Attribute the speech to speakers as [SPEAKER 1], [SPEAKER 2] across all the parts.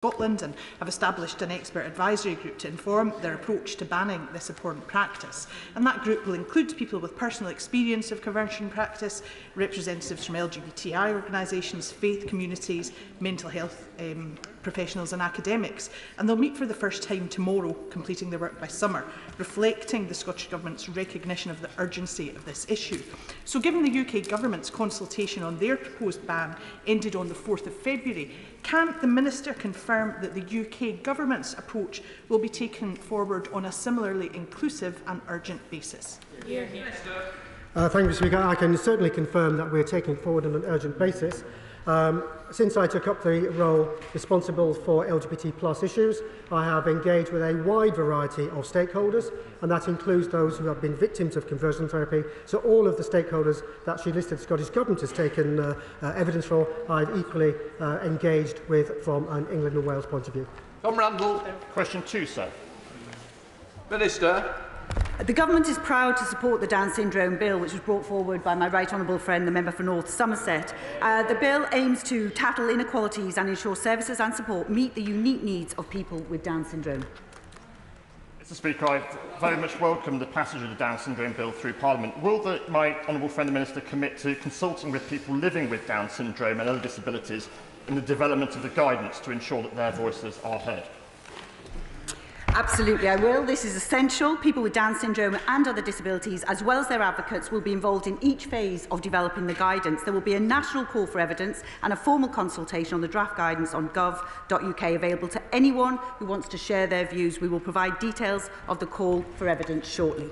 [SPEAKER 1] Scotland and have established an expert advisory group to inform their approach to banning this abhorrent practice. And that group will include people with personal experience of conversion practice, representatives from LGBTI organisations, faith communities, mental health professionals and academics. And they'll meet for the first time tomorrow, completing their work by summer, reflecting the Scottish Government's recognition of the urgency of this issue. So given the UK Government's consultation on their proposed ban ended on the 4th of February, can the Minister confirm that the UK Government's approach will be taken forward on a similarly inclusive and urgent basis?
[SPEAKER 2] Thank you, Mr. Speaker. I can certainly confirm that we are taking it forward on an urgent basis. Since I took up the role responsible for LGBT+ issues, I have engaged with a wide variety of stakeholders, and that includes those who have been victims of conversion therapy. So all of the stakeholders that she listed, the Scottish Government has taken evidence for, I've equally engaged with from an England and Wales point of view.
[SPEAKER 3] Tom Randall, question 2, sir. Minister.
[SPEAKER 4] The Government is proud to support the Down Syndrome Bill, which was brought forward by my right honourable friend, the member for North Somerset. The bill aims to tackle inequalities and ensure services and support meet the unique needs of people with Down syndrome.
[SPEAKER 3] Mr. Speaker, I very much welcome the passage of the Down Syndrome Bill through Parliament. Will my honourable friend the Minister commit to consulting with people living with Down syndrome and other disabilities in the development of the guidance to ensure that their voices are heard?
[SPEAKER 4] Absolutely, I will. This is essential. People with Down syndrome and other disabilities, as well as their advocates, will be involved in each phase of developing the guidance. There will be a national call for evidence and a formal consultation on the draft guidance on gov.uk available to anyone who wants to share their views. We will provide details of the call for evidence shortly.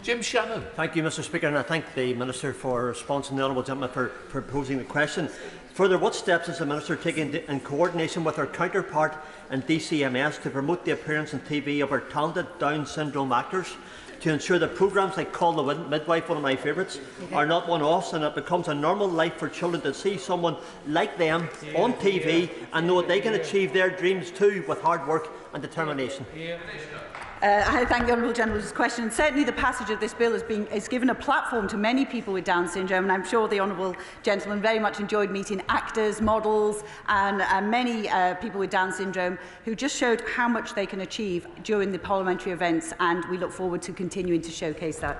[SPEAKER 5] Jim Shannon. Thank you, Mr. Speaker, and I thank the Minister for responding, the Honourable Gentleman for posing the question. Further, what steps is the Minister taking in coordination with her counterpart in DCMS to promote the appearance on TV of our talented Down syndrome actors, to ensure that programmes like Call the Midwife, one of my favourites, are not one-offs and it becomes a normal life for children to see someone like them on TV and know that they can achieve their dreams too with hard work and determination?
[SPEAKER 4] I thank the Honourable Gentleman for his question. Certainly the passage of this bill has given a platform to many people with Down syndrome, and I'm sure the Honourable Gentleman very much enjoyed meeting actors, models and many people with Down syndrome who just showed how much they can achieve during the parliamentary events, and we look forward to continuing to showcase that.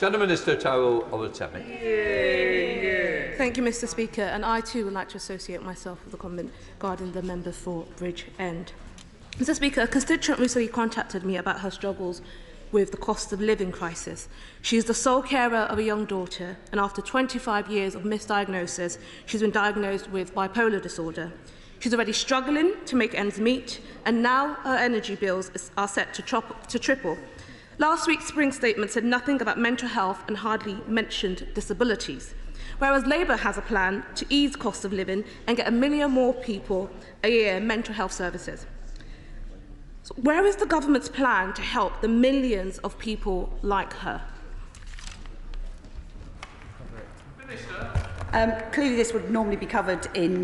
[SPEAKER 6] Minister Tyrrell of Atemi.
[SPEAKER 7] Thank you, Mr. Speaker, and I too would like to associate myself with the comment regarding the member for Bridge End. Mr. Speaker, a constituent recently contacted me about her struggles with the cost of living crisis. She is the sole carer of a young daughter, and after 25 years of misdiagnosis, she's been diagnosed with bipolar disorder. She's already struggling to make ends meet, and now her energy bills are set to triple. Last week's spring statement said nothing about mental health and hardly mentioned disabilities, whereas Labour has a plan to ease cost of living and get 1 million more people a year mental health services. So where is the government's plan to help the millions of people like her?
[SPEAKER 4] Clearly this would normally be covered in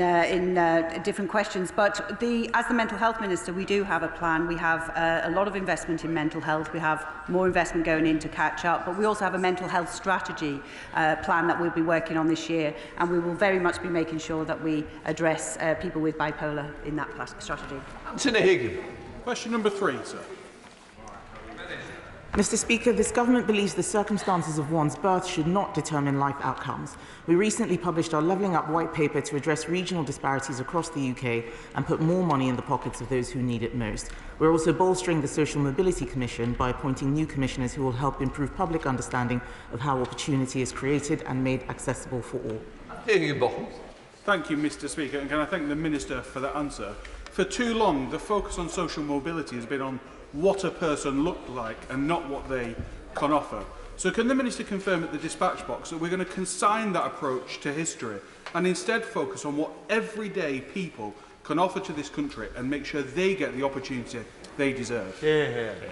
[SPEAKER 4] different questions, but as the Mental Health Minister, we do have a plan. We have a lot of investment in mental health. We have more investment going in to catch up, but we also have a mental health strategy plan that we'll be working on this year, and we will very much be making sure that we address people with bipolar in that strategy.
[SPEAKER 6] Anthony Higgins.
[SPEAKER 8] Question number 3, sir.
[SPEAKER 9] Mr. Speaker, this government believes the circumstances of one's birth should not determine life outcomes. We recently published our Levelling Up white paper to address regional disparities across the UK and put more money in the pockets of those who need it most. We're also bolstering the Social Mobility Commission by appointing new commissioners who will help improve public understanding of how opportunity is created and made accessible for all.
[SPEAKER 8] Thank you, Mr. Speaker, and can I thank the Minister for that answer. For too long, the focus on social mobility has been on what a person looked like and not what they can offer. So can the Minister confirm at the dispatch box that we're going to consign that approach to history and instead focus on what everyday people can offer to this country and make sure they get the opportunity they deserve?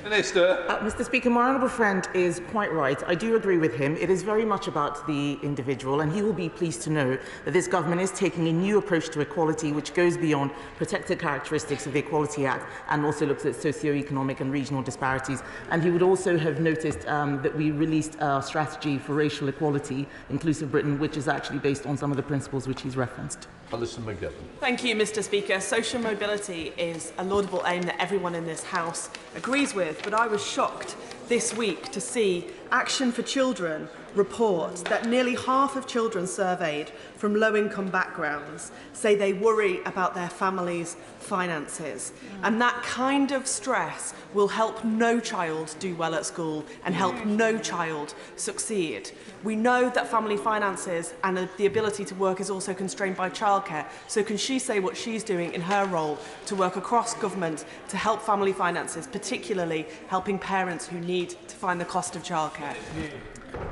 [SPEAKER 6] Minister.
[SPEAKER 9] Mr. Speaker, my honourable friend is quite right. I do agree with him. It is very much about the individual, and he will be pleased to know that this government is taking a new approach to equality which goes beyond protected characteristics of the Equality Act and also looks at socio-economic and regional disparities. And he would also have noticed that we released our strategy for racial equality, Inclusive Britain, which is actually based on some of the principles which he's referenced.
[SPEAKER 6] Alison McGill.
[SPEAKER 10] Thank you, Mr. Speaker. Social mobility is a laudable aim that everyone in this House agrees with, but I was shocked this week to see Action for Children report that nearly half of children surveyed from low-income backgrounds say they worry about their families' finances. And that kind of stress will help no child do well at school and help no child succeed. We know that family finances and the ability to work is also constrained by childcare. So can she say what she's doing in her role to work across government to help family finances, particularly helping parents who need to find the cost of childcare?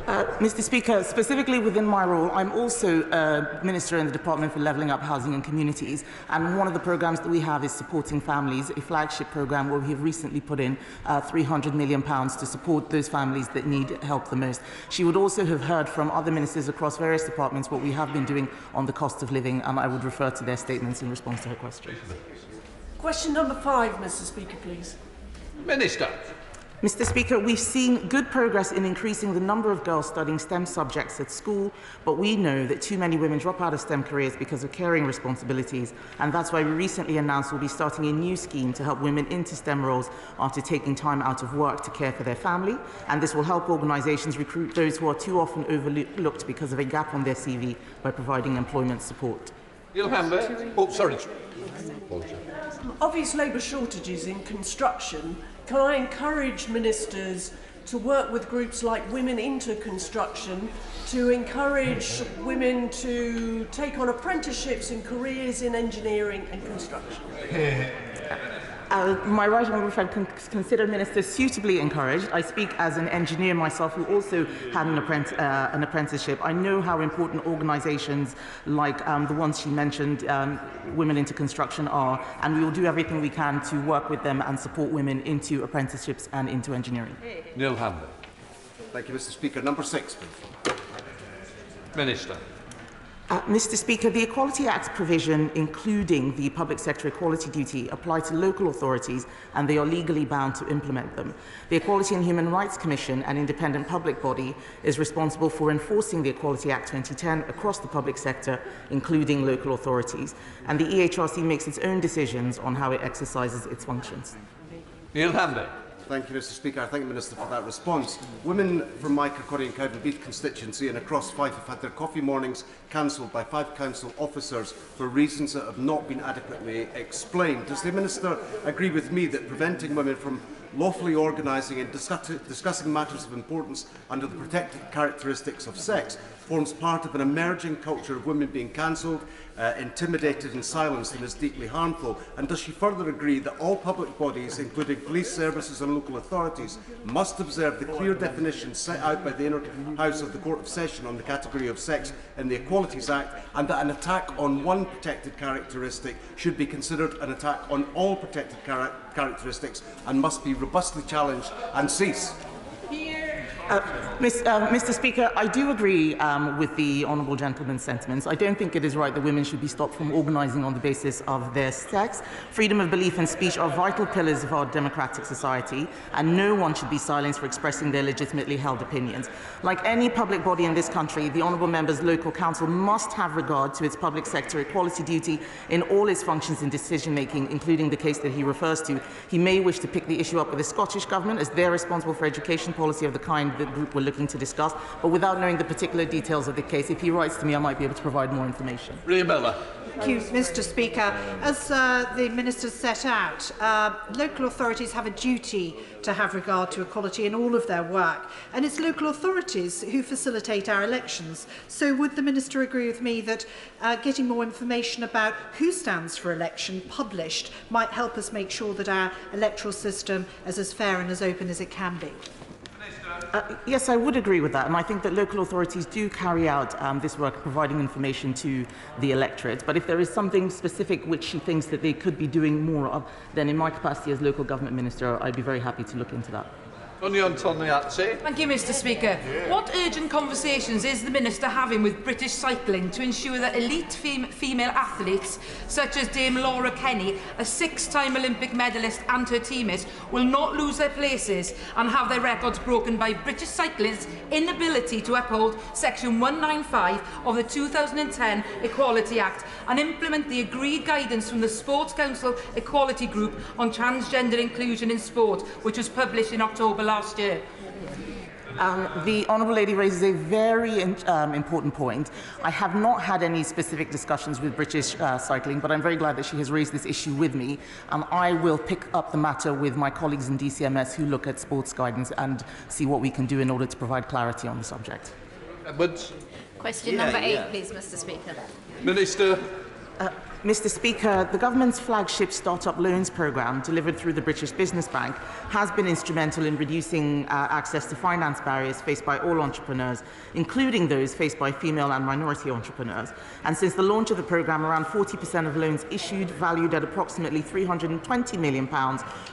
[SPEAKER 9] Mr. Speaker, specifically within my role, I'm also a Minister in the Department for Levelling Up Housing and Communities, and one of the programmes that we have is Supporting Families, a flagship programme where we have recently put in £300 million to support those families that need help the most. She would also have heard from other ministers across various departments what we have been doing on the cost of living, and I would refer to their statements in response to her question.
[SPEAKER 11] Question number 5, Mr. Speaker, please.
[SPEAKER 6] Minister.
[SPEAKER 9] Mr. Speaker, we've seen good progress in increasing the number of girls studying STEM subjects at school, but we know that too many women drop out of STEM careers because of caring responsibilities, and that's why we recently announced we'll be starting a new scheme to help women into STEM roles after taking time out of work to care for their family, and this will help organisations recruit those who are too often overlooked because of a gap on their CV by providing employment support.
[SPEAKER 6] Neil Hamber. Oh, sorry.
[SPEAKER 11] Obvious labour shortages in construction. Can I encourage ministers to work with groups like Women into Construction to encourage women to take on apprenticeships in careers in engineering and construction?
[SPEAKER 9] My right honourable friend can consider ministers suitably encouraged. I speak as an engineer myself who also had an apprenticeship. I know how important organisations like the ones she mentioned, Women into Construction, are, and we will do everything we can to work with them and support women into apprenticeships and into engineering.
[SPEAKER 6] Neil Hamber.
[SPEAKER 12] Thank you, Mr. Speaker. Number 6, please.
[SPEAKER 6] Minister.
[SPEAKER 9] Mr. Speaker, the Equality Act's provision, including the public sector equality duty, apply to local authorities and they are legally bound to implement them. The Equality and Human Rights Commission, an independent public body, is responsible for enforcing the Equality Act 2010 across the public sector, including local authorities. And the EHRC makes its own decisions on how it exercises its functions.
[SPEAKER 6] Neil Hamber.
[SPEAKER 12] Thank you, Mr. Speaker. I thank the Minister for that response. Women from my Kirkcaldy and Cowdenbeath constituency and across Fife have had their coffee mornings cancelled by 5 council officers for reasons that have not been adequately explained. Does the Minister agree with me that preventing women from lawfully organising and discussing matters of importance under the protected characteristics of sex forms part of an emerging culture of women being cancelled, intimidated and silenced, and is deeply harmful? And does she further agree that all public bodies, including police services and local authorities, must observe the clear definitions set out by the Inner House of the Court of Session on the category of sex in the Equalities Act, and that an attack on one protected characteristic should be considered an attack on all protected characteristics and must be robustly challenged and cease?
[SPEAKER 9] Mr. Speaker, I do agree with the honourable gentleman's sentiments. I don't think it is right that women should be stopped from organising on the basis of their sex. Freedom of belief and speech are vital pillars of our democratic society, and no one should be silenced for expressing their legitimately held opinions. Like any public body in this country, the honourable member's local council must have regard to its public sector equality duty in all its functions in decision-making, including the case that he refers to. He may wish to pick the issue up with the Scottish Government, as they're responsible for education policy of the kind the group were looking to discuss, but without knowing the particular details of the case, if he writes to me, I might be able to provide more information.
[SPEAKER 6] Ria Miller.
[SPEAKER 13] Thank you, Mr. Speaker. As the Minister set out, local authorities have a duty to have regard to equality in all of their work, and it's local authorities who facilitate our elections. So would the Minister agree with me that getting more information about who stands for election published might help us make sure that our electoral system is as fair and as open as it can be?
[SPEAKER 9] Yes, I would agree with that, and I think that local authorities do carry out this work, providing information to the electorate. But if there is something specific which she thinks that they could be doing more of, then in my capacity as local government minister, I'd be very happy to look into that.
[SPEAKER 6] Thank you,
[SPEAKER 14] Mr. Speaker. What urgent conversations is the Minister having with British Cycling to ensure that elite female athletes, such as Dame Laura Kenny, a 6-time Olympic medalist, and her teammates, will not lose their places and have their records broken by British cyclists' inability to uphold Section 195 of the 2010 Equality Act and implement the agreed guidance from the Sports Council Equality Group on transgender inclusion in sport, which was published in October last year?
[SPEAKER 9] The Honourable Lady raises a very important point. I have not had any specific discussions with British Cycling, but I'm very glad that she has raised this issue with me. I will pick up the matter with my colleagues in DCMS who look at sports guidance and see what we can do in order to provide clarity on the subject.
[SPEAKER 15] Question number 8, please, Mr. Speaker.
[SPEAKER 6] Minister.
[SPEAKER 9] Mr. Speaker, the government's flagship Startup Loans programme, delivered through the British Business Bank, has been instrumental in reducing access to finance barriers faced by all entrepreneurs, including those faced by female and minority entrepreneurs. And since the launch of the programme, around 40% of loans issued, valued at approximately £320 million,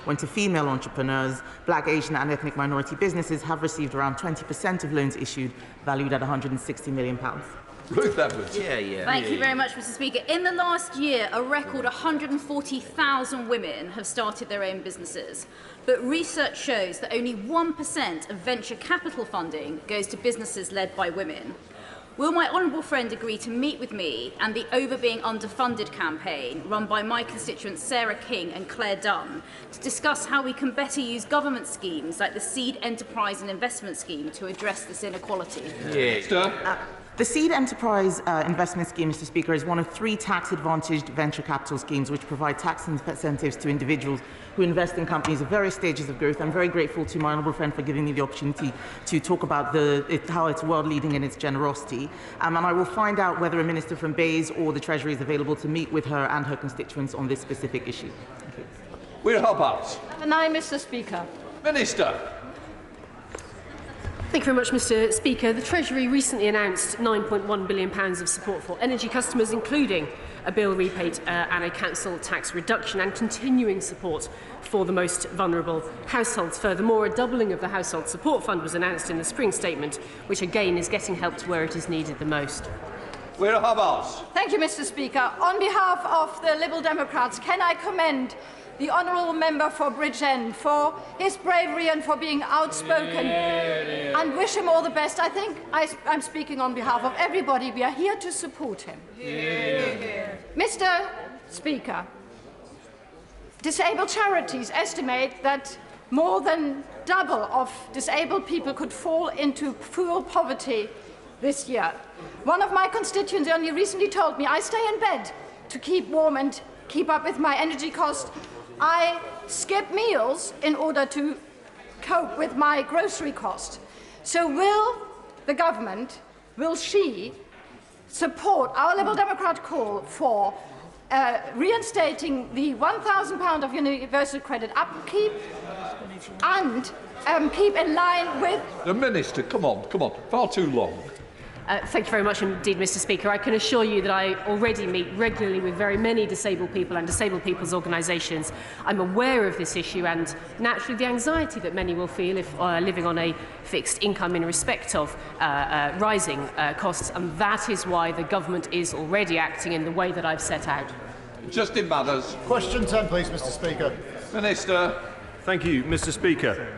[SPEAKER 9] went to female entrepreneurs. Black, Asian and ethnic minority businesses have received around 20% of loans issued, valued at £160 million.
[SPEAKER 6] Ruth Edwards.
[SPEAKER 15] Thank you very much, Mr. Speaker. In the last year, a record 140,000 women have started their own businesses. But research shows that only 1% of venture capital funding goes to businesses led by women. Will my honourable friend agree to meet with me and the Over Being Underfunded campaign, run by my constituents Sarah King and Claire Dunn, to discuss how we can better use government schemes like the Seed Enterprise and Investment Scheme to address this inequality?
[SPEAKER 9] The Seed Enterprise Investment Scheme, Mr. Speaker, is one of 3 tax-advantaged venture capital schemes which provide tax incentives to individuals who invest in companies at various stages of growth. I'm very grateful to my honourable friend for giving me the opportunity to talk about how it's world-leading in its generosity. And I will find out whether a minister from Bays or the Treasury is available to meet with her and her constituents on this specific issue. Thank you.
[SPEAKER 6] We'll help out.
[SPEAKER 16] And I, Mr. Speaker.
[SPEAKER 6] Minister.
[SPEAKER 16] Thank you very much, Mr. Speaker. The Treasury recently announced £9.1 billion of support for energy customers, including a bill rebate and a council tax reduction, and continuing support for the most vulnerable households. Furthermore, a doubling of the Household Support Fund was announced in the spring statement, which again is getting help to where it is needed the most. Thank you, Mr. Speaker. On behalf of the Liberal Democrats, can I commend the Honourable Member for Bridgend for his bravery and for being outspoken, and wish him all the best. I think I'm speaking on behalf of everybody. We are here to support him. Mr. Speaker, disabled charities estimate that more than double of disabled people could fall into fuel poverty this year. One of my constituents only recently told me, I stay in bed to keep warm and keep up with my energy cost. I skip meals in order to cope with my grocery cost. So will the government, will she support our Liberal Democrat call for reinstating the £1,000 of universal credit upkeep and keep in line with...
[SPEAKER 6] The Minister, come on, far too long.
[SPEAKER 16] Thank you very much indeed, Mr. Speaker. I can assure you that I already meet regularly with very many disabled people and disabled people's organisations. I'm aware of this issue and naturally the anxiety that many will feel if living on a fixed income in respect of rising costs, and that is why the government is already acting in the way that I've set out.
[SPEAKER 6] Justin Mathers.
[SPEAKER 17] Question 10, please, Mr. Speaker.
[SPEAKER 6] Minister.
[SPEAKER 18] Thank you, Mr. Speaker.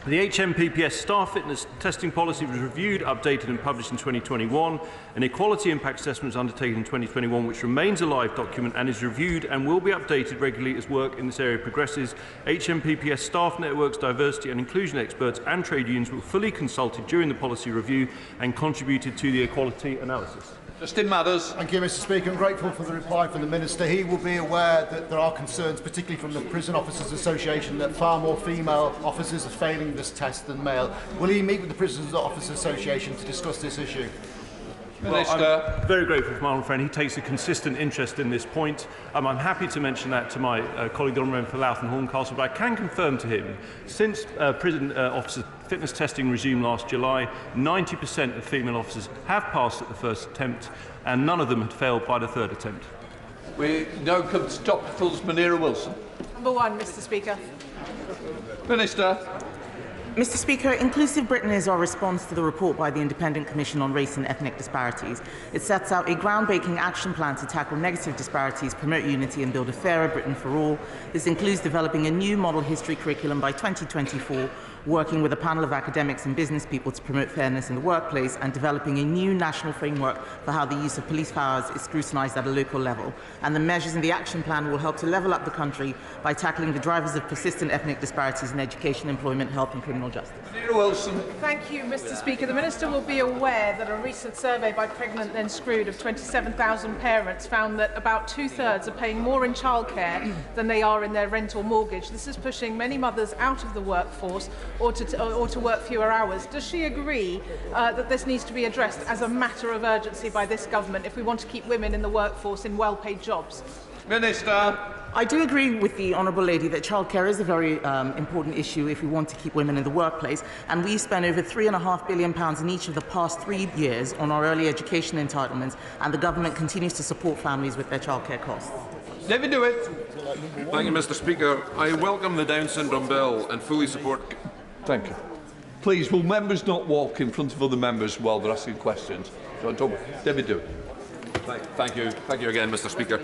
[SPEAKER 18] The HMPPS staff fitness testing policy was reviewed, updated and published in 2021. An equality impact assessment was undertaken in 2021, which remains a live document and is reviewed and will be updated regularly as work in this area progresses. HMPPS staff networks, diversity and inclusion experts and trade unions were fully consulted during the policy review and contributed to the equality analysis.
[SPEAKER 6] Justin Mathers.
[SPEAKER 17] Thank you, Mr. Speaker. I'm grateful for the reply from the Minister. He will be aware that there are concerns, particularly from the Prison Officers Association, that far more female officers are failing this test than male. Will he meet with the Prison Officers Association to discuss this issue?
[SPEAKER 18] Well, I'm very grateful for my old friend. He takes a consistent interest in this point. I'm happy to mention that to my colleague, the Honourable for Louth and Horncastle, but I can confirm to him, since prison officer fitness testing resumed last July, 90% of female officers have passed at the first attempt, and none of them had failed by the third attempt.
[SPEAKER 6] We now come to Pupils, Munira Wilson.
[SPEAKER 10] Number 1, Mr. Speaker.
[SPEAKER 6] Minister.
[SPEAKER 9] Mr. Speaker, Inclusive Britain is our response to the report by the Independent Commission on Race and Ethnic Disparities. It sets out a groundbreaking action plan to tackle negative disparities, promote unity and build a fairer Britain for all. This includes developing a new model history curriculum by 2024, working with a panel of academics and business people to promote fairness in the workplace, and developing a new national framework for how the use of police powers is scrutinised at a local level. And the measures in the action plan will help to level up the country by tackling the drivers of persistent ethnic disparities in education, employment, health and criminal justice.
[SPEAKER 6] Wilson.
[SPEAKER 19] Thank you, Mr. Speaker. The Minister will be aware that a recent survey by Pregnant Then Screwed of 27,000 parents found that about 2/3 are paying more in childcare than they are in their rent or mortgage. This is pushing many mothers out of the workforce or to work fewer hours. Does she agree that this needs to be addressed as a matter of urgency by this government if we want to keep women in the workforce in well-paid jobs?
[SPEAKER 6] Minister.
[SPEAKER 9] I do agree with the Honourable Lady that childcare is a very important issue if we want to keep women in the workplace, and we spent over £3.5 billion in each of the past 3 years on our early education entitlements, and the government continues to support families with their childcare costs.
[SPEAKER 6] David, do it.
[SPEAKER 20] Thank you, Mr. Speaker. I welcome the Down Syndrome Bill and fully support...
[SPEAKER 6] Thank you. Please, will members not walk in front of other members while they're asking questions? David, do it.
[SPEAKER 20] Thank you again, Mr. Speaker.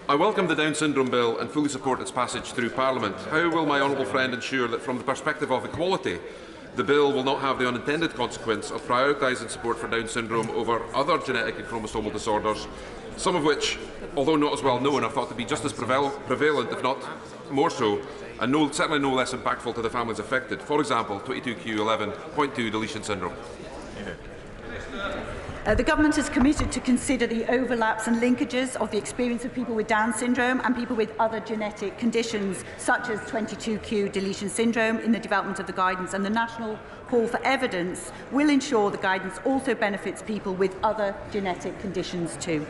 [SPEAKER 20] I welcome the Down Syndrome Bill and fully support its passage through Parliament. How will my honourable friend ensure that, from the perspective of equality, the bill will not have the unintended consequence of prioritising support for Down syndrome over other genetic and chromosomal disorders, some of which, although not as well known, are thought to be just as prevalent, if not more so, and certainly no less impactful to the families affected. For example, 22q11.2 deletion syndrome.
[SPEAKER 4] The Government is committed to consider the overlaps and linkages of the experience of people with Down syndrome and people with other genetic conditions, such as 22q deletion syndrome, in the development of the guidance, and the National Call for Evidence will ensure the guidance also benefits people with other genetic conditions too.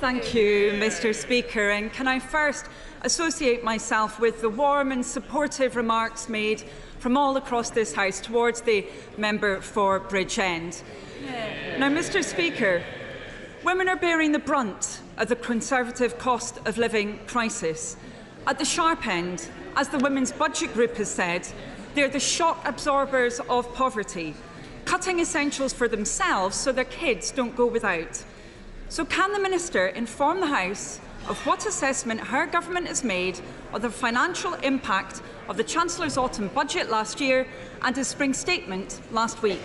[SPEAKER 21] Thank you, Mr. Speaker. And can I first associate myself with the warm and supportive remarks made from all across this House towards the member for Bridgend. Now, Mr. Speaker, women are bearing the brunt of the Conservative cost of living crisis. At the sharp end, as the Women's Budget Group has said, they're the shock absorbers of poverty, cutting essentials for themselves so their kids don't go without. So can the Minister inform the House of what assessment her government has made of the financial impact of the Chancellor's autumn budget last year and his spring statement last week?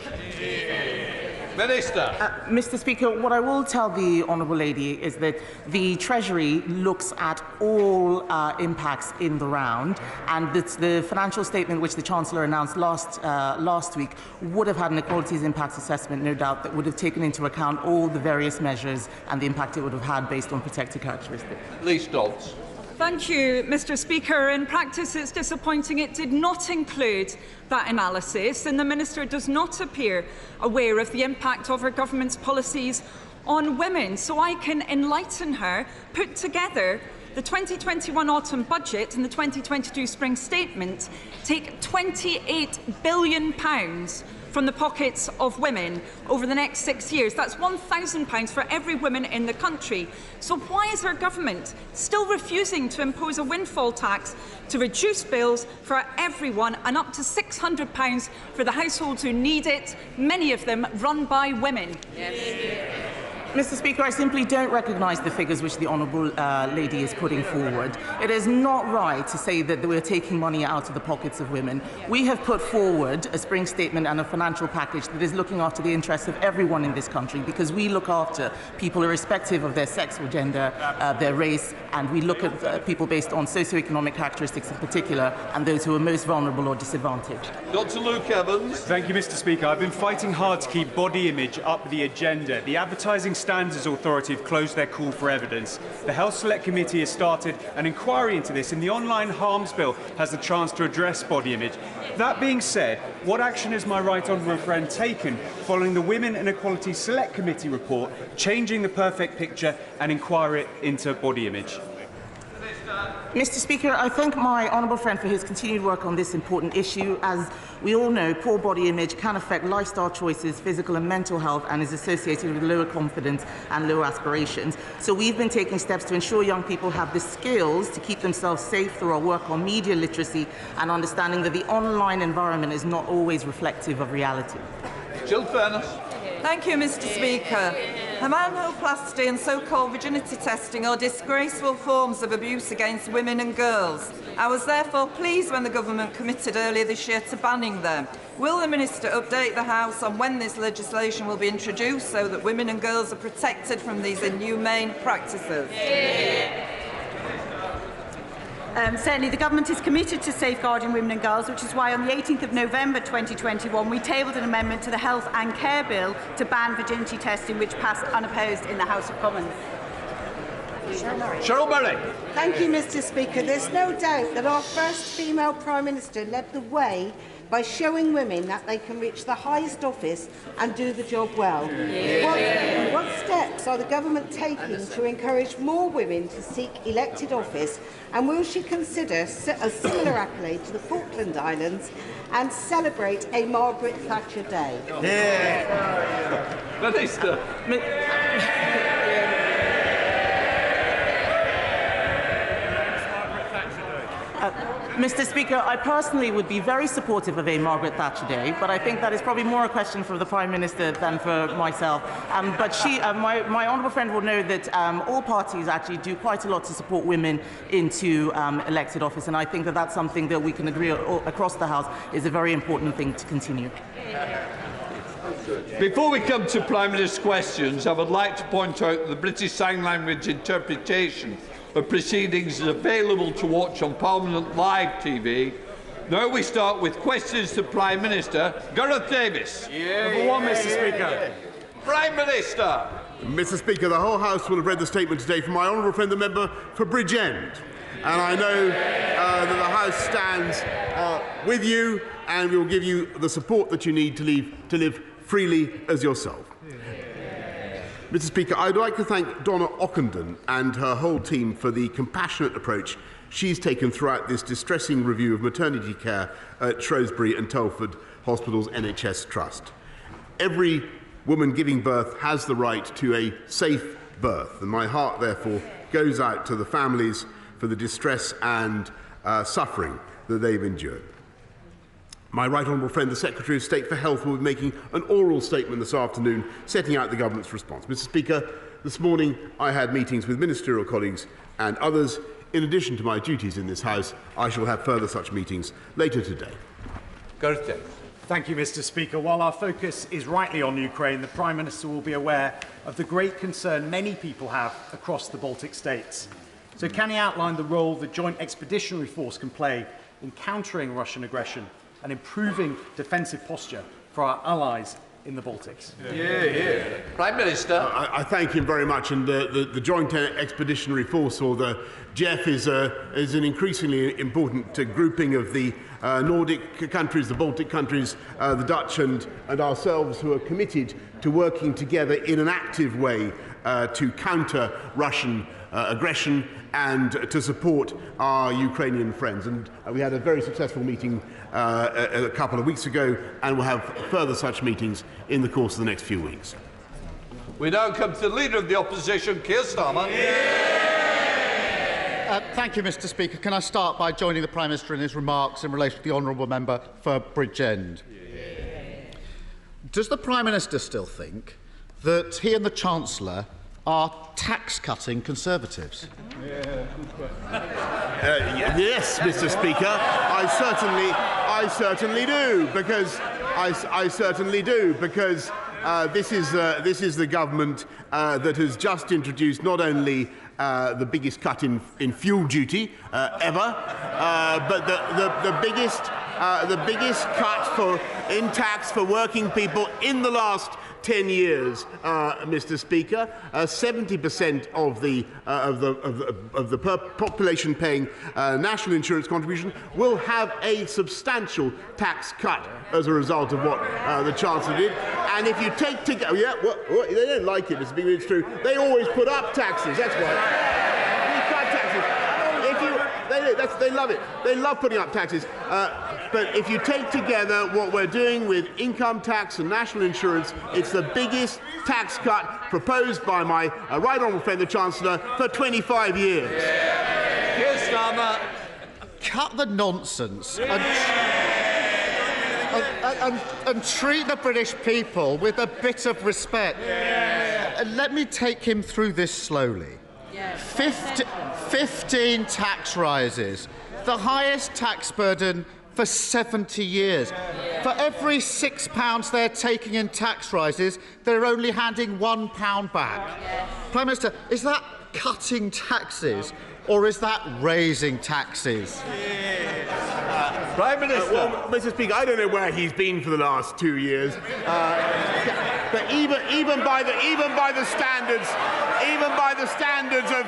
[SPEAKER 6] Minister.
[SPEAKER 9] Mr. Speaker, what I will tell the Honourable Lady is that the Treasury looks at all impacts in the round, and the financial statement which the Chancellor announced last week would have had an equalities impact assessment, no doubt, that would have taken into account all the various measures and the impact it would have had based on protected characteristics.
[SPEAKER 6] Least Dodds.
[SPEAKER 21] Thank you, Mr. Speaker. In practice, it's disappointing it did not include that analysis, and the Minister does not appear aware of the impact of her government's policies on women. So I can enlighten her, put together the 2021 autumn budget and the 2022 spring statement take £28 billion from the pockets of women over the next 6 years. That's £1,000 for every woman in the country. So why is her government still refusing to impose a windfall tax to reduce bills for everyone and up to £600 for the households who need it, many of them run by women?
[SPEAKER 9] Yes. Mr. Speaker, I simply don't recognise the figures which the Honourable Lady is putting forward. It is not right to say that we're taking money out of the pockets of women. We have put forward a spring statement and a financial package that is looking after the interests of everyone in this country, because we look after people irrespective of their sex or gender, their race, and we look at people based on socioeconomic characteristics in particular, and those who are most vulnerable or disadvantaged.
[SPEAKER 6] Dr. Luke Evans.
[SPEAKER 22] Thank you, Mr. Speaker. I've been fighting hard to keep body image up the agenda. The Advertising Standards Authority have closed their call for evidence. The Health Select Committee has started an inquiry into this, and the Online Harms Bill has the chance to address body image. That being said, what action has my right honourable friend taken following the Women and Equality Select Committee report, changing the perfect picture and inquiry into body image?
[SPEAKER 9] Mr. Speaker, I thank my honourable friend for his continued work on this important issue. As we all know, poor body image can affect lifestyle choices, physical and mental health, and is associated with lower confidence and lower aspirations. So we've been taking steps to ensure young people have the skills to keep themselves safe through our work on media literacy and understanding that the online environment is not always reflective of reality.
[SPEAKER 6] Jill Fairness.
[SPEAKER 1] Thank you, Mr. Speaker. Hormonoplasty and so-called virginity testing are disgraceful forms of abuse against women and girls. I was therefore pleased when the government committed earlier this year to banning them. Will the Minister update the House on when this legislation will be introduced so that women and girls are protected from these inhumane practices?
[SPEAKER 4] Certainly, the government is committed to safeguarding women and girls, which is why on the 18th of November 2021 we tabled an amendment to the Health and Care Bill to ban virginity testing, which passed unopposed in the House of Commons.
[SPEAKER 6] Cheryl Murray.
[SPEAKER 2] Thank you, Mr. Speaker. There's no doubt that our first female Prime Minister led the way by showing women that they can reach the highest office and do the job well. What steps are the government taking to encourage more women to seek elected office, and will she consider a similar accolade to the Falkland Islands and celebrate a Margaret Thatcher Day?
[SPEAKER 6] Minister.
[SPEAKER 9] Mr. Speaker, I personally would be very supportive of a Margaret Thatcher Day, but I think that is probably more a question for the Prime Minister than for myself. My honourable friend will know that all parties actually do quite a lot to support women into elected office, and I think that that's something that we can agree across the House is a very important thing to continue.
[SPEAKER 6] Before we come to Prime Minister's questions, I would like to point out that the British Sign Language interpretation of proceedings is available to watch on Parliament Live TV. Now we start with questions to Prime Minister. Gareth Davis.
[SPEAKER 22] Number one, Mr. Speaker.
[SPEAKER 6] Prime Minister.
[SPEAKER 23] Mr. Speaker, the whole House will have read the statement today from my honourable friend, the member for Bridgend. And I know that the House stands with you and will give you the support that you need to live freely as yourself. Mr. Speaker, I'd like to thank Donna Ockenden and her whole team for the compassionate approach she's taken throughout this distressing review of maternity care at Shrewsbury and Telford Hospitals NHS Trust. Every woman giving birth has the right to a safe birth, and my heart, therefore, goes out to the families for the distress and suffering that they've endured. My right honourable friend, the Secretary of State for Health, will be making an oral statement this afternoon setting out the government's response. Mr. Speaker, this morning I had meetings with ministerial colleagues and others. In addition to my duties in this House, I shall have further such meetings later today.
[SPEAKER 6] Gareth Davis.
[SPEAKER 22] Thank you, Mr. Speaker. While our focus is rightly on Ukraine, the Prime Minister will be aware of the great concern many people have across the Baltic states. So can he outline the role the Joint Expeditionary Force can play in countering Russian aggression and improving defensive posture for our allies in the Baltics?
[SPEAKER 6] Prime Minister.
[SPEAKER 23] I thank him very much, and the Joint Expeditionary Force, or the JEF, is an increasingly important grouping of the Nordic countries, the Baltic countries, the Dutch and ourselves, who are committed to working together in an active way to counter Russian aggression and to support our Ukrainian friends. And we had a very successful meeting a couple of weeks ago, and we'll have further such meetings in the course of the next few weeks.
[SPEAKER 6] We now come to the Leader of the Opposition, Keir Starmer.
[SPEAKER 17] Thank you, Mr. Speaker. Can I start by joining the Prime Minister in his remarks in relation to the honourable member for Bridgend? Does the Prime Minister still think that he and the Chancellor are tax-cutting Conservatives?
[SPEAKER 23] Yes, Mr. Speaker, I certainly do, because I certainly do, because this is the government that has just introduced not only the biggest cut in fuel duty ever, but the biggest cut in tax for working people in the last 10 years, Mr. Speaker. 70% of the population paying national insurance contribution will have a substantial tax cut as a result of what the Chancellor did. And if you take together, they don't like it, Mr. Speaker, it's true. They always put up taxes. That's why. We cut taxes. They love it. They love putting up taxes. But if you take together what we're doing with income tax and national insurance, it's the biggest tax cut proposed by my right honourable friend, the Chancellor, for 25 years.
[SPEAKER 6] Keir Starmer.
[SPEAKER 3] Cut the nonsense and treat the British people with a bit of respect. Let me take him through this slowly. 15 tax rises, the highest tax burden for 70 years. For every £6 they're taking in tax rises, they're only handing £1 back. Prime Minister, is that cutting taxes or is that raising taxes?
[SPEAKER 23] Prime Minister. Well, Mr. Speaker, I don't know where he's been for the last 2 years. But even by the standards of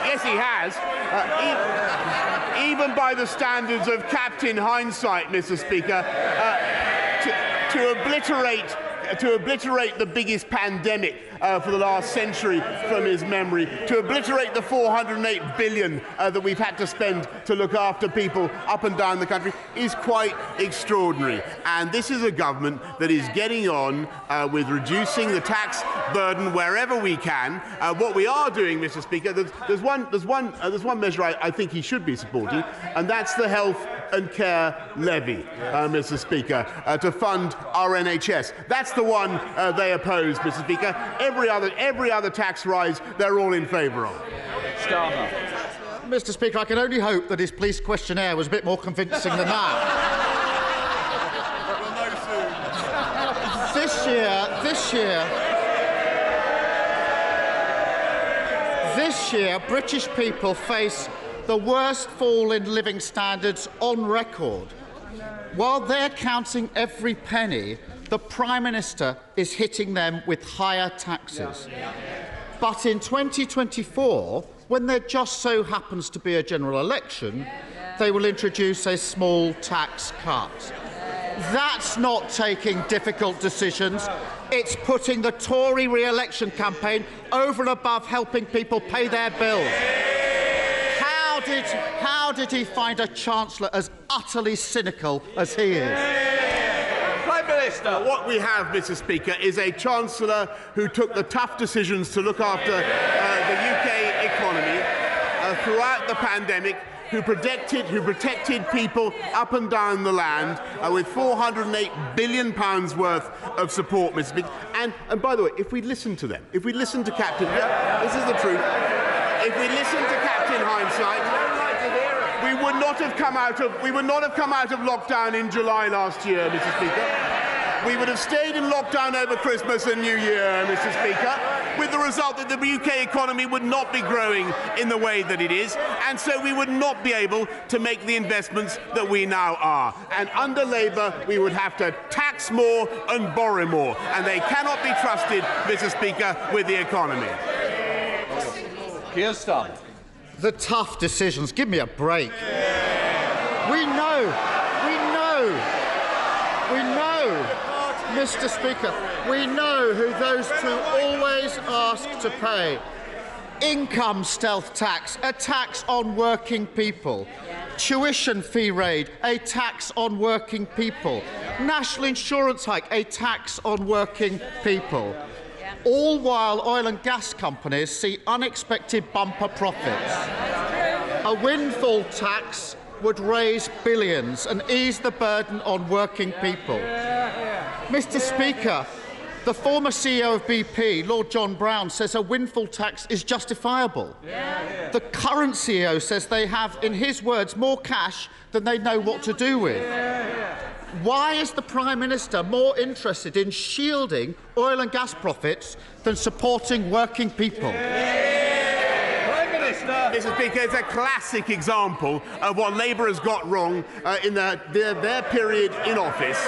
[SPEAKER 23] yes, he has. Even by the standards of Captain Hindsight, Mr. Speaker, to obliterate the biggest pandemic for the last century from his memory, to obliterate the $408 billion that we've had to spend to look after people up and down the country is quite extraordinary. And this is a government that is getting on with reducing the tax burden wherever we can. What we are doing, Mr. Speaker, there's one measure I think he should be supporting, and that's the health and care levy, Mr. Speaker, to fund our NHS. That's the one they oppose, Mr. Speaker. Every other tax rise, they're all in favour of.
[SPEAKER 6] Starmer.
[SPEAKER 3] Mr. Speaker, I can only hope that his police questionnaire was a bit more convincing than that. This year, British people face the worst fall in living standards on record. While they're counting every penny, the Prime Minister is hitting them with higher taxes. But in 2024, when there just so happens to be a general election, they will introduce a small tax cut. That's not taking difficult decisions. It's putting the Tory re-election campaign over and above helping people pay their bills. How did he find a Chancellor as utterly cynical as he is?
[SPEAKER 23] Prime Minister. What we have, Mr. Speaker, is a Chancellor who took the tough decisions to look after the UK economy throughout the pandemic, who protected people up and down the land with £408 billion worth of support, Mr. Speaker. And by the way, if we listen to them, if we listen to Captain, this is the truth. If we listen to Captain Hindsight, we would not have come out of lockdown in July last year, Mr. Speaker. We would have stayed in lockdown over Christmas and New Year, Mr. Speaker, with the result that the UK economy would not be growing in the way that it is, and so we would not be able to make the investments that we now are. And under Labour, we would have to tax more and borrow more, and they cannot be trusted, Mr. Speaker, with the economy.
[SPEAKER 6] Keir Starmer.
[SPEAKER 3] The tough decisions. Give me a break. We know, Mr. Speaker, we know who those two always ask to pay. Income stealth tax, a tax on working people. Tuition fee raid, a tax on working people. National insurance hike, a tax on working people. All while oil and gas companies see unexpected bumper profits. A windfall tax would raise billions and ease the burden on working people. Mr. Speaker, the former CEO of BP, Lord John Brown, says a windfall tax is justifiable. The current CEO says they have, in his words, more cash than they know what to do with. Why is the Prime Minister more interested in shielding oil and gas profits than supporting working people?
[SPEAKER 23] Mr. Speaker, it's a classic example of what Labour has got wrong in their period in office.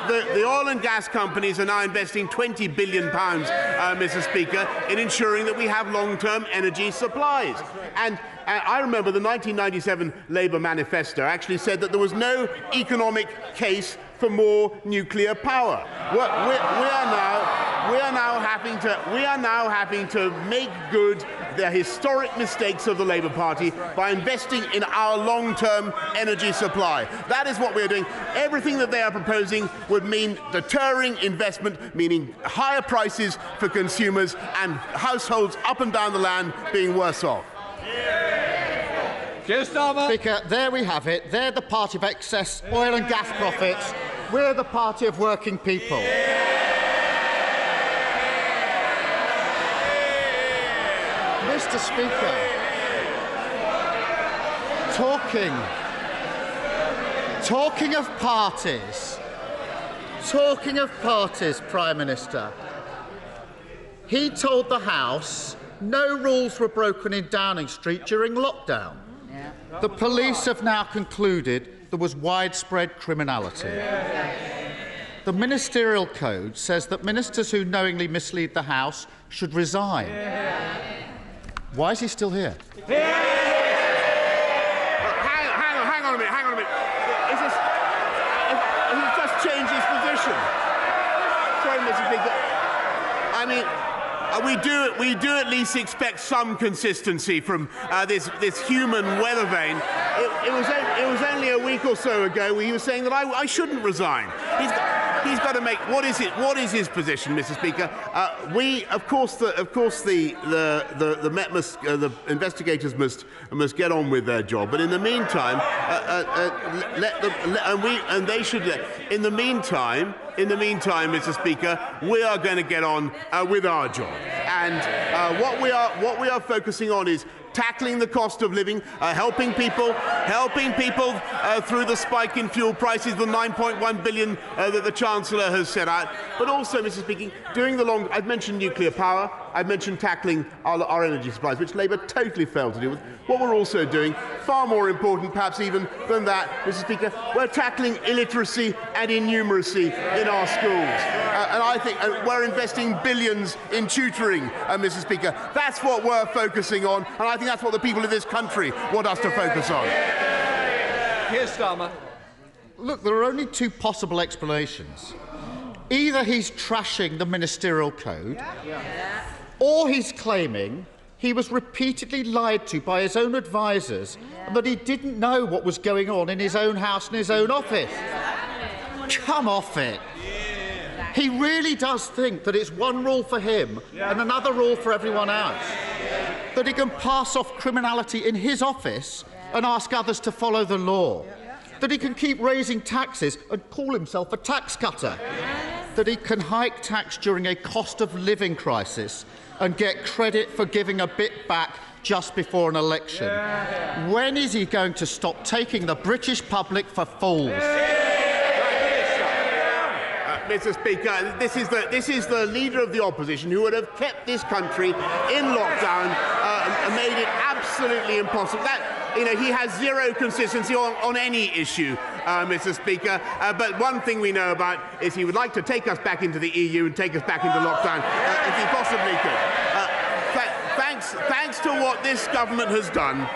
[SPEAKER 23] The oil and gas companies are now investing £20 billion, Mr. Speaker, in ensuring that we have long-term energy supplies. And I remember the 1997 Labour manifesto actually said that there was no economic case for more nuclear power. We are now having to make good the historic mistakes of the Labour Party by investing in our long-term energy supply. That is what we're doing. Everything that they are proposing would mean deterring investment, meaning higher prices for consumers and households up and down the land being worse off.
[SPEAKER 3] Speaker, there we have it. They're the party of excess oil and gas profits. We're the party of working people. Mr. Speaker, talking of parties, Prime Minister, he told the House no rules were broken in Downing Street during lockdown. The police have now concluded there was widespread criminality. The Ministerial Code says that ministers who knowingly mislead the House should resign. Why is he still here?
[SPEAKER 23] Hang on a minute. He's just changed his position. Sorry, Mr. Speaker. I mean, we do at least expect some consistency from this human weather vane. It was only a week or so ago where he was saying that I shouldn't resign. He's got to make what is his position, Mr. Speaker? The investigators must get on with their job. But in the meantime, In the meantime, Mr. Speaker, we are going to get on with our job. And what we are focusing on is tackling the cost of living, helping people through the spike in fuel prices, the 9.1 billion that the Chancellor has set out, but also, Mr. Speaker, I've mentioned nuclear power, I've mentioned tackling our energy supplies, which Labour totally failed to deal with. What we're also doing, far more important perhaps even than that, Mr. Speaker, we're tackling illiteracy and innumeracy in our schools. And I think we're investing billions in tutoring, Mr. Speaker. That's what we're focusing on, and I think that's what the people of this country want us to focus on.
[SPEAKER 6] Keir Starmer.
[SPEAKER 3] Look, there are only two possible explanations. Either he's trashing the Ministerial Code, or he's claiming he was repeatedly lied to by his own advisers and that he didn't know what was going on in his own house and his own office. Come off it. He really does think that it's one rule for him and another rule for everyone else. That he can pass off criminality in his office and ask others to follow the law. That he can keep raising taxes and call himself a tax cutter. That he can hike tax during a cost of living crisis and get credit for giving a bit back just before an election. When is he going to stop taking the British public for fools?
[SPEAKER 23] Mr. Speaker, this is the leader of the opposition who would have kept this country in lockdown and made it absolutely impossible. He has zero consistency on any issue, Mr. Speaker. But one thing we know about is he would like to take us back into the EU and take us back into lockdown if he possibly could. Thanks to what this government has done,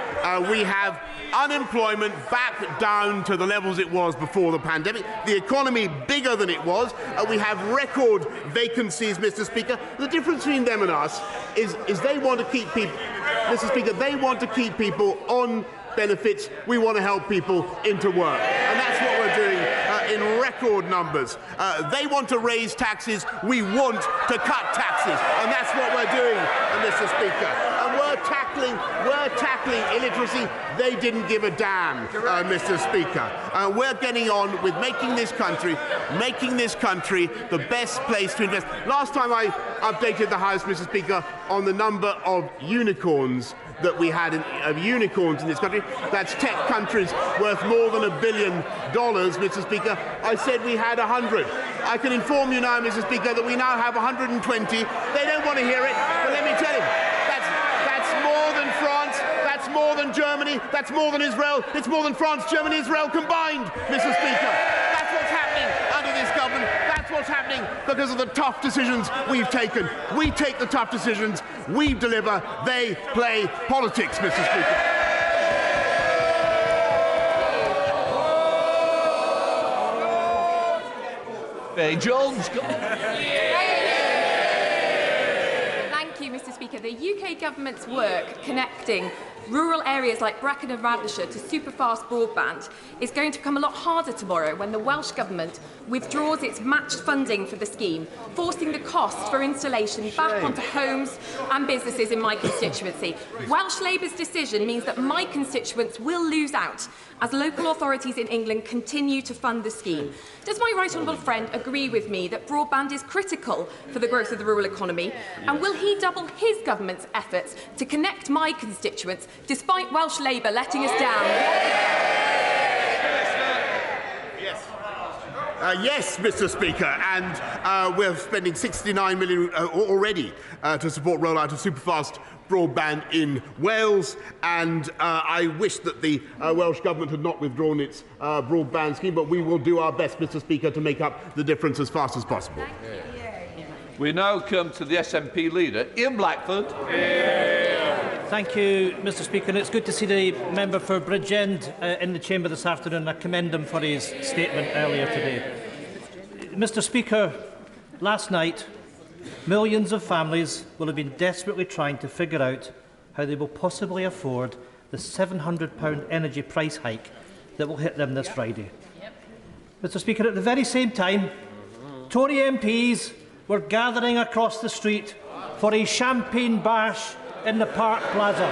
[SPEAKER 23] we have unemployment back down to the levels it was before the pandemic. The economy bigger than it was. We have record vacancies, Mr. Speaker. The difference between them and us is they want to keep people, Mr. Speaker, they want to keep people on benefits. We want to help people into work. And that's what we're doing in record numbers. They want to raise taxes. We want to cut taxes. And that's what we're doing, Mr. Speaker. And we're tackling illiteracy. They didn't give a damn, Mr. Speaker. We're getting on with making this country the best place to invest. Last time I updated the House, Mr. Speaker, on the number of unicorns that we had of unicorns in this country. That's tech countries worth more than $1 billion, Mr. Speaker. I said we had 100. I can inform you now, Mr. Speaker, that we now have 120. They don't want to hear it, but let me tell you, that's more than France, that's more than Germany, that's more than Israel, it's more than France, Germany, Israel combined, Mr. Speaker. That's what's happening under this government. That's what's happening because of the tough decisions we've taken. We take the tough decisions, we deliver, they play politics, Mr. Speaker.
[SPEAKER 6] Jones.
[SPEAKER 5] Speaker, the UK Government's work connecting rural areas like Brecon and Radnorshire to super-fast broadband is going to become a lot harder tomorrow when the Welsh Government withdraws its matched funding for the scheme, forcing the cost for installation back onto homes and businesses in my constituency. Welsh Labour's decision means that my constituents will lose out as local authorities in England continue to fund the scheme. Does my right honourable friend agree with me that broadband is critical for the growth of the rural economy? And will he double his government's efforts to connect my constituents, despite Welsh Labour letting us down?
[SPEAKER 23] Yes, Mr. Speaker, and we're spending £69 million already to support rollout of superfast broadband in Wales, and I wish that the Welsh Government had not withdrawn its broadband scheme, but we will do our best, Mr. Speaker, to make up the difference as fast as possible.
[SPEAKER 6] We now come to the SNP leader, Ian Blackford.
[SPEAKER 7] Thank you, Mr. Speaker. And it's good to see the member for Bridgend in the chamber this afternoon. I commend him for his statement earlier today. Mr. Speaker, last night, millions of families will have been desperately trying to figure out how they will possibly afford the £700 energy price hike that will hit them this Friday. Mr. Speaker, at the very same time, Tory MPs were gathering across the street for a champagne bash in the Park Plaza.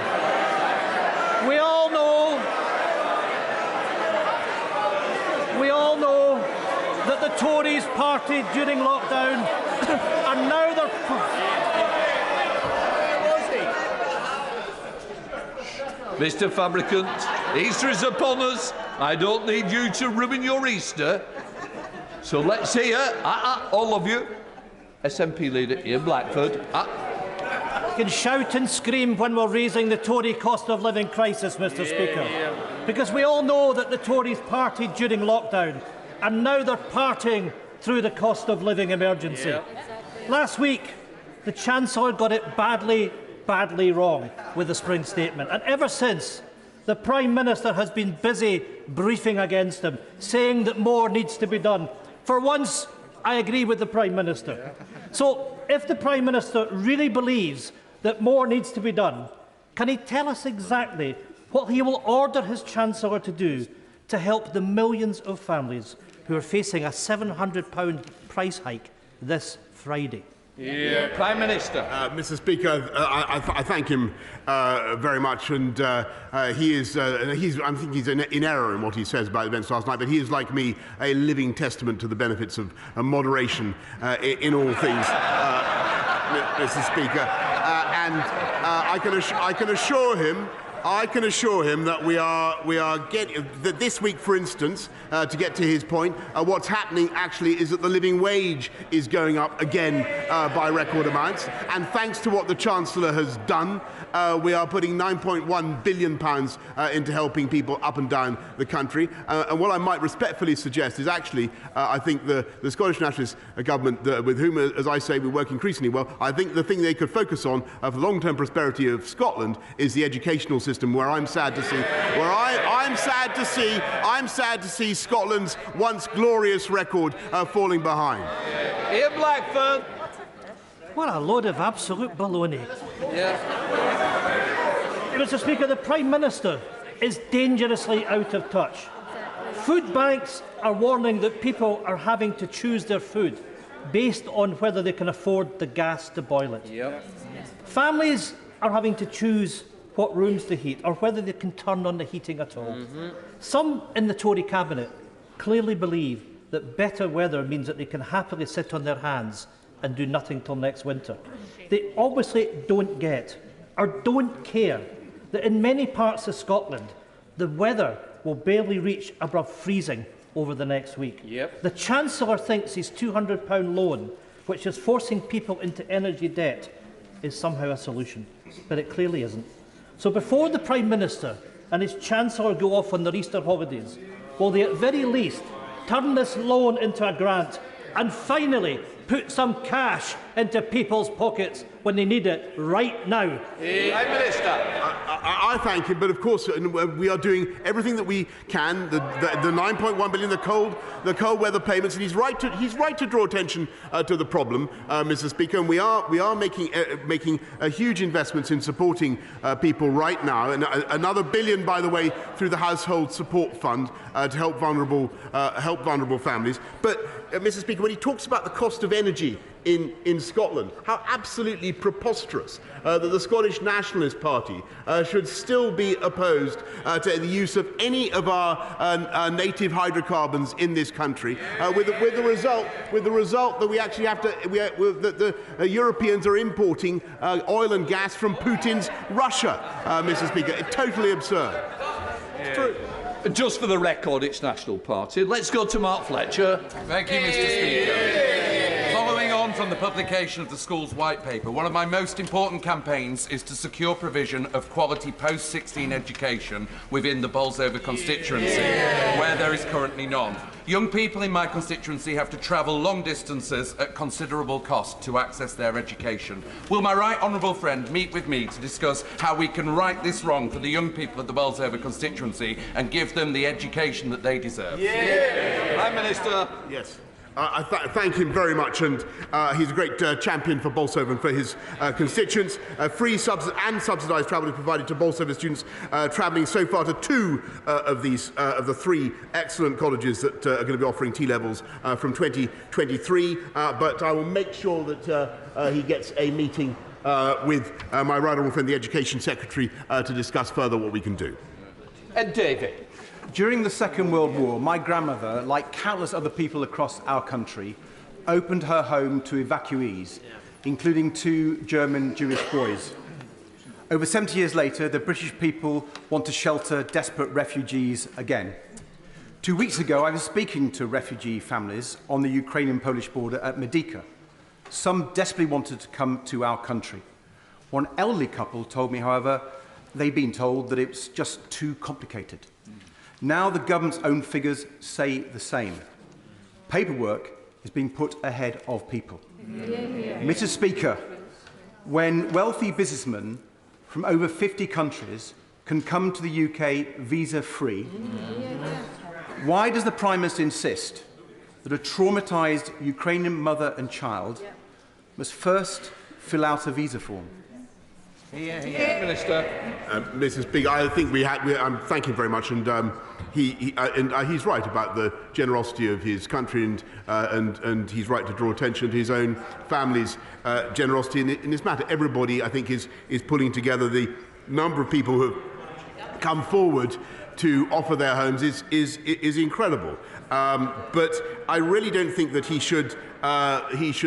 [SPEAKER 7] We all know that the Tories partied during lockdown and now they're...
[SPEAKER 6] Mr. Fabricant, Easter is upon us. I don't need you to ruin your Easter. So let's hear, all of you, SNP leader Ian Blackford.
[SPEAKER 7] Can shout and scream when we're raising the Tory cost of living crisis, Mr. Speaker. Because we all know that the Tories partied during lockdown and now they're partying through the cost of living emergency. Last week, the Chancellor got it badly wrong with the spring statement. And ever since, the Prime Minister has been busy briefing against him, saying that more needs to be done. For once, I agree with the Prime Minister. So, if the Prime Minister really believes that more needs to be done, can he tell us exactly what he will order his Chancellor to do to help the millions of families who are facing a £700 price hike this Friday?
[SPEAKER 6] Prime Minister.
[SPEAKER 23] Mr. Speaker, I thank him very much, and I think he's in error in what he says about events last night, but he is, like me, a living testament to the benefits of moderation in all things, Mr. Speaker. And I can assure him that we are getting that this week, for instance, to get to his point, what's happening actually is that the living wage is going up again by record amounts, and thanks to what the Chancellor has done, we are putting £9.1 billion into helping people up and down the country. And what I might respectfully suggest is actually, I think the Scottish Nationalist Government, with whom, as I say, we work increasingly well, I think the thing they could focus on for the long-term prosperity of Scotland is the educational system, where I'm sad to see Scotland's once glorious record falling behind.
[SPEAKER 6] Ian Blackford.
[SPEAKER 7] What a load of absolute baloney. Mr. Speaker, the Prime Minister is dangerously out of touch. Food banks are warning that people are having to choose their food based on whether they can afford the gas to boil it. Families are having to choose what rooms to heat or whether they can turn on the heating at all. Some in the Tory cabinet clearly believe that better weather means that they can happily sit on their hands and do nothing till next winter. They obviously don't get or don't care that in many parts of Scotland the weather will barely reach above freezing over the next week. The Chancellor thinks his £200 loan, which is forcing people into energy debt, is somehow a solution, but it clearly isn't. So before the Prime Minister and his Chancellor go off on their Easter holidays, will they at very least turn this loan into a grant and finally put some cash into people's pockets when they need it right now.
[SPEAKER 6] Prime Minister.
[SPEAKER 23] I thank him, but of course we are doing everything that we can. The 9.1 billion, the cold weather payments, and he's right to draw attention to the problem, Mr. Speaker. And we are making huge investments in supporting people right now, and another billion, by the way, through the Household Support Fund to help vulnerable families. But Mr. Speaker, when he talks about the cost of energy in Scotland, how absolutely preposterous that the Scottish Nationalist Party should still be opposed to the use of any of our native hydrocarbons in this country, with the result that we actually have to that the Europeans are importing oil and gas from Putin's Russia, Mr. Speaker. It's totally absurd. It's true.
[SPEAKER 6] Just for the record, it's National Party. Let's go to Mark Fletcher.
[SPEAKER 8] Thank you, Mr. Speaker. Following on from the publication of the school's white paper, one of my most important campaigns is to secure provision of quality post-16 education within the Bolsover constituency, where there is currently none. Young people in my constituency have to travel long distances at considerable cost to access their education. Will my right honourable friend meet with me to discuss how we can right this wrong for the young people of the Bolsover constituency and give them the education that they deserve?
[SPEAKER 6] Prime Minister.
[SPEAKER 23] Yes. I thank him very much, and he's a great champion for Bolsover and for his constituents. Free and subsidised travel is provided to Bolsover students travelling so far to 2 of the 3 excellent colleges that are going to be offering T-levels from 2023. But I will make sure that he gets a meeting with my right honourable friend, the Education Secretary, to discuss further what we can do.
[SPEAKER 6] And David.
[SPEAKER 11] During the Second World War, my grandmother, like countless other people across our country, opened her home to evacuees, including 2 German Jewish boys. Over 70 years later, the British people want to shelter desperate refugees again. 2 weeks ago, I was speaking to refugee families on the Ukrainian-Polish border at Medyka. Some desperately wanted to come to our country. One elderly couple told me, however, they'd been told that it was just too complicated. Now the government's own figures say the same. Paperwork is being put ahead of people. Mr. Speaker, when wealthy businessmen from over 50 countries can come to the UK visa-free, why does the Prime Minister insist that a traumatised Ukrainian mother and child must first fill out a visa form?
[SPEAKER 6] Minister.
[SPEAKER 23] Mr. Speaker, I think thank him very much, and he's right about the generosity of his country, and he's right to draw attention to his own family's generosity in this matter. Everybody, I think, is pulling together. The number of people who have come forward to offer their homes is incredible. But I really don't think that he should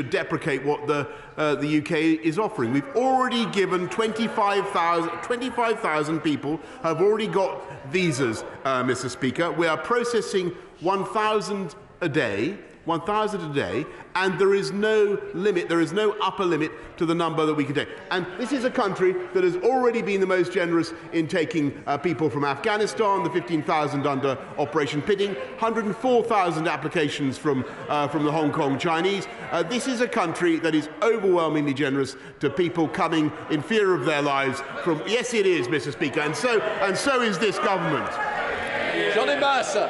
[SPEAKER 23] deprecate what the UK is offering. We've already given 25,000 people have already got visas, Mr. Speaker. We are processing 1,000 a day, and there is no limit, there is no upper limit to the number that we can take. And this is a country that has already been the most generous in taking people from Afghanistan, the 15,000 under Operation Pitting, 104,000 applications from the Hong Kong Chinese. This is a country that is overwhelmingly generous to people coming in fear of their lives from... Yes, it is, Mr. Speaker, and so is this government.
[SPEAKER 6] Johnny Mercer.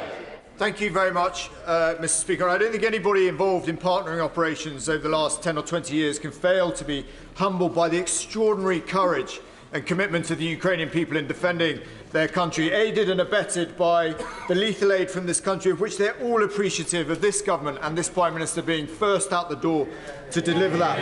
[SPEAKER 12] Thank you very much, Mr. Speaker. I don't think anybody involved in partnering operations over the last 10 or 20 years can fail to be humbled by the extraordinary courage and commitment of the Ukrainian people in defending their country, aided and abetted by the lethal aid from this country, of which they're all appreciative of this government and this Prime Minister being first out the door to deliver that.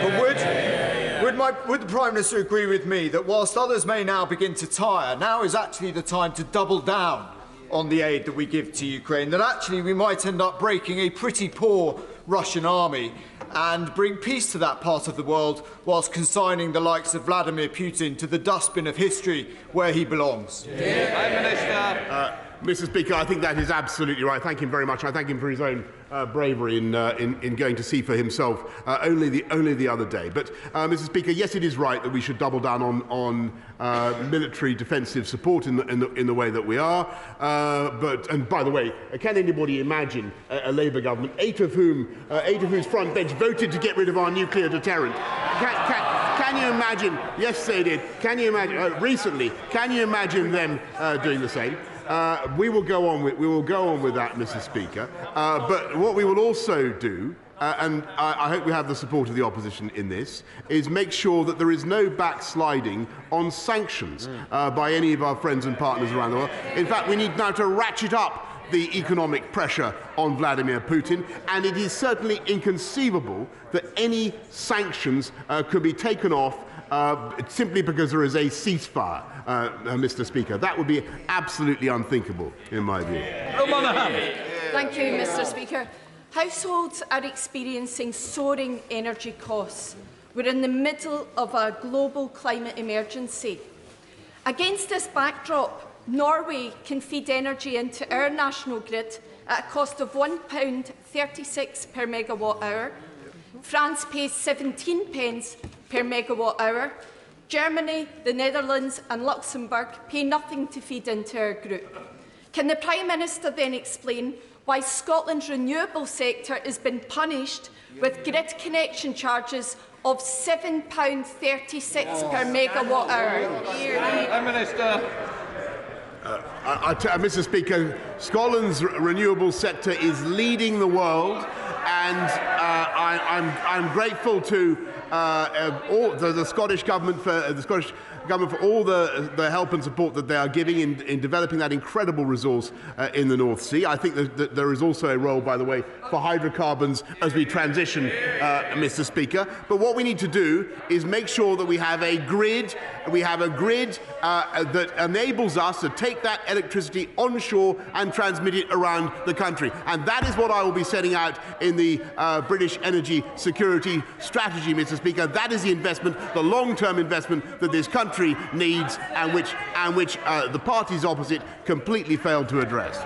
[SPEAKER 12] But would the Prime Minister agree with me that whilst others may now begin to tire, now is actually the time to double down on the aid that we give to Ukraine, that actually we might end up breaking a pretty poor Russian army and bring peace to that part of the world whilst consigning the likes of Vladimir Putin to the dustbin of history where he belongs?
[SPEAKER 23] Prime Minister. Mr. Speaker, I think that is absolutely right. Thank him very much. I thank him for his own bravery in going to see for himself only the other day. But, Mr. Speaker, yes, it is right that we should double down on military defensive support in the way that we are. And by the way, can anybody imagine a Labour government, eight of whose front bench voted to get rid of our nuclear deterrent? Can Can you imagine? Yes, they did. Can you imagine recently? Can you imagine them doing the same? We will go on with that, Mr. Speaker. But what we will also do, and I hope we have the support of the opposition in this, is make sure that there is no backsliding on sanctions by any of our friends and partners around the world. In fact, we need now to ratchet up the economic pressure on Vladimir Putin, and it is certainly inconceivable that any sanctions could be taken off simply because there is a ceasefire, Mr. Speaker. That would be absolutely unthinkable, in my view.
[SPEAKER 13] Thank you, Mr. Speaker. Households are experiencing soaring energy costs. We're in the middle of a global climate emergency. Against this backdrop, Norway can feed energy into our national grid at a cost of £1.36 per megawatt hour. France pays 17 pence per megawatt hour. Germany, the Netherlands and Luxembourg pay nothing to feed into our group. Can the Prime Minister then explain why Scotland's renewable sector has been punished with grid connection charges of £7.36 per megawatt hour?
[SPEAKER 6] Prime Minister.
[SPEAKER 23] Mr. Speaker, Scotland's renewable sector is leading the world, and I'm grateful to all the Scottish Government for all the help and support that they are giving in developing that incredible resource in the North Sea. I think that there is also a role, by the way, for hydrocarbons as we transition, Mr. Speaker. But what we need to do is make sure that we have a grid. That enables us to take that electricity onshore and transmit it around the country. And that is what I will be setting out in the British energy security strategy, Mr. Speaker. That is the investment, the long-term investment that this country needs, and which the parties opposite completely failed to address.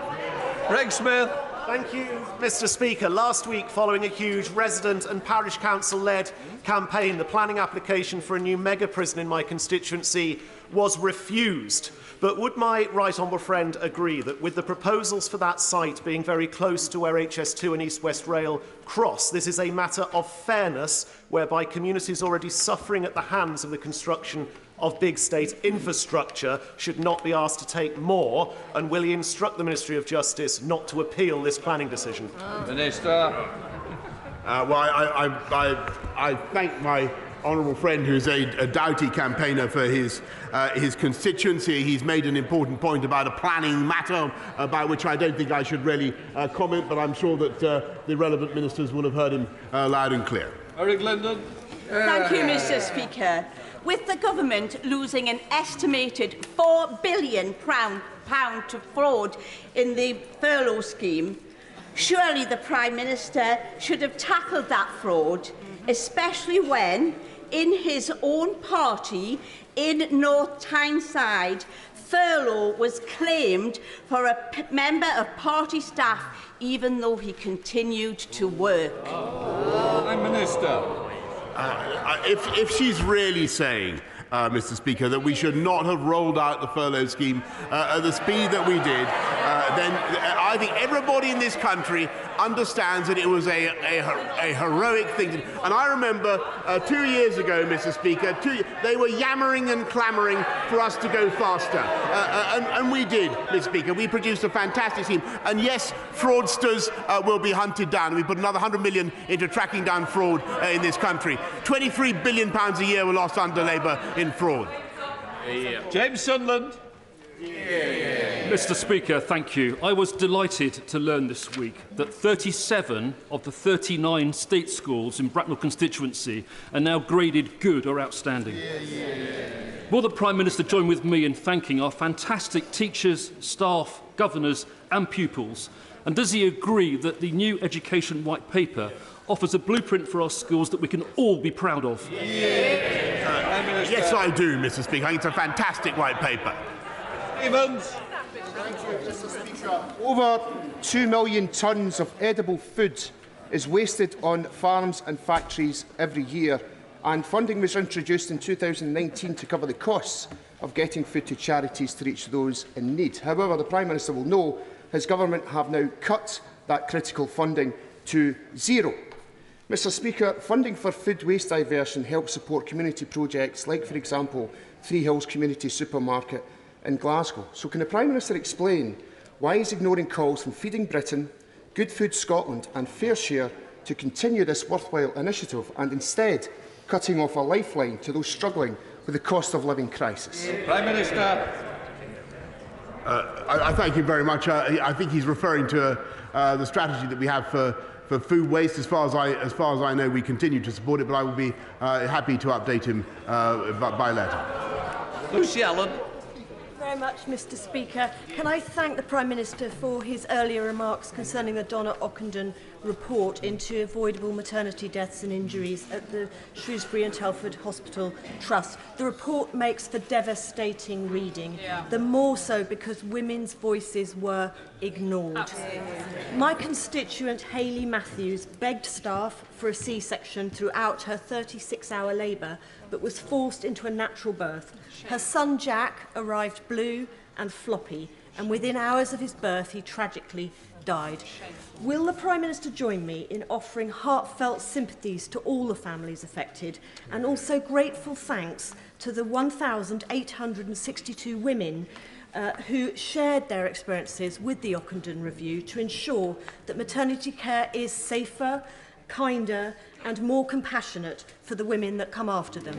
[SPEAKER 6] Greg Smith.
[SPEAKER 14] Thank you, Mr. Speaker. Last week, following a huge resident and parish council-led campaign, the planning application for a new mega prison in my constituency was refused. But would my right honourable friend agree that with the proposals for that site being very close to where HS2 and East West Rail cross, this is a matter of fairness, whereby communities already suffering at the hands of the construction of big state infrastructure should not be asked to take more? And will he instruct the Ministry of Justice not to appeal this planning decision?
[SPEAKER 6] Minister.
[SPEAKER 23] Well, I thank my honourable friend, who is a doughty campaigner for his constituency. He's made an important point about a planning matter about which I don't think I should really comment, but I'm sure that the relevant ministers will have heard him loud and clear.
[SPEAKER 6] Eric Linden.
[SPEAKER 15] Thank you, Mr. Speaker. With the government losing an estimated £4 billion to fraud in the furlough scheme, surely the Prime Minister should have tackled that fraud, especially when, in his own party, in North Tyneside, furlough was claimed for a member of party staff, even though he continued to work.
[SPEAKER 6] Prime Minister.
[SPEAKER 23] If she's really saying, Mr. Speaker, that we should not have rolled out the furlough scheme at the speed that we did, then I think everybody in this country understands that it was a heroic thing. And I remember 2 years ago, Mr. Speaker, they were yammering and clamouring for us to go faster. And we did, Mr. Speaker. We produced a fantastic scheme. And yes, fraudsters will be hunted down. We put another £100 million into tracking down fraud in this country. £23 billion a year were lost under Labour in fraud.
[SPEAKER 6] James Sunderland.
[SPEAKER 24] Mr. Speaker, thank you. I was delighted to learn this week that 37 of the 39 state schools in Bracknell constituency are now graded good or outstanding. Will the Prime Minister join with me in thanking our fantastic teachers, staff, governors and pupils? And does he agree that the new Education White Paper offers a blueprint for our schools that we can all be proud of?
[SPEAKER 23] Yes, I do, Mr. Speaker. I think it's a fantastic white paper.
[SPEAKER 6] Evans.
[SPEAKER 25] Over 2 million tonnes of edible food is wasted on farms and factories every year, and funding was introduced in 2019 to cover the costs of getting food to charities to reach those in need. However, the Prime Minister will know his government have now cut that critical funding to zero. Mr Speaker, funding for food waste diversion helps support community projects like, for example, Three Hills Community Supermarket in Glasgow. So can the Prime Minister explain why he is ignoring calls from Feeding Britain, Good Food Scotland and Fair Share to continue this worthwhile initiative and instead cutting off a lifeline to those struggling with the cost of living crisis?
[SPEAKER 6] Prime Minister.
[SPEAKER 23] I thank him very much. I think he's referring to the strategy that we have for food waste. As far as I know, we continue to support it, but I will be happy to update him by letter.
[SPEAKER 6] Lucy Allen.
[SPEAKER 10] Very much, Mr Speaker. Can I thank the Prime Minister for his earlier remarks concerning the Donna Ockenden report into avoidable maternity deaths and injuries at the Shrewsbury and Telford Hospital Trust. The report makes for devastating reading, the more so because women's voices were ignored. Absolutely. My constituent Hayley Matthews begged staff for a C-section throughout her 36-hour labour, but was forced into a natural birth. Her son Jack arrived blue and floppy, and within hours of his birth he tragically died. Will the Prime Minister join me in offering heartfelt sympathies to all the families affected, and also grateful thanks to the 1,862 women who shared their experiences with the Ockenden Review to ensure that maternity care is safer, kinder and more compassionate for the women that come after them?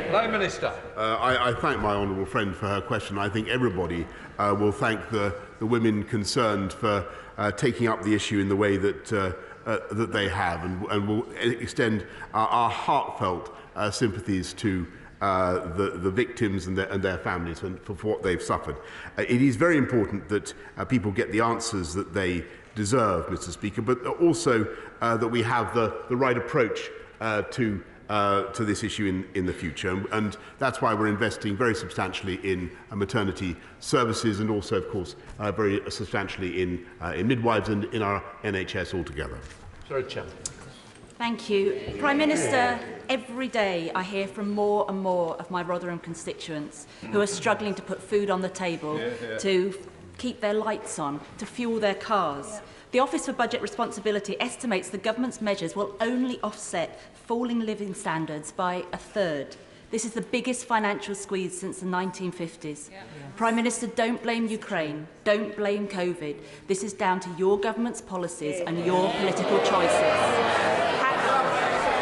[SPEAKER 6] Prime Minister.
[SPEAKER 23] I thank my honourable friend for her question. I think everybody will thank the women concerned for taking up the issue in the way that that they have, and will extend our heartfelt sympathies to the victims and their families for what they've suffered. It is very important that people get the answers that they deserve, Mr Speaker, but also that we have the right approach to this issue in the future. And that's why we're investing very substantially in maternity services, and also, of course, very substantially in midwives and in our NHS altogether.
[SPEAKER 6] Sorry, Chairman.
[SPEAKER 16] Thank you. Prime Minister, every day I hear from more and more of my Rotherham constituents who are struggling to put food on the table, to keep their lights on, to fuel their cars. The Office for Budget Responsibility estimates the government's measures will only offset falling living standards by a third. This is the biggest financial squeeze since the 1950s. Prime Minister, don't blame Ukraine, don't blame COVID. This is down to your government's policies and your political choices.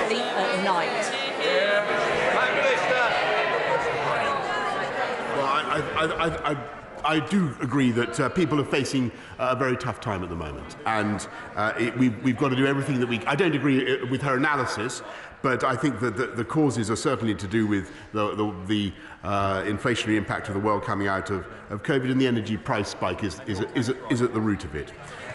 [SPEAKER 16] Sleep at night.
[SPEAKER 6] Prime Minister.
[SPEAKER 23] Well, I do agree that people are facing a very tough time at the moment, and we've got to do everything that we... I don't agree with her analysis, but I think that the causes are certainly to do with the inflationary impact of the world coming out of COVID, and the energy price spike is at the root of it.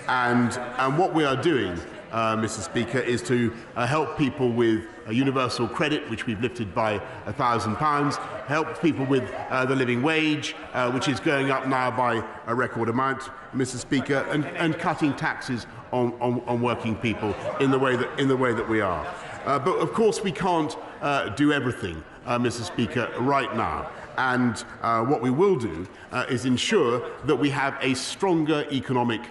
[SPEAKER 23] And what we are doing, Mr Speaker, is to help people with a universal credit, which we've lifted by £1,000, help people with the living wage, which is going up now by a record amount, Mr Speaker, and cutting taxes on working people in the way that we are. But of course we can't do everything, Mr Speaker, right now. And what we will do is ensure that we have a stronger economic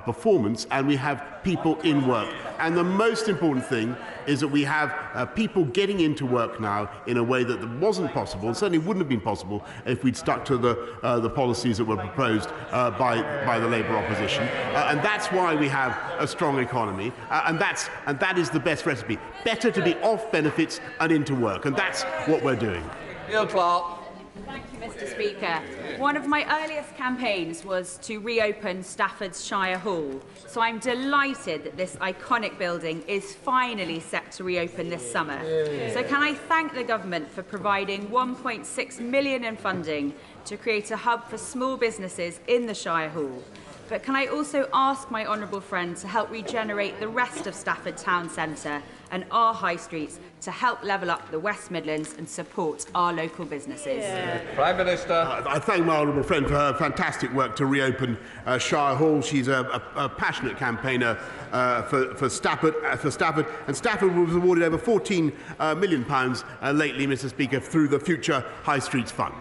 [SPEAKER 23] performance, and we have people in work. And the most important thing is that we have people getting into work now in a way that wasn't possible, and certainly wouldn't have been possible if we'd stuck to the policies that were proposed by the Labour opposition. And that's why we have a strong economy, and that is the best recipe. Better to be off benefits and into work, and that's what we're doing.
[SPEAKER 6] Neil Clark.
[SPEAKER 21] Thank you, Mr Speaker. One of my earliest campaigns was to reopen Stafford's Shire Hall, so I'm delighted that this iconic building is finally set to reopen this summer. So can I thank the government for providing £1.6 million in funding to create a hub for small businesses in the Shire Hall. But can I also ask my honourable friend to help regenerate the rest of Stafford Town Centre and our high streets to help level up the West Midlands and support our local businesses?
[SPEAKER 6] Prime Minister.
[SPEAKER 23] I thank my honourable friend for her fantastic work to reopen Shire Hall. She's a passionate campaigner for Stafford, and Stafford was awarded over £14 million lately, Mr Speaker, through the Future High Streets Fund.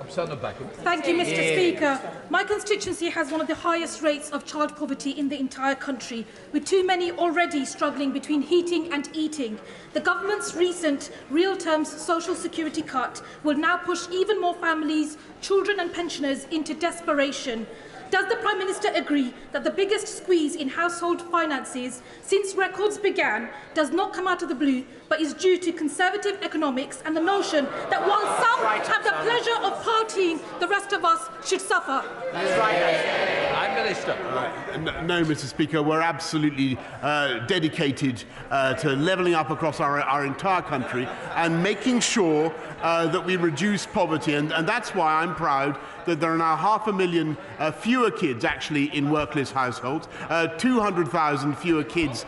[SPEAKER 1] Thank you, Mr. Speaker. My constituency has one of the highest rates of child poverty in the entire country, with too many already struggling between heating and eating. The government's recent real terms social security cut will now push even more families, children and pensioners into desperation. Does the Prime Minister agree that the biggest squeeze in household finances since records began does not come out of the blue, but is due to conservative economics and the notion that while some have the pleasure of partying, the rest of us should suffer?
[SPEAKER 6] That's right. Prime Minister.
[SPEAKER 23] No, Mr. Speaker, we're absolutely dedicated to levelling up across our entire country and making sure that we reduce poverty. And that's why I'm proud that there are now 500,000 fewer kids actually in workless households, 200,000 fewer kids,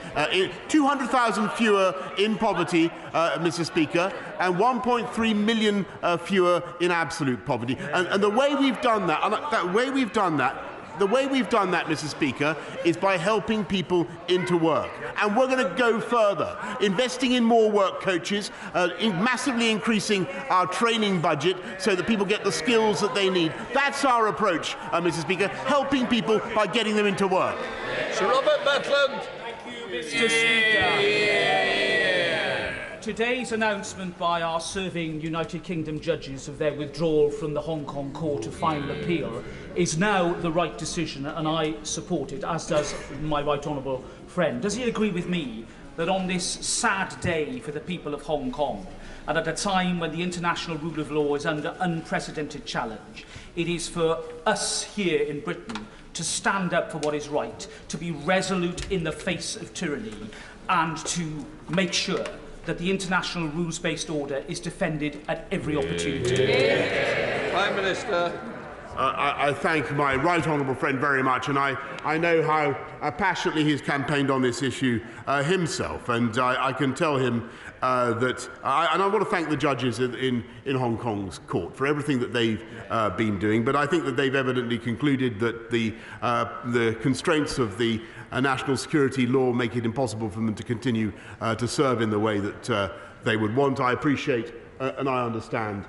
[SPEAKER 23] 200,000 fewer in poverty, Mr. Speaker, and 1.3 million fewer in absolute poverty. And the way we've done that, the way we've done that, Mr. Speaker, is by helping people into work. And we're going to go further, investing in more work coaches, massively increasing our training budget so that people get the skills that they need. That's our approach, Mr. Speaker, helping people by getting them into work.
[SPEAKER 6] Sir Robert Butland.
[SPEAKER 4] Thank you, Mr. Speaker. Today's announcement by our serving United Kingdom judges of their withdrawal from the Hong Kong Court of Final Appeal is now the right decision, and I support it, as does my right honourable friend. Does he agree with me that on this sad day for the people of Hong Kong, and at a time when the international rule of law is under unprecedented challenge, it is for us here in Britain to stand up for what is right, to be resolute in the face of tyranny, and to make sure that the international rules-based order is defended at every opportunity?
[SPEAKER 6] Prime Minister.
[SPEAKER 23] I thank my right honourable friend very much, and I know how passionately he's campaigned on this issue himself, and I can tell him that, and I want to thank the judges in Hong Kong's court for everything that they've been doing, but I think that they've evidently concluded that the constraints of the national security law make it impossible for them to continue to serve in the way that they would want. I appreciate and I understand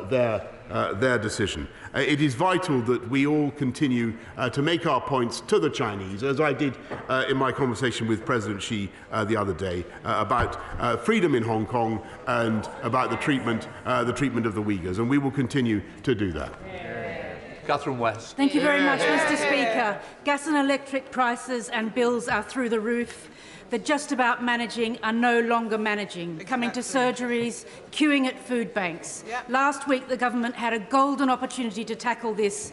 [SPEAKER 23] their decision. It is vital that we all continue to make our points to the Chinese, as I did in my conversation with President Xi the other day, about freedom in Hong Kong and about the treatment of the Uyghurs, and we will continue to do that.
[SPEAKER 6] Catherine West.
[SPEAKER 1] Thank you very much, Mr. Speaker. Gas and electric prices and bills are through the roof. The just about managing are no longer managing, coming to surgeries, queuing at food banks. Last week, the government had a golden opportunity to tackle this.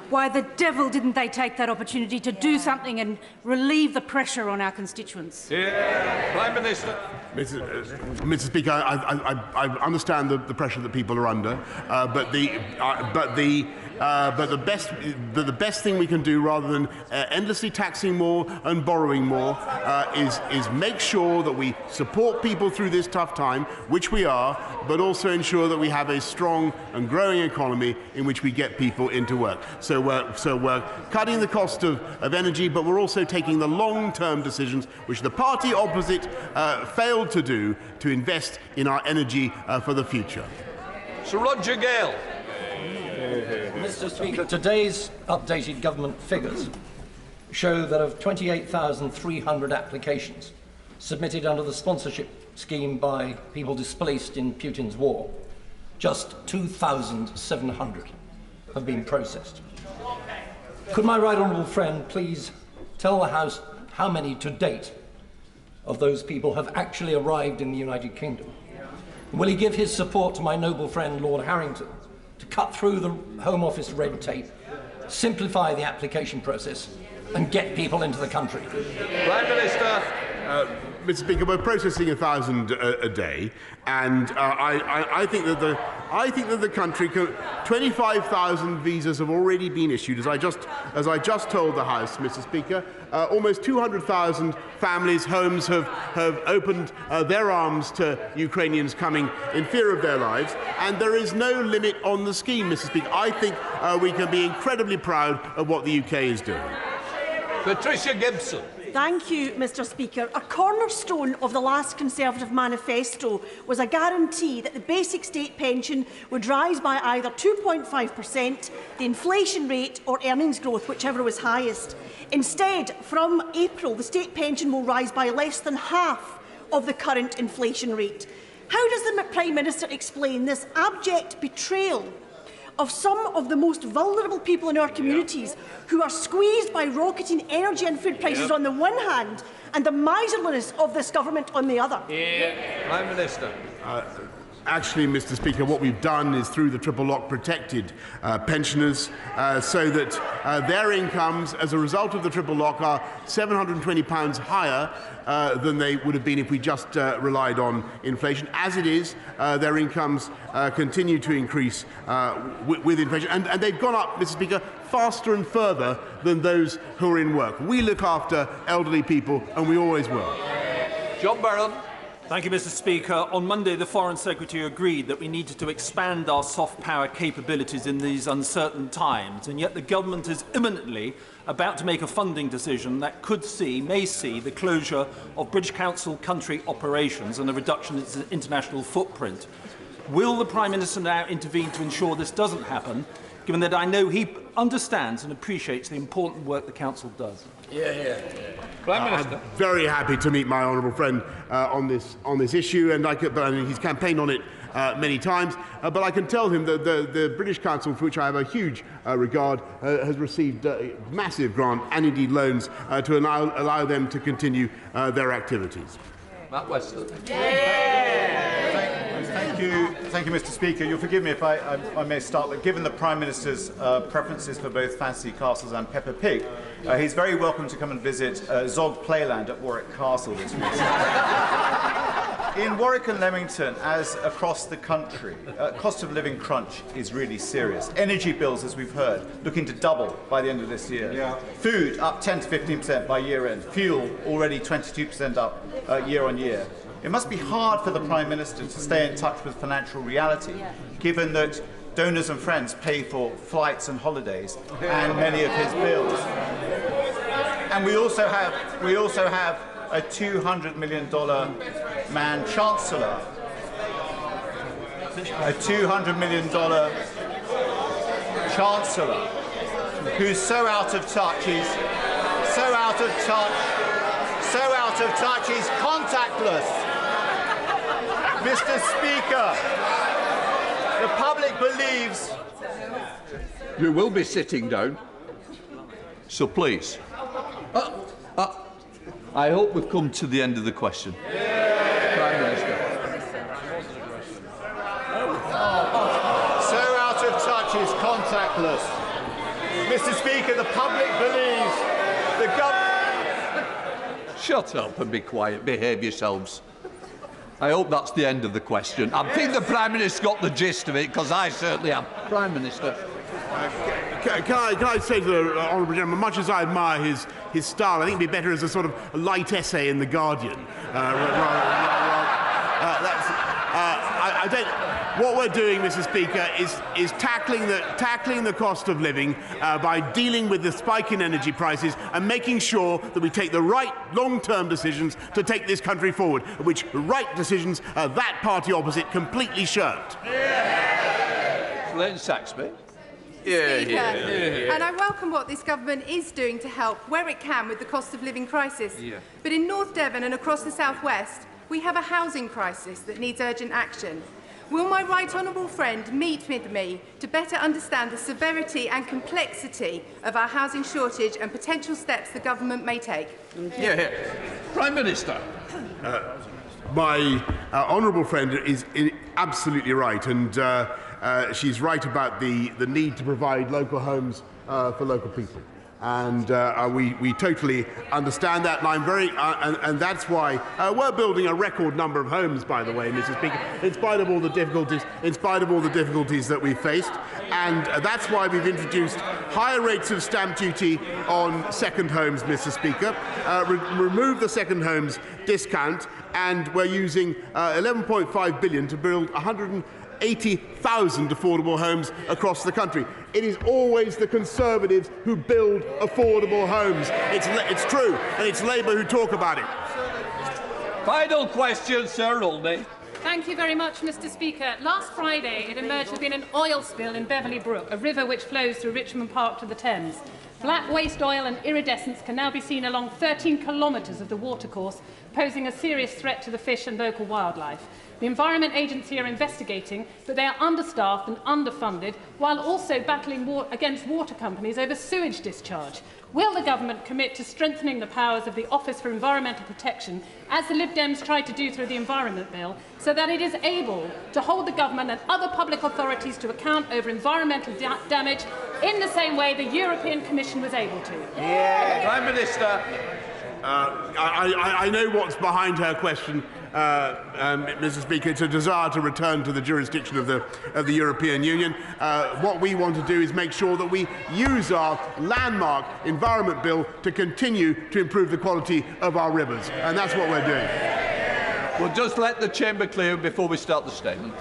[SPEAKER 1] Why the devil didn't they take that opportunity to do something and relieve the pressure on our constituents?
[SPEAKER 6] Prime Minister.
[SPEAKER 23] Mr. Speaker, I understand the pressure that people are under, but the best thing we can do, rather than endlessly taxing more and borrowing more, is make sure that we support people through this tough time, which we are, but also ensure that we have a strong and growing economy in which we get people into work. So we're cutting the cost of energy, but we're also taking the long-term decisions, which the party opposite failed to do, to invest in our energy for the future.
[SPEAKER 6] Sir Roger Gale.
[SPEAKER 18] Mr. Speaker, today's updated government figures show that of 28,300 applications submitted under the sponsorship scheme by people displaced in Putin's war, just 2,700 have been processed. Could my right honourable friend please tell the House how many to date of those people have actually arrived in the United Kingdom? Will he give his support to my noble friend Lord Harrington to cut through the Home Office red tape, simplify the application process and get people into the country?
[SPEAKER 6] Prime Minister.
[SPEAKER 23] Mr. Speaker, we're processing 1,000 a day, and I think that the country 25,000 visas have already been issued, as I just told the House, Mr. Speaker. Almost 200,000 families, homes have opened their arms to Ukrainians coming in fear of their lives, and there is no limit on the scheme, Mr. Speaker. I think we can be incredibly proud of what the UK is doing.
[SPEAKER 6] Patricia Gibson.
[SPEAKER 10] Thank you, Mr Speaker. A cornerstone of the last Conservative manifesto was a guarantee that the basic state pension would rise by either 2.5%, the inflation rate or earnings growth, whichever was highest. Instead, from April, the state pension will rise by less than half of the current inflation rate. How does the Prime Minister explain this abject betrayal of some of the most vulnerable people in our communities who are squeezed by rocketing energy and food prices on the one hand and the miserliness of this government on the other?
[SPEAKER 6] Prime Minister.
[SPEAKER 23] Actually, Mr Speaker, what we've done is, through the triple lock, protected pensioners so that their incomes as a result of the triple lock are £720 higher than they would have been if we just relied on inflation. As it is, their incomes continue to increase with inflation, and they've gone up, Mr Speaker, faster and further than those who are in work. We look after elderly people, and we always will.
[SPEAKER 6] John Barron.
[SPEAKER 2] Thank you, Mr Speaker. On Monday, the Foreign Secretary agreed that we needed to expand our soft power capabilities in these uncertain times, and yet the government is imminently about to make a funding decision that may see the closure of British Council country operations and a reduction in its international footprint. Will the Prime Minister now intervene to ensure this doesn't happen, given that I know he understands and appreciates the important work the Council does?
[SPEAKER 23] Prime Minister. I'm very happy to meet my honourable friend on this issue, and he's campaigned on it many times. But I can tell him that the British Council, for which I have a huge regard, has received massive grant and indeed loans to allow them to continue their activities.
[SPEAKER 6] Matt Weston.
[SPEAKER 12] Thank you, Mr Speaker. You'll forgive me if I may start, but given the Prime Minister's preferences for both fancy castles and Peppa Pig, he's very welcome to come and visit Zog Playland at Warwick Castle this week. In Warwick and Leamington, as across the country, cost of living crunch is really serious. Energy bills, as we've heard, looking to double by the end of this year. Yeah. Food up 10 to 15% by year end. Fuel already 22% up year on year. It must be hard for the Prime Minister to stay in touch with financial reality, given that donors and friends pay for flights and holidays and many of his bills. And we also have a $200 million man chancellor, a $200 million chancellor who's so out of touch, he's contactless. Mr Speaker, the public believes...
[SPEAKER 6] You will be sitting down, so please. I hope we've come to the end of the question. Prime Minister.
[SPEAKER 12] So out of touch is contactless. Mr Speaker, the public believes the government...
[SPEAKER 6] Shut up and be quiet. Behave yourselves. I hope that's the end of the question. I think the Prime Minister got the gist of it, because I certainly am. Prime Minister.
[SPEAKER 23] Can I say to the honourable gentleman, much as I admire his style, I think it'd be better as a sort of a light essay in The Guardian. What we're doing, Mr Speaker, is tackling the cost of living by dealing with the spike in energy prices and making sure that we take the right long-term decisions to take this country forward, which right decisions that party opposite completely shirked.
[SPEAKER 6] Len Saxby.
[SPEAKER 9] And I welcome what this government is doing to help where it can with the cost of living crisis. But in North Devon and across the South West, we have a housing crisis that needs urgent action. Will my right honourable friend meet with me to better understand the severity and complexity of our housing shortage and potential steps the government may take?
[SPEAKER 6] Prime Minister.
[SPEAKER 23] My honourable friend is absolutely right, and she's right about the need to provide local homes for local people. And we totally understand that, and I'm and that's why we're building a record number of homes, by the way, Mr. Speaker, in spite of all the difficulties that we've faced, and that's why we've introduced higher rates of stamp duty on second homes, Mr. Speaker, remove the second homes discount, and we're using 11.5 billion to build 80,000 affordable homes across the country. It is always the Conservatives who build affordable homes. It's true, and it's Labour who talk about it.
[SPEAKER 6] Final question, Sir Olney.
[SPEAKER 3] Thank you very much, Mr. Speaker. Last Friday, it emerged there had been an oil spill in Beverley Brook, a river which flows through Richmond Park to the Thames. Black waste oil and iridescence can now be seen along 13 kilometres of the watercourse, posing a serious threat to the fish and local wildlife. The Environment Agency are investigating, but they are understaffed and underfunded, while also battling against water companies over sewage discharge. Will the government commit to strengthening the powers of the Office for Environmental Protection, as the Lib Dems tried to do through the Environment Bill, so that it is able to hold the government and other public authorities to account over environmental damage in the same way the European Commission was able to?
[SPEAKER 6] Yeah. Prime Minister.
[SPEAKER 23] I know what's behind her question, Mr. Speaker. It's a desire to return to the jurisdiction of the European Union. What we want to do is make sure that we use our landmark Environment Bill to continue to improve the quality of our rivers, and that's what we're doing.
[SPEAKER 6] We'll just let the chamber clear before we start the statement.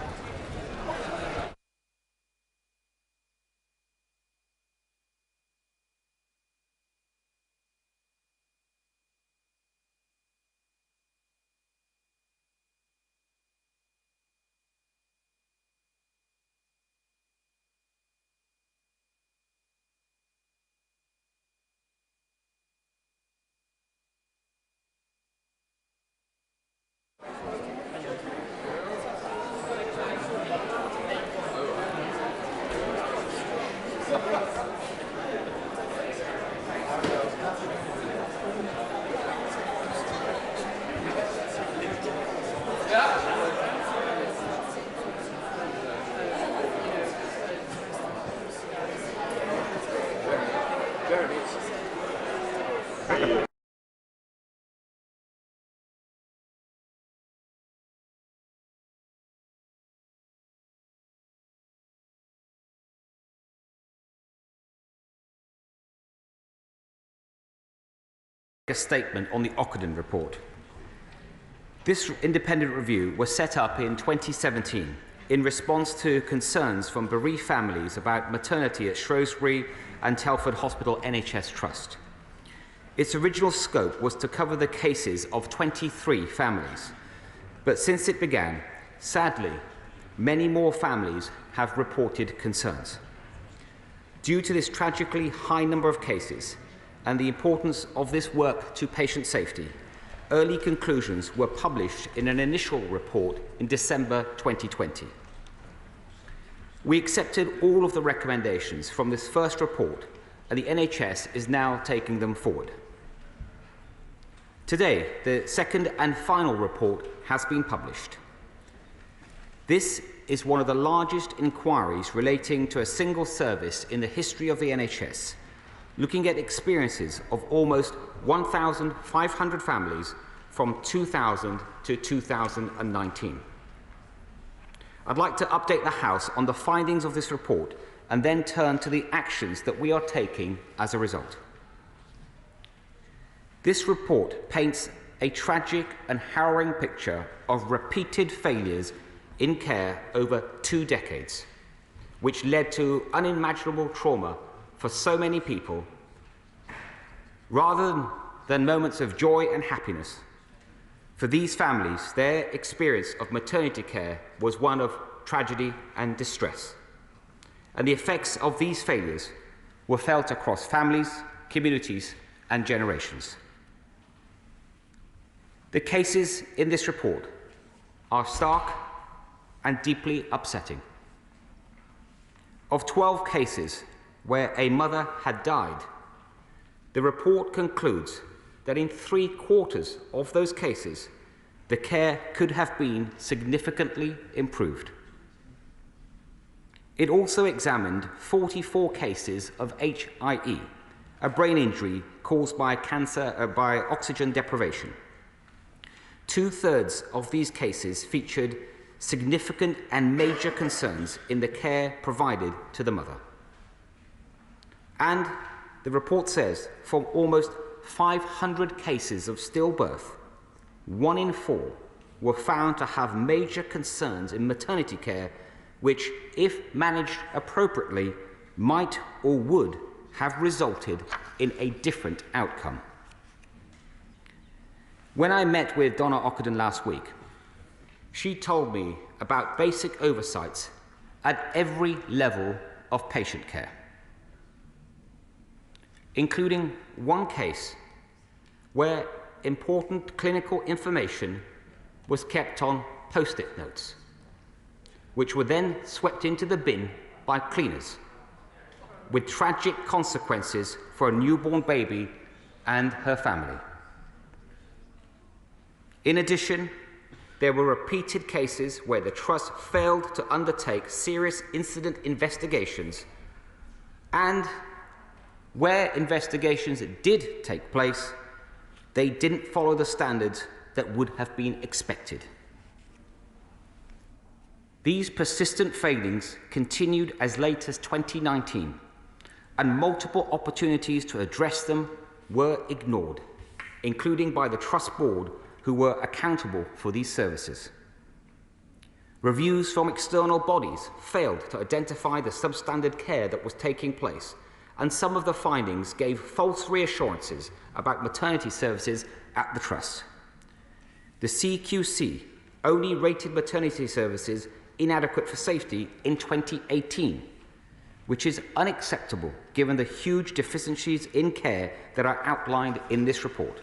[SPEAKER 17] A statement on the Ockenden report. This independent review was set up in 2017 in response to concerns from bereaved families about maternity at Shrewsbury and Telford Hospital NHS Trust. Its original scope was to cover the cases of 23 families, but since it began, sadly, many more families have reported concerns. Due to this tragically high number of cases, and the importance of this work to patient safety, early conclusions were published in an initial report in December 2020. We accepted all of the recommendations from this first report, and the NHS is now taking them forward. Today, the second and final report has been published. This is one of the largest inquiries relating to a single service in the history of the NHS, looking at experiences of almost 1,500 families from 2000 to 2019. I'd like to update the House on the findings of this report and then turn to the actions that we are taking as a result. This report paints a tragic and harrowing picture of repeated failures in care over 2 decades, which led to unimaginable trauma for so many people. Rather than moments of joy and happiness, for these families, their experience of maternity care was one of tragedy and distress. And the effects of these failures were felt across families, communities, and generations. The cases in this report are stark and deeply upsetting. Of 12 cases where a mother had died, the report concludes that in 3/4 of those cases, the care could have been significantly improved. It also examined 44 cases of HIE, a brain injury caused by by oxygen deprivation. 2/3 of these cases featured significant and major concerns in the care provided to the mother. And the report says from almost 500 cases of stillbirth, 1 in 4 were found to have major concerns in maternity care which, if managed appropriately, might or would have resulted in a different outcome. When I met with Donna Ockenden last week, she told me about basic oversights at every level of patient care, including one case where important clinical information was kept on post-it notes, which were then swept into the bin by cleaners, with tragic consequences for a newborn baby and her family. In addition, there were repeated cases where the Trust failed to undertake serious incident investigations, and where investigations did take place, they didn't follow the standards that would have been expected. These persistent failings continued as late as 2019, and multiple opportunities to address them were ignored, including by the Trust Board, who were accountable for these services. Reviews from external bodies failed to identify the substandard care that was taking place, and some of the findings gave false reassurances about maternity services at the Trust. The CQC only rated maternity services inadequate for safety in 2018, which is unacceptable given the huge deficiencies in care that are outlined in this report.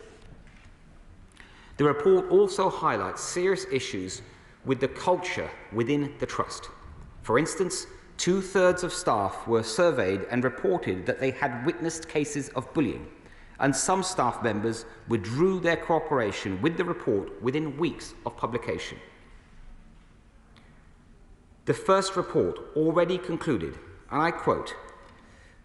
[SPEAKER 17] The report also highlights serious issues with the culture within the Trust. For instance, 2/3 of staff were surveyed and reported that they had witnessed cases of bullying, and some staff members withdrew their cooperation with the report within weeks of publication. The first report already concluded, and I quote,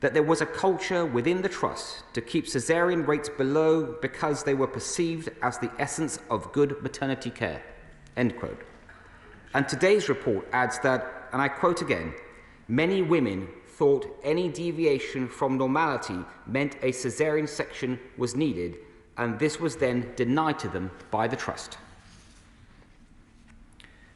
[SPEAKER 17] that there was a culture within the Trust to keep caesarean rates below because they were perceived as the essence of good maternity care, end quote. And today's report adds that, and I quote again, many women thought any deviation from normality meant a caesarean section was needed, and this was then denied to them by the Trust.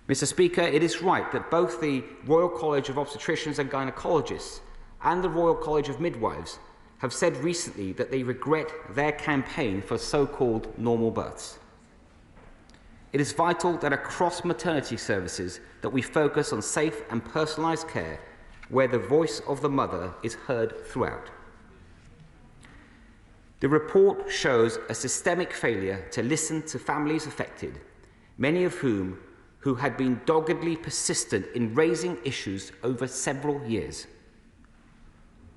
[SPEAKER 17] Mr. Speaker, it is right that both the Royal College of Obstetricians and Gynecologists and the Royal College of Midwives have said recently that they regret their campaign for so-called normal births. It is vital that across maternity services that we focus on safe and personalised care where the voice of the mother is heard throughout. The report shows a systemic failure to listen to families affected, many of whom had been doggedly persistent in raising issues over several years.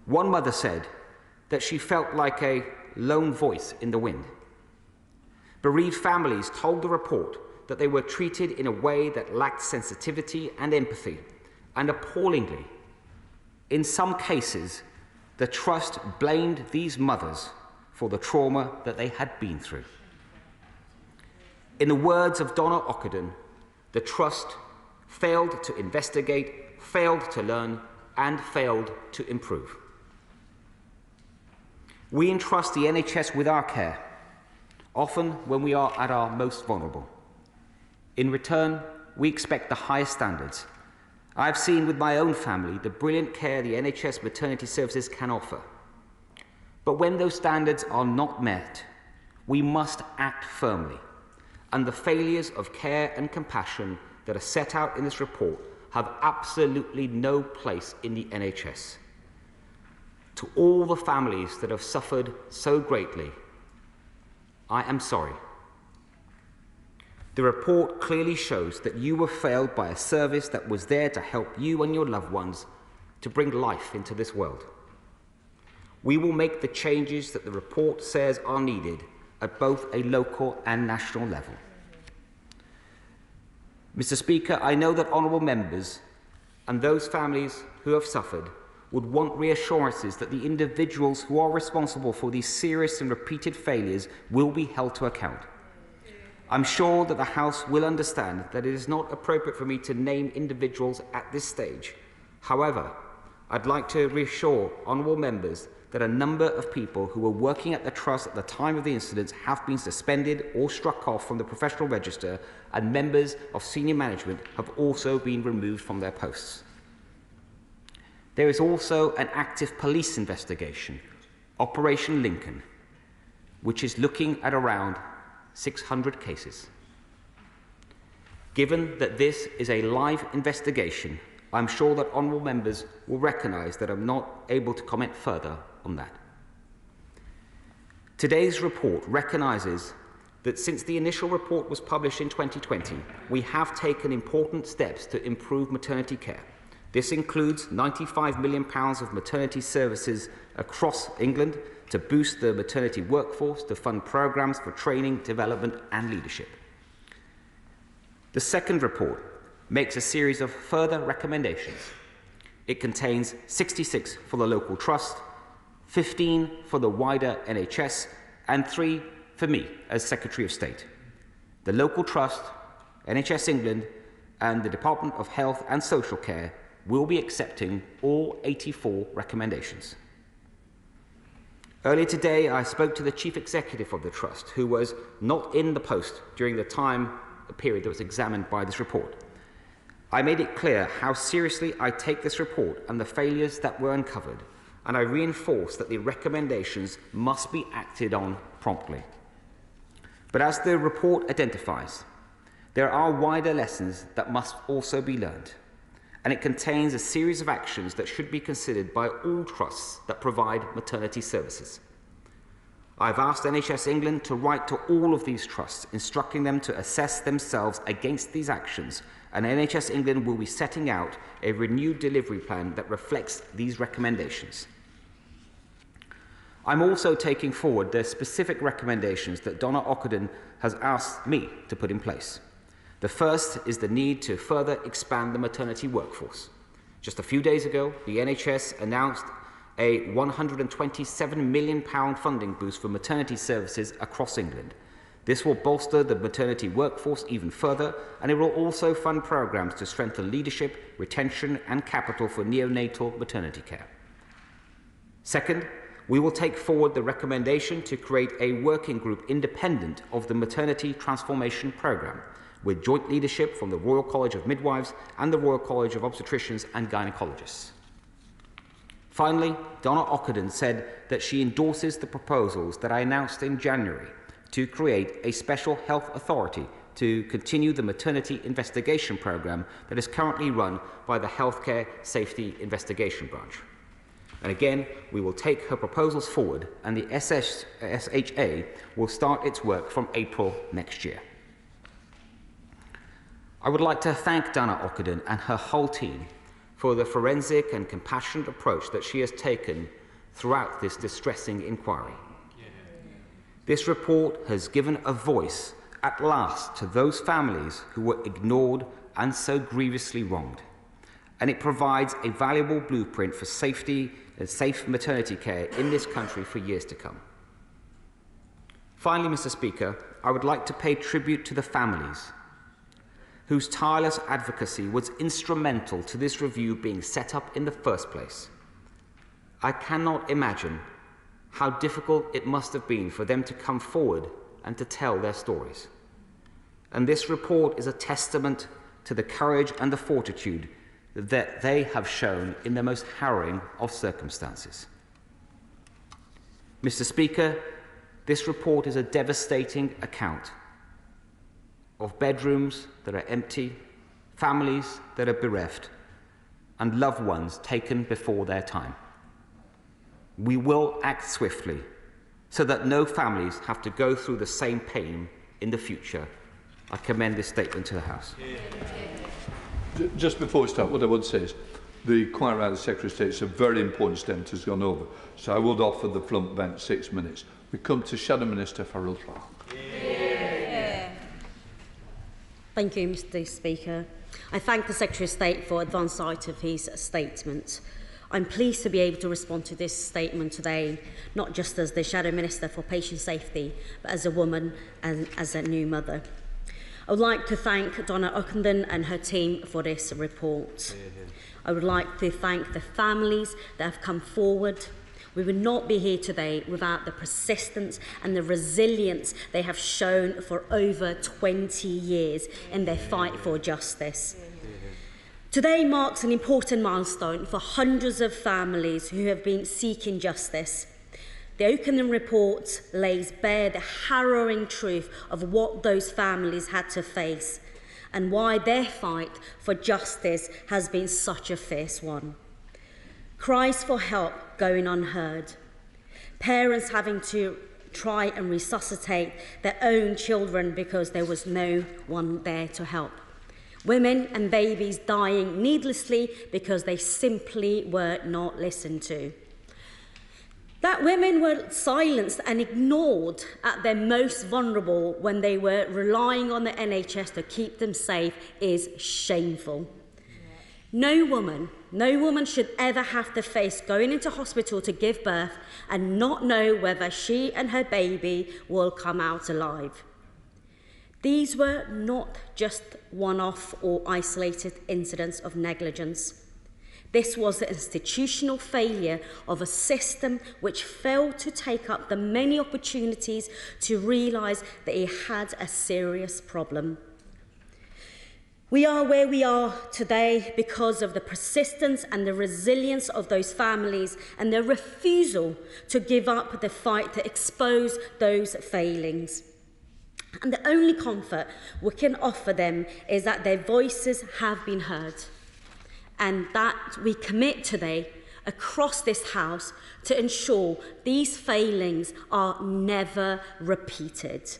[SPEAKER 17] One mother said that she felt like a lone voice in the wind. Bereaved families told the report that they were treated in a way that lacked sensitivity and empathy, and appallingly, in some cases, the Trust blamed these mothers for the trauma that they had been through. In the words of Donna Ockenden, the Trust failed to investigate, failed to learn, and failed to improve. We entrust the NHS with our care, often when we are at our most vulnerable. In return, we expect the highest standards. I've seen with my own family the brilliant care the NHS maternity services can offer. But when those standards are not met, we must act firmly, and the failures of care and compassion that are set out in this report have absolutely no place in the NHS. To all the families that have suffered so greatly, I am sorry. The report clearly shows that you were failed by a service that was there to help you and your loved ones to bring life into this world. We will make the changes that the report says are needed at both a local and national level. Mr. Speaker, I know that honourable members and those families who have suffered would want reassurances that the individuals who are responsible for these serious and repeated failures will be held to account. I'm sure that the House will understand that it is not appropriate for me to name individuals at this stage. However, I'd like to reassure honourable members that a number of people who were working at the Trust at the time of the incidents have been suspended or struck off from the professional register, and members of senior management have also been removed from their posts. There is also an active police investigation, Operation Lincoln, which is looking at around 600 cases. Given that this is a live investigation, I'm sure that honourable members will recognise that I'm not able to comment further on that. Today's report recognises that since the initial report was published in 2020, we have taken important steps to improve maternity care. This includes £95 million of maternity services across England to boost the maternity workforce, to fund programmes for training, development and leadership. The second report makes a series of further recommendations. It contains 66 for the local trust, 15 for the wider NHS, and 3 for me as Secretary of State. The local trust, NHS England, and the Department of Health and Social Care will be accepting all 84 recommendations. Earlier today, I spoke to the Chief Executive of the Trust, who was not in the post during the period that was examined by this report. I made it clear how seriously I take this report and the failures that were uncovered, and I reinforced that the recommendations must be acted on promptly. But as the report identifies, there are wider lessons that must also be learned, and it contains a series of actions that should be considered by all trusts that provide maternity services. I've asked NHS England to write to all of these trusts, instructing them to assess themselves against these actions, and NHS England will be setting out a renewed delivery plan that reflects these recommendations. I'm also taking forward the specific recommendations that Donna Ockenden has asked me to put in place. The first is the need to further expand the maternity workforce. Just a few days ago, the NHS announced a £127 million funding boost for maternity services across England. This will bolster the maternity workforce even further, and it will also fund programmes to strengthen leadership, retention and capital for neonatal maternity care. Second, we will take forward the recommendation to create a working group independent of the Maternity Transformation Programme, with joint leadership from the Royal College of Midwives and the Royal College of Obstetricians and Gynaecologists. Finally, Donna Ockenden said that she endorses the proposals that I announced in January to create a special health authority to continue the maternity investigation programme that is currently run by the Healthcare Safety Investigation Branch. And again, we will take her proposals forward, and the SHA will start its work from April next year. I would like to thank Donna Ockenden and her whole team for the forensic and compassionate approach that she has taken throughout this distressing inquiry. This report has given a voice at last to those families who were ignored and so grievously wronged, and it provides a valuable blueprint for safety and safe maternity care in this country for years to come. Finally, Mr. Speaker, I would like to pay tribute to the families whose tireless advocacy was instrumental to this review being set up in the first place. I cannot imagine how difficult it must have been for them to come forward and to tell their stories. And this report is a testament to the courage and the fortitude that they have shown in the most harrowing of circumstances. Mr. Speaker, this report is a devastating account of bedrooms that are empty, families that are bereft, and loved ones taken before their time. We will act swiftly so that no families have to go through the same pain in the future. I commend this statement to the House.
[SPEAKER 6] Just before we start, what I would say is the quite right, the Secretary of State, is a very important statement has gone over. So I would offer the flump bench 6 minutes. We come to Shadow Minister Farrell Clark.
[SPEAKER 5] Thank you, Mr. Speaker. I thank the Secretary of State for advance sight of his statement. I'm pleased to be able to respond to this statement today, not just as the Shadow Minister for Patient Safety, but as a woman and as a new mother. I would like to thank Donna Ockenden and her team for this report. I would like to thank the families that have come forward. We would not be here today without the persistence and the resilience they have shown for over 20 years in their fight for justice. Today marks an important milestone for hundreds of families who have been seeking justice. The Oakenden report lays bare the harrowing truth of what those families had to face and why their fight for justice has been such a fierce one. Cries for help going unheard. Parents having to try and resuscitate their own children because there was no one there to help. Women and babies dying needlessly because they simply were not listened to. That women were silenced and ignored at their most vulnerable when they were relying on the NHS to keep them safe is shameful. No woman should ever have to face going into hospital to give birth and not know whether she and her baby will come out alive. These were not just one-off or isolated incidents of negligence. This was the institutional failure of a system which failed to take up the many opportunities to realise that it had a serious problem. We are where we are today because of the persistence and the resilience of those families and their refusal to give up the fight to expose those failings. And the only comfort we can offer them is that their voices have been heard and that we commit today across this House to ensure these failings are never repeated.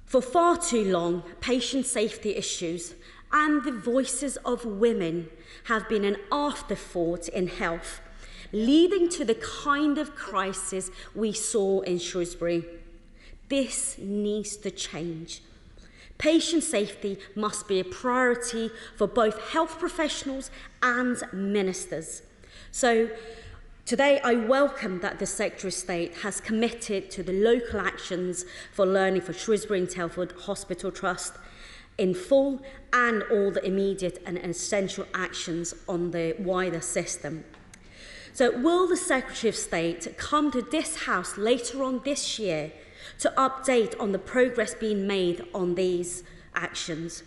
[SPEAKER 5] For far too long, patient safety issues and the voices of women have been an afterthought in health, leading to the kind of crisis we saw in Shrewsbury. This needs to change. Patient safety must be a priority for both health professionals and ministers. So today I welcome that the Secretary of State has committed to the local actions for learning for Shrewsbury and Telford Hospital Trust in full and all the immediate and essential actions on the wider system. So will the Secretary of State come to this House later on this year to update on the progress being made on these actions?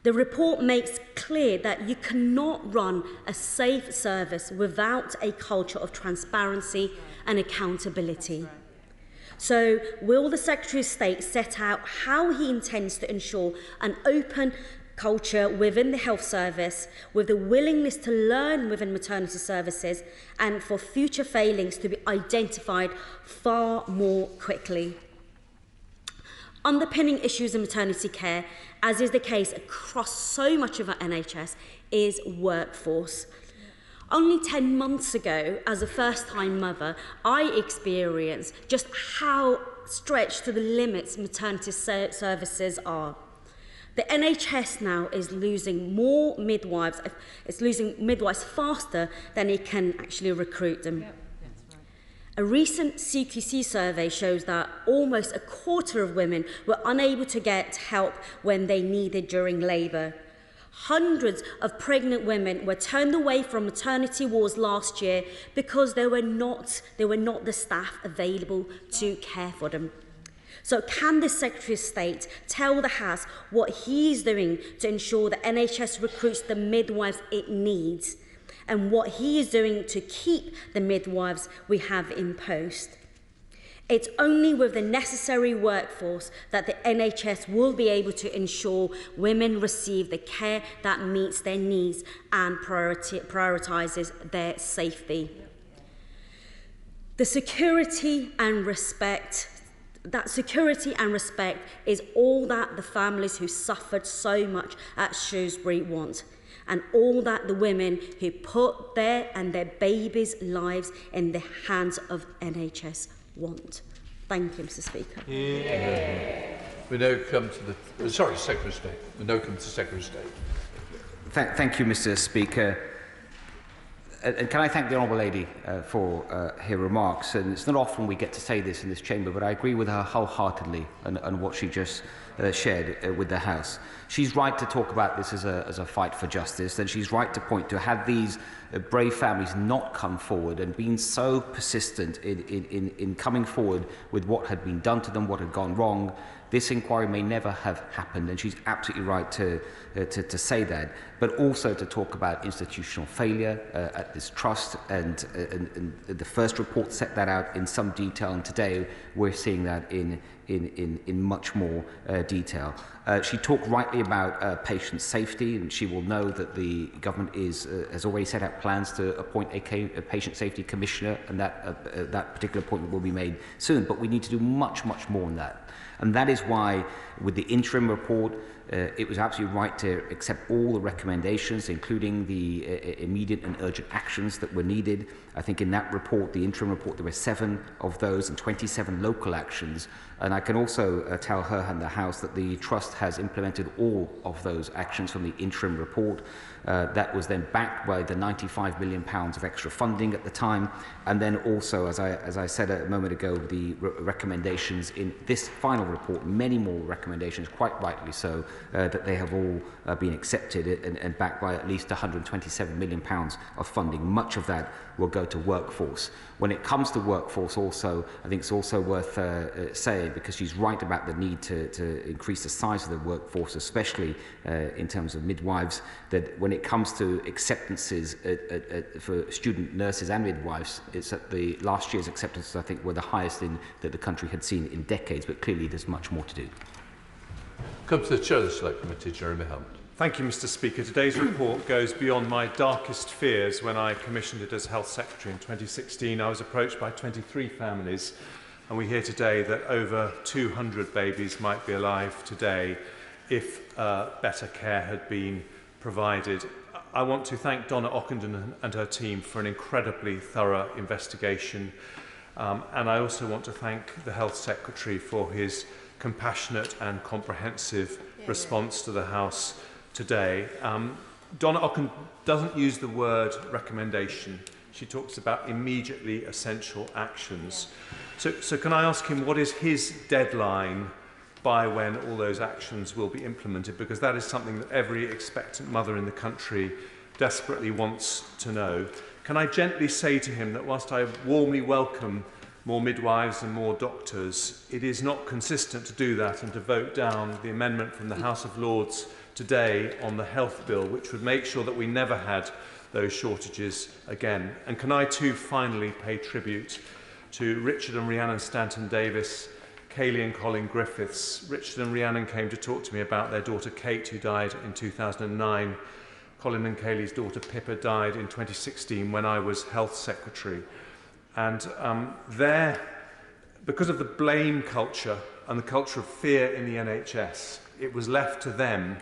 [SPEAKER 5] The report makes clear that you cannot run a safe service without a culture of transparency and accountability. So, will the Secretary of State set out how he intends to ensure an open culture within the health service with the willingness to learn within maternity services and for future failings to be identified far more quickly? Underpinning issues in maternity care, as is the case across so much of our NHS, is workforce. Only 10 months ago, as a first-time mother, I experienced just how stretched to the limits maternity services are. The NHS now is losing more midwives. It's losing midwives faster than it can actually recruit them. Yep, that's right. A recent CQC survey shows that almost a quarter of women were unable to get help when they needed during labour. Hundreds of pregnant women were turned away from maternity wards last year because there were not the staff available to care for them. So can the Secretary of State tell the House what he's doing to ensure the NHS recruits the midwives it needs and what he is doing to keep the midwives we have in post? It's only with the necessary workforce that the NHS will be able to ensure women receive the care that meets their needs and prioritises their safety. The security and respect is all that the families who suffered so much at Shrewsbury want, and all that the women who put their and their babies' lives in the hands of NHS want. Thank you, Mr. Speaker.
[SPEAKER 6] Yeah. We now come to the Secretary of State. We now come to the Secretary of State.
[SPEAKER 17] Thank you, Mr. Speaker. And can I thank the Honourable Lady for her remarks? And it's not often we get to say this in this chamber, but I agree with her wholeheartedly on what she just shared with the House. She's right to talk about this as a fight for justice, and she's right to point to had these brave families not come forward and been so persistent in coming forward with what had been done to them, what had gone wrong, this inquiry may never have happened, and she's absolutely right to say that, but also to talk about institutional failure at this trust, and the first report set that out in some detail, and today we're seeing that in much more detail. She talked rightly about patient safety, and she will know that the government has already set out plans to appoint a patient safety commissioner, and that particular appointment will be made soon, but we need to do much more than that. And that is why, with the interim report, it was absolutely right to accept all the recommendations, including the immediate and urgent actions that were needed. I think in that report, the interim report, there were 7 of those and 27 local actions. And I can also tell her and the House that the Trust has implemented all of those actions from the interim report. That was then backed by the £95 million of extra funding at the time. And then also, as I said a moment ago, the recommendations in this final report, many more recommendations, quite rightly so, that they have all been accepted and backed by at least £127 million of funding. Much of that will go to workforce. When it comes to workforce also, I think it's also worth saying, because she's right about the need to increase the size of the workforce, especially in terms of midwives, that when it comes to acceptances for student nurses and midwives, it's at the last year's acceptances, I think, were the highest that the country had seen in decades, but clearly there's much more to do.
[SPEAKER 6] Comes to the Chair of the Select Committee, Jeremy Hunt.
[SPEAKER 7] Thank you, Mr. Speaker. Today's report goes beyond my darkest fears. When I commissioned it as Health Secretary in 2016, I was approached by 23 families, and we hear today that over 200 babies might be alive today if better care had been provided. I want to thank Donna Ockenden and her team for an incredibly thorough investigation, and I also want to thank the Health Secretary for his compassionate and comprehensive response to the House today. Donna Ockenden doesn't use the word recommendation. She talks about immediately essential actions. So can I ask him what is his deadline by when all those actions will be implemented? Because that is something that every expectant mother in the country desperately wants to know. Can I gently say to him that whilst I warmly welcome more midwives and more doctors, it is not consistent to do that and to vote down the amendment from the House of Lords today on the health bill, which would make sure that we never had those shortages again. And can I too finally pay tribute to Richard and Rhiannon Stanton-Davis, Kayleigh and Colin Griffiths. Richard and Rhiannon came to talk to me about their daughter Kate, who died in 2009. Colin and Kayleigh's daughter Pippa died in 2016 when I was Health Secretary. And because of the blame culture and the culture of fear in the NHS, it was left to them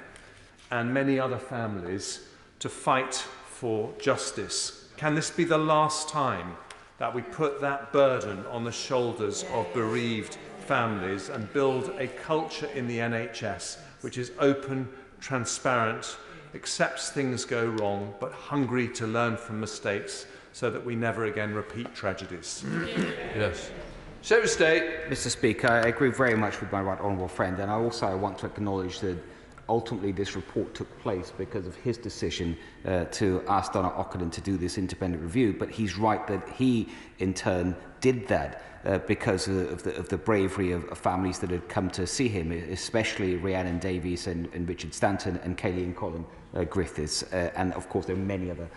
[SPEAKER 7] and many other families to fight for justice. Can this be the last time that we put that burden on the shoulders of bereaved families and build a culture in the NHS which is open, transparent, accepts things go wrong, but hungry to learn from mistakes so that we never again repeat tragedies?
[SPEAKER 6] Yes. Secretary of State.
[SPEAKER 17] Mr. Speaker, I agree very much with my right honourable friend, and I also want to acknowledge that ultimately this report took place because of his decision to ask Donna Ockenden to do this independent review. But he's right that he, in turn, did that because of the bravery of families that had come to see him, especially Rhiannon Davies and Richard Stanton and Kayleigh and Colin Griffiths. And, of course, there are many other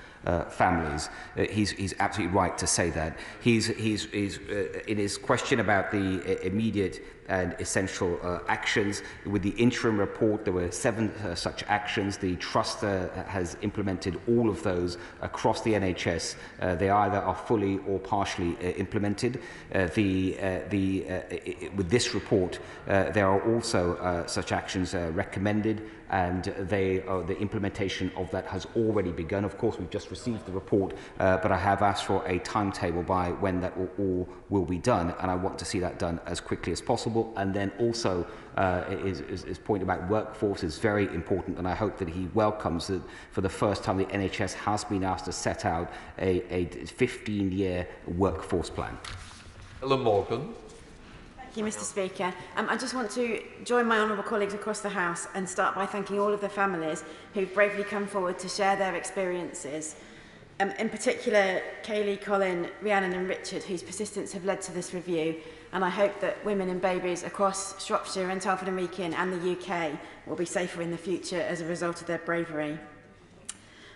[SPEAKER 17] families. He's absolutely right to say that. He's in his question about the immediate and essential actions. With the interim report, there were 7 such actions. The Trust has implemented all of those across the NHS. They either are fully or partially implemented. With this report, there are also such actions recommended, and the implementation of that has already begun. Of course, we've just received the report, but I have asked for a timetable by when that will be done, and I want to see that done as quickly as possible. And then also, his point about workforce is very important, and I hope that he welcomes that for the first time the NHS has been asked to set out a 15-year workforce plan.
[SPEAKER 6] Ellen Morgan.
[SPEAKER 8] Thank you, Mr. Speaker. I just want to join my honourable colleagues across the House and start by thanking all of the families who've bravely come forward to share their experiences. In particular, Kaylee, Colin, Rhiannon and Richard, whose persistence have led to this review. And I hope that women and babies across Shropshire and Telford and Wrekin and the UK will be safer in the future as a result of their bravery.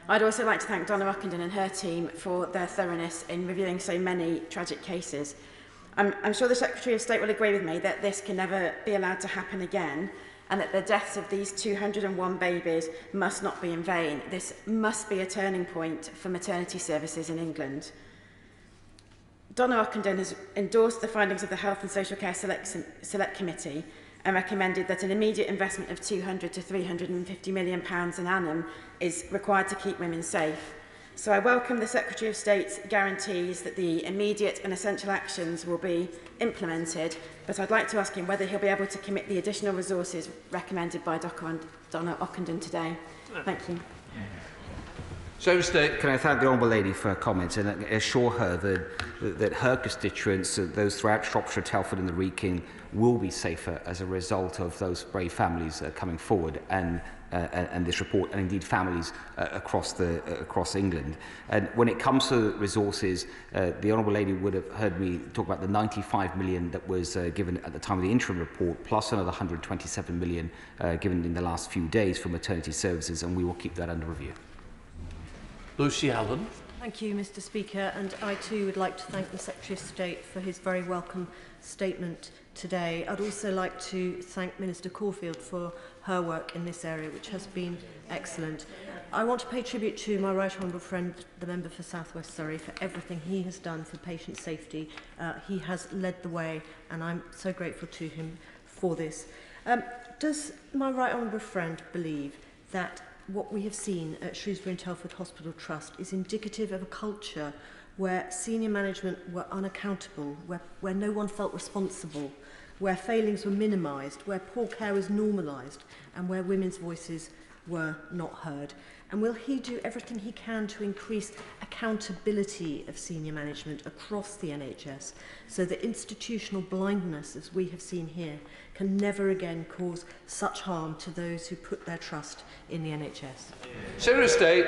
[SPEAKER 8] I'd also like to thank Donna Ockenden and her team for their thoroughness in reviewing so many tragic cases. I'm sure the Secretary of State will agree with me that this can never be allowed to happen again, and that the deaths of these 201 babies must not be in vain. This must be a turning point for maternity services in England. Donna Ockenden has endorsed the findings of the Health and Social Care Select Committee and recommended that an immediate investment of £200 to £350 million an annum is required to keep women safe. So I welcome the Secretary of State's guarantees that the immediate and essential actions will be implemented, but I'd like to ask him whether he'll be able to commit the additional resources recommended by Donna Ockenden today. Thank you.
[SPEAKER 17] Can I thank the Honourable Lady for her comments and assure her that her constituents, those throughout Shropshire, Telford and the Wrekin, will be safer as a result of those brave families coming forward and this report, and indeed families across England. And when it comes to resources, the Honourable Lady would have heard me talk about the 95 million that was given at the time of the interim report, plus another 127 million given in the last few days for maternity services, and we will keep that under review.
[SPEAKER 11] Lucy Allen.
[SPEAKER 10] Thank you, Mr. Speaker, and I too would like to thank the Secretary of State for his very welcome statement today. I'd also like to thank Minister Caulfield for her work in this area, which has been excellent. I want to pay tribute to my right honourable friend, the member for South West Surrey, for everything he has done for patient safety. He has led the way, and I'm so grateful to him for this. Does my right honourable friend believe that what we have seen at Shrewsbury and Telford Hospital Trust is indicative of a culture where senior management were unaccountable, where no one felt responsible, where failings were minimised, where poor care was normalised, and where women's voices were not heard? And will he do everything he can to increase accountability of senior management across the NHS so that institutional blindness, as we have seen here, can never again cause such harm to those who put their trust in the NHS?
[SPEAKER 6] Secretary of State.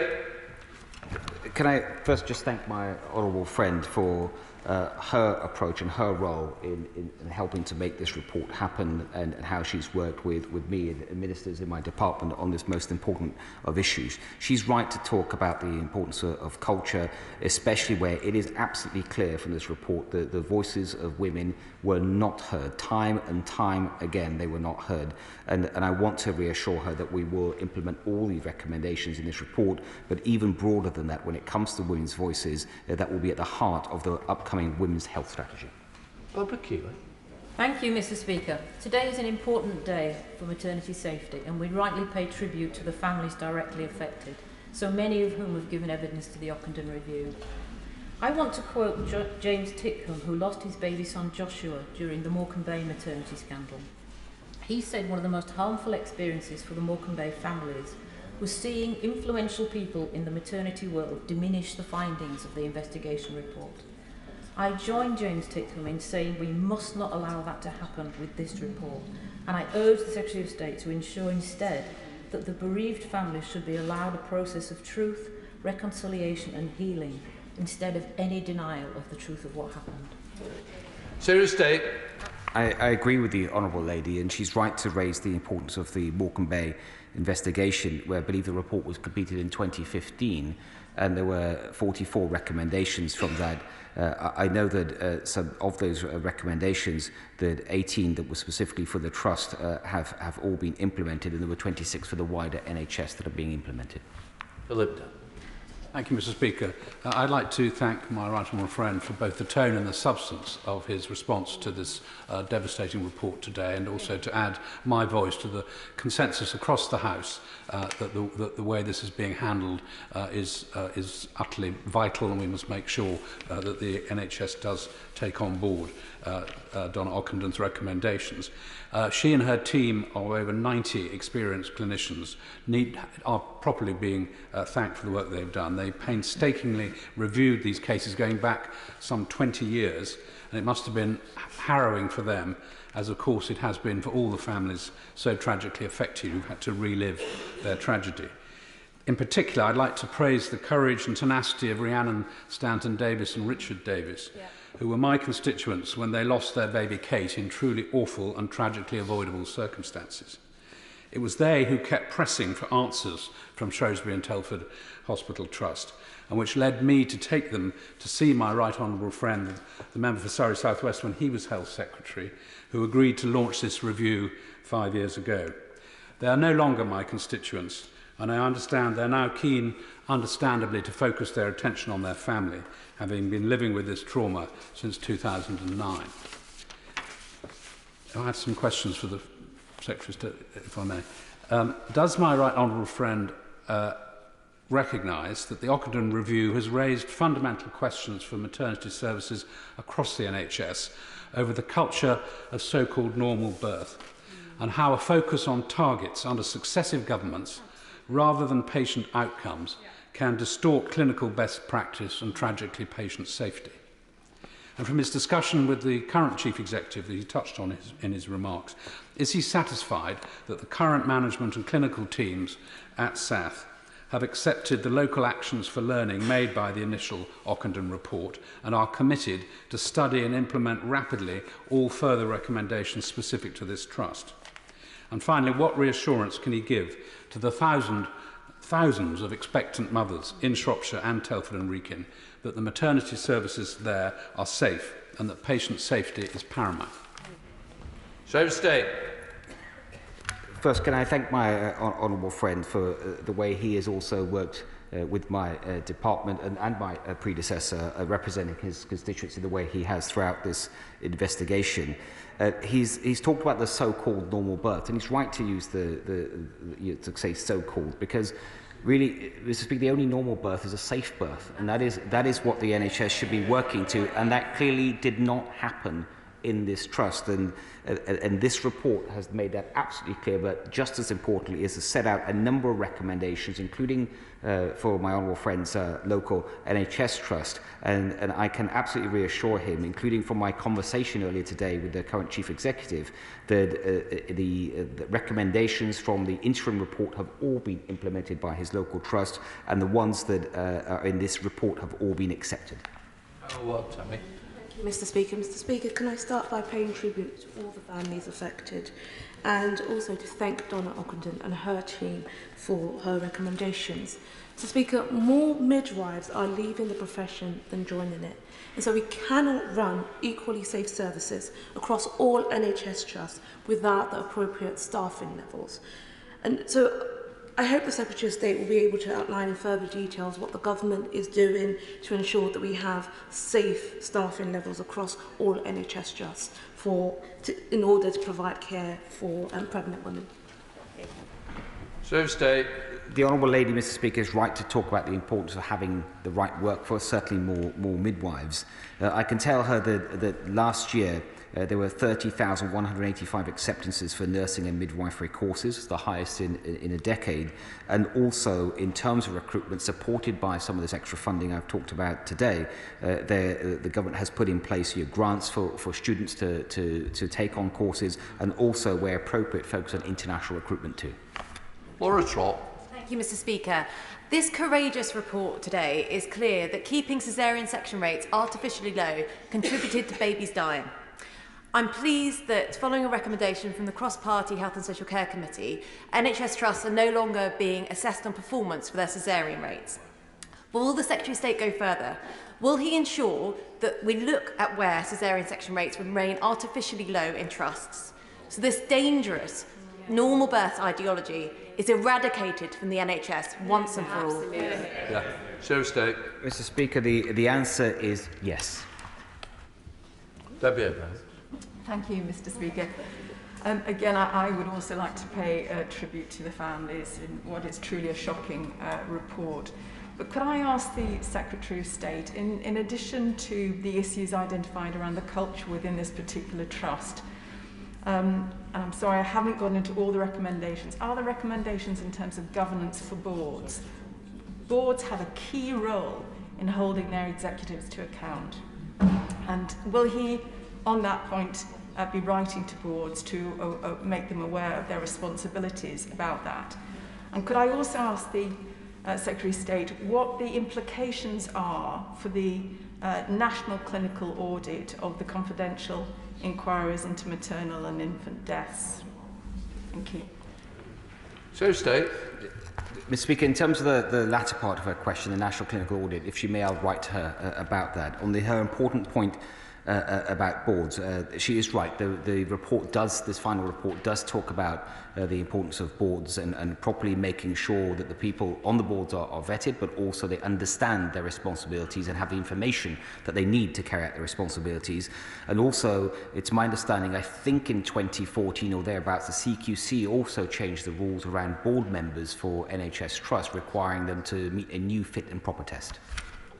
[SPEAKER 17] Can I first just thank my honourable friend for her approach and her role in helping to make this report happen, and how she's worked with me and ministers in my department on this most important of issues. She's right to talk about the importance of culture, especially where it is absolutely clear from this report that the voices of women were not heard. Time and time again, they were not heard. And I want to reassure her that we will implement all the recommendations in this report, but even broader than that, when it comes to women's voices, that will be at the heart of the upcoming women's health strategy.
[SPEAKER 11] Barbara Keeler.
[SPEAKER 19] Thank you, Mr. Speaker. Today is an important day for maternity safety, and we rightly pay tribute to the families directly affected, so many of whom have given evidence to the Ockenden Review. I want to quote James Titcombe, who lost his baby son Joshua during the Morecambe Bay maternity scandal. He said one of the most harmful experiences for the Morecambe Bay families was seeing influential people in the maternity world diminish the findings of the investigation report. I join James Titcombe in saying we must not allow that to happen with this report, and I urge the Secretary of State to ensure instead that the bereaved families should be allowed a process of truth, reconciliation and healing, instead of any denial of the truth of what happened.
[SPEAKER 6] Secretary of State.
[SPEAKER 17] I agree with the Honourable Lady, and she's right to raise the importance of the Morecambe Bay investigation, where I believe the report was completed in 2015, and there were 44 recommendations from that. I know that some of those recommendations, that 18 that were specifically for the Trust, have all been implemented, and there were 26 for the wider NHS that are being implemented.
[SPEAKER 11] Philip.
[SPEAKER 20] Thank you, Mr. Speaker. I'd like to thank my right honourable friend for both the tone and the substance of his response to this devastating report today, and also to add my voice to the consensus across the House that the way this is being handled is utterly vital, and we must make sure that the NHS does take on board Donna Ockenden's recommendations. She and her team of over 90 experienced clinicians are properly being thanked for the work they've done. They painstakingly reviewed these cases going back some 20 years and it must have been harrowing for them, as of course it has been for all the families so tragically affected who've had to relive their tragedy. In particular, I'd like to praise the courage and tenacity of Rhiannon Stanton-Davis and Richard Davis, who were my constituents when they lost their baby Kate in truly awful and tragically avoidable circumstances. It was they who kept pressing for answers from Shrewsbury and Telford Hospital Trust, and which led me to take them to see my right honourable friend, the member for Surrey South West, when he was Health Secretary, who agreed to launch this review 5 years ago. They are no longer my constituents, and I understand they're now keen, understandably, to focus their attention on their family, having been living with this trauma since 2009. I have some questions for the Secretary, if I may. Does my right honourable friend recognise that the Ockenden Review has raised fundamental questions for maternity services across the NHS over the culture of so-called normal birth, and how a focus on targets under successive governments rather than patient outcomes can distort clinical best practice and tragically patient safety? And from his discussion with the current Chief Executive that he touched on in his remarks, is he satisfied that the current management and clinical teams at SATH have accepted the local actions for learning made by the initial Ockenden report and are committed to study and implement rapidly all further recommendations specific to this trust? And finally, what reassurance can he give to the thousands of expectant mothers in Shropshire and Telford and Wrekin that the maternity services there are safe and that patient safety is paramount?
[SPEAKER 11] State.
[SPEAKER 17] First, can I thank my honourable friend for the way he has also worked with my department and my predecessor representing his constituency the way he has throughout this investigation. He's talked about the so-called normal birth, and he's right to use to say so-called, because really, Mr. Speaker, the only normal birth is a safe birth, and that is what the NHS should be working to, and that clearly did not happen in this trust, and this report has made that absolutely clear. But just as importantly is to set out a number of recommendations, including for my honourable friend's local NHS trust, and I can absolutely reassure him, including from my conversation earlier today with the current Chief Executive, that the recommendations from the interim report have all been implemented by his local trust, and the ones that are in this report have all been accepted.
[SPEAKER 11] Tammy?
[SPEAKER 13] Mr. Speaker, can I start by paying tribute to all the families affected, and also to thank Donna Ockenden and her team for her recommendations. Mr. Speaker, more midwives are leaving the profession than joining it, and so we cannot run equally safe services across all NHS trusts without the appropriate staffing levels. And so I hope the Secretary of State will be able to outline in further details what the government is doing to ensure that we have safe staffing levels across all NHS trusts in order to provide care for pregnant women.
[SPEAKER 11] State.
[SPEAKER 17] The Honourable Lady, Mr. Speaker, is right to talk about the importance of having the right workforce, certainly more midwives. I can tell her that last year there were 30,185 acceptances for nursing and midwifery courses, the highest in a decade. And also, in terms of recruitment, supported by some of this extra funding I've talked about today, the government has put in place grants for students to take on courses, and also, where appropriate, focus on international recruitment too.
[SPEAKER 11] Laura Trott.
[SPEAKER 14] Thank you, Mr. Speaker. This courageous report today is clear that keeping caesarean section rates artificially low contributed to babies dying. I'm pleased that, following a recommendation from the Cross-Party Health and Social Care Committee, NHS trusts are no longer being assessed on performance for their caesarean rates. But will the Secretary of State go further? Will he ensure that we look at where caesarean section rates remain artificially low in trusts, so this dangerous normal birth ideology is eradicated from the NHS once and for all?
[SPEAKER 11] Yeah. State.
[SPEAKER 17] Mr. Speaker, the answer is yes.
[SPEAKER 11] Debbie Abraham.
[SPEAKER 15] Thank you, Mr. Speaker. Again, I would also like to pay tribute to the families in what is truly a shocking report. But could I ask the Secretary of State, in addition to the issues identified around the culture within this particular trust, and I'm sorry I haven't gone into all the recommendations, are there recommendations in terms of governance for boards? Boards have a key role in holding their executives to account. And will he, on that point, be writing to boards to make them aware of their responsibilities about that? And could I also ask the Secretary of State what the implications are for the national clinical audit of the confidential inquiries into maternal and infant deaths? Thank you.
[SPEAKER 11] Secretary of State.
[SPEAKER 17] Mr. Speaker, in terms of the latter part of her question, the national clinical audit, if she may, I'll write to her about that. On her important point about boards, she is right. The report does, this final report does talk about the importance of boards and properly making sure that the people on the boards are vetted, but also they understand their responsibilities and have the information that they need to carry out their responsibilities. And also, it's my understanding, I think in 2014 or thereabouts, the CQC also changed the rules around board members for NHS Trust, requiring them to meet a new fit and proper test.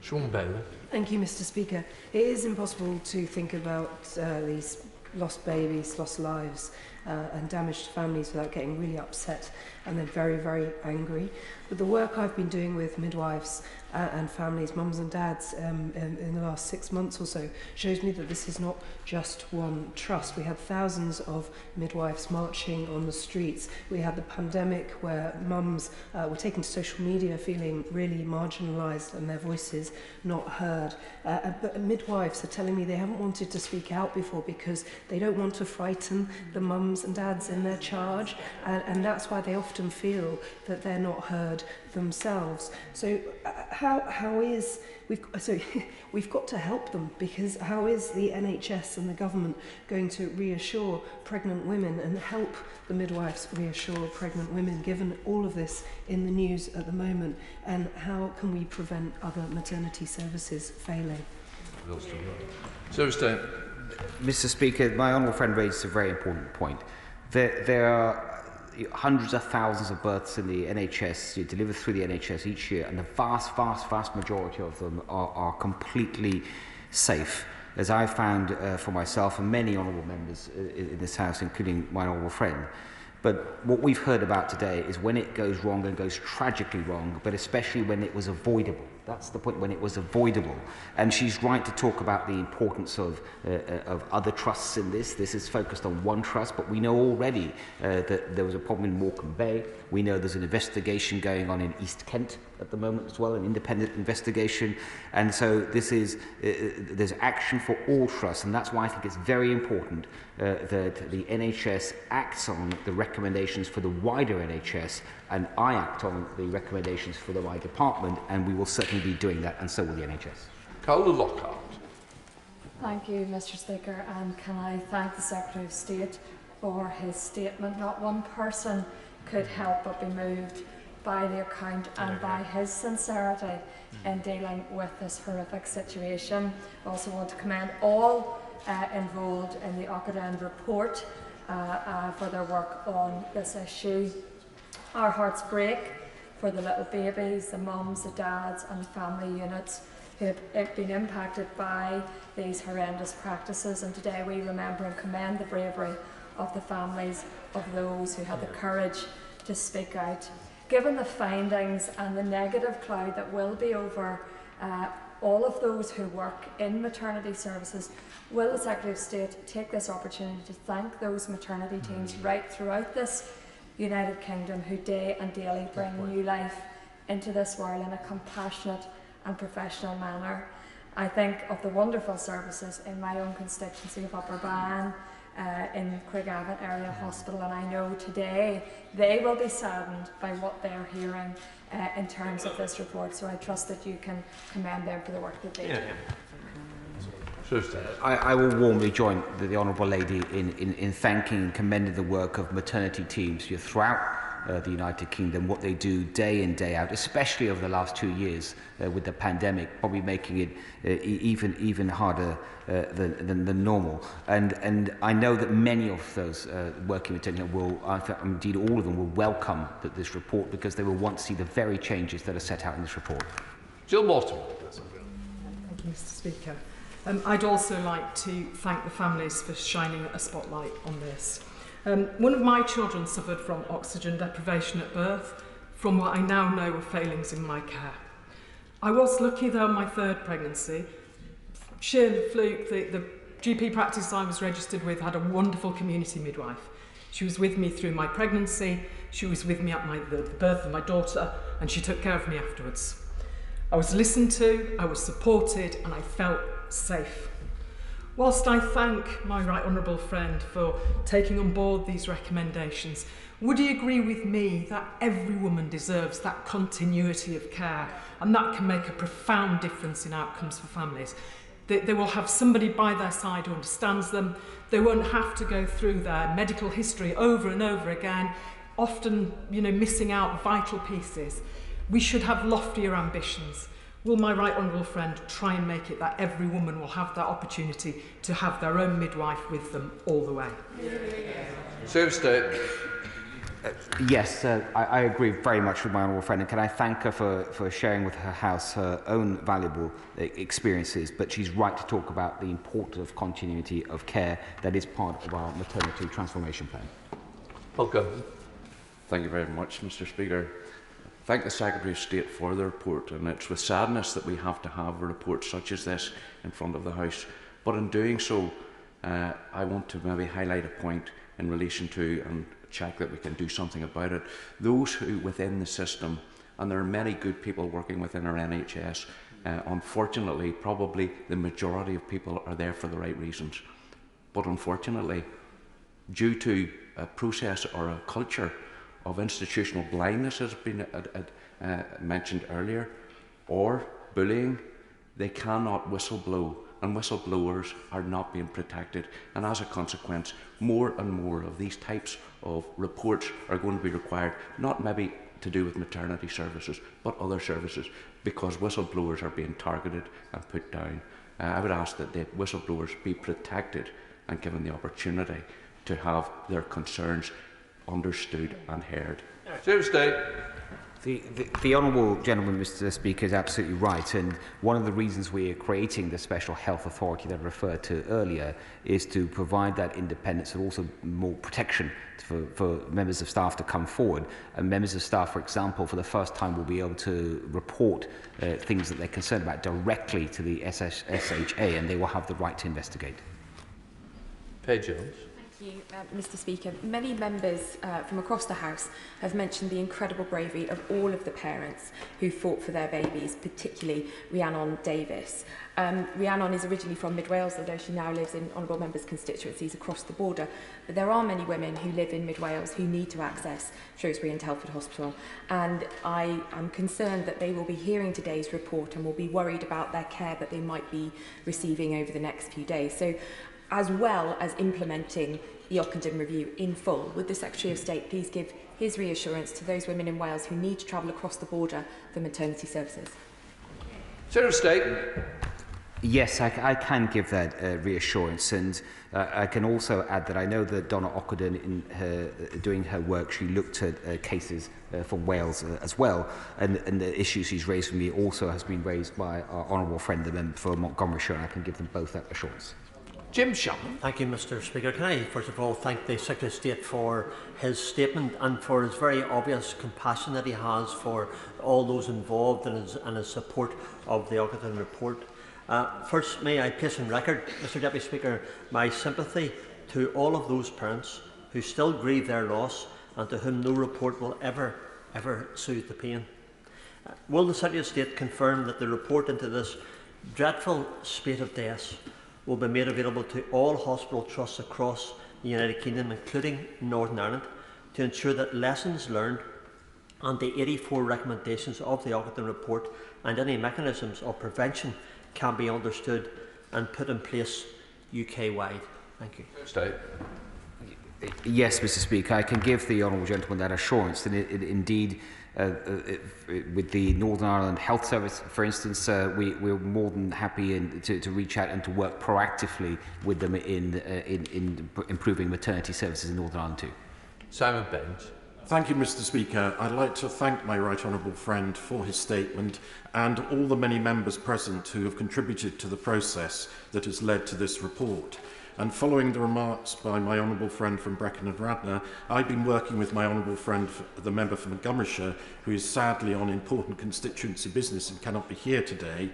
[SPEAKER 11] Sean Bailey.
[SPEAKER 16] Thank you, Mr. Speaker. It is impossible to think about these lost babies, lost lives, and damaged families without getting really upset and then very, very angry. But the work I've been doing with midwives and families, mums and dads, in the last 6 months or so, shows me that this is not just one trust. We had thousands of midwives marching on the streets. We had the pandemic where mums were taken to social media feeling really marginalised and their voices not heard. But midwives are telling me they haven't wanted to speak out before because they don't want to frighten the mums and dads in their charge, and that's why they often feel that they're not heard themselves. So how is we've got to help them, because how is the NHS and the government going to reassure pregnant women and help the midwives reassure pregnant women, given all of this in the news at the moment? And how can we prevent other maternity services failing?
[SPEAKER 17] Mr. Speaker, my honourable friend raised a very important point. There are hundreds of thousands of births in the NHS delivered through the NHS each year, and the vast majority of them are completely safe, as I found for myself and many honourable members in this House, including my honourable friend. But what we've heard about today is when it goes wrong and goes tragically wrong, but especially when it was avoidable. That's the point, when it was avoidable. And she's right to talk about the importance of other trusts in this. This is focused on one trust, but we know already that there was a problem in Morecambe Bay. We know there's an investigation going on in East Kent at the moment as well, an independent investigation. And so this is, there's action for all trusts, and that's why I think it's very important that the NHS acts on the recommendations for the wider NHS, and I act on the recommendations for my department, and we will certainly be doing that, and so will the NHS.
[SPEAKER 11] Colin Lockhart.
[SPEAKER 21] Thank you, Mr. Speaker, and can I thank the Secretary of State for his statement. Not one person could help but be moved by the account and by his sincerity in dealing with this horrific situation. I also want to commend all involved in the Occident report for their work on this issue. Our hearts break for the little babies, the mums, the dads and the family units who have been impacted by these horrendous practices, and today we remember and commend the bravery of the families of those who had the courage to speak out. Given the findings and the negative cloud that will be over all of those who work in maternity services, will the Secretary of State take this opportunity to thank those maternity teams right throughout this United Kingdom who day and daily bring new life into this world in a compassionate and professional manner? I think of the wonderful services in my own constituency of Upper Bann, in Craigavon Area Hospital, and I know today they will be saddened by what they're hearing in terms of this report, so I trust that you can commend them for the work that they do.
[SPEAKER 17] I will warmly join the Honourable Lady in thanking and commending the work of maternity teams throughout the United Kingdom, what they do day in, day out, especially over the last 2 years with the pandemic, probably making it even harder than normal. And I know that many of those working maternity will, indeed all of them, will welcome this report, because they will want to see the very changes that are set out in this report.
[SPEAKER 11] Jill Mortimer.
[SPEAKER 22] Thank you, Mr. Speaker. I'd also like to thank the families for shining a spotlight on this. One of my children suffered from oxygen deprivation at birth, from what I now know are failings in my care. I was lucky though in my third pregnancy, sheer fluke, the GP practice I was registered with had a wonderful community midwife. She was with me through my pregnancy, she was with me at the birth of my daughter, and she took care of me afterwards. I was listened to, I was supported, and I felt safe. Whilst I thank my right honourable friend for taking on board these recommendations, would he agree with me that every woman deserves that continuity of care, and that can make a profound difference in outcomes for families? They will have somebody by their side who understands them. They won't have to go through their medical history over and over again, often, missing out vital pieces. We should have loftier ambitions. Will my right honourable friend try and make it that every woman will have that opportunity to have their own midwife with them all the way?
[SPEAKER 11] Severity.
[SPEAKER 17] Yes, I agree very much with my honourable friend, and can I thank her for sharing with her House her own valuable experiences, but she's right to talk about the importance of continuity of care that is part of our maternity transformation plan.
[SPEAKER 11] Welcome.
[SPEAKER 1] Thank you very much, Mr. Speaker. Thank the Secretary of State for the report, and it's with sadness that we have to have a report such as this in front of the House. But in doing so, I want to maybe highlight a point in relation to, and check that we can do something about it, those who within the system, and there are many good people working within our NHS, unfortunately, probably the majority of people are there for the right reasons. But unfortunately, due to a process or a culture of institutional blindness, as has been mentioned earlier, or bullying, they cannot whistleblow, and whistleblowers are not being protected. And as a consequence, more and more of these types of reports are going to be required, not maybe to do with maternity services, but other services, because whistleblowers are being targeted and put down. I would ask that the whistleblowers be protected and given the opportunity to have their concerns understood and heard.
[SPEAKER 11] Tuesday.
[SPEAKER 17] The Honourable Gentleman, Mr. Speaker, is absolutely right, and one of the reasons we are creating the Special Health Authority that I referred to earlier is to provide that independence and also more protection for members of staff to come forward. And members of staff, for example, for the first time will be able to report things that they're concerned about directly to the SHA, and they will have the right to investigate.
[SPEAKER 11] Paige Jones.
[SPEAKER 4] Thank you, Mr. Speaker. Many members from across the House have mentioned the incredible bravery of all of the parents who fought for their babies, particularly Rhiannon Davis. Rhiannon is originally from Mid Wales, although she now lives in Honourable Members' constituencies across the border. But there are many women who live in Mid Wales who need to access Shrewsbury and Telford Hospital, and I am concerned that they will be hearing today's report and will be worried about their care that they might be receiving over the next few days. So, as well as implementing the Ockenden review in full, would the Secretary of State please give his reassurance to those women in Wales who need to travel across the border for maternity services?
[SPEAKER 11] Secretary of State.
[SPEAKER 17] Yes, I can give that reassurance, and I can also add that I know that Donna Ockenden, in doing her work, she looked at cases from Wales as well, and the issues she's raised for me also has been raised by our honourable friend, the member for Montgomeryshire, and I can give them both that assurance.
[SPEAKER 11] Jim Shannon.
[SPEAKER 18] Thank you, Mr. Speaker. Can I first of all thank the Secretary of State for his statement and for his very obvious compassion that he has for all those involved and his support of the Ockenden report. First, may I place on record, Mr. Deputy Speaker, my sympathy to all of those parents who still grieve their loss and to whom no report will ever soothe the pain. Will the Secretary of State confirm that the report into this dreadful spate of deaths will be made available to all hospital trusts across the United Kingdom, including Northern Ireland, to ensure that lessons learned and the 84 recommendations of the Ockenden report and any mechanisms of prevention can be understood and put in place UK-wide? Thank you.
[SPEAKER 11] State.
[SPEAKER 17] Yes, Mr. Speaker, I can give the honourable gentleman that assurance that indeed with the Northern Ireland Health Service, for instance, we're more than happy to reach out and to work proactively with them in improving maternity services in Northern Ireland too.
[SPEAKER 11] Simon Baines.
[SPEAKER 24] Thank you, Mr. Speaker. I'd like to thank my right honourable friend for his statement and all the many members present who have contributed to the process that has led to this report. And following the remarks by my honourable friend from Brecon and Radnor, I've been working with my honourable friend, the member for Montgomeryshire, who is sadly on important constituency business and cannot be here today,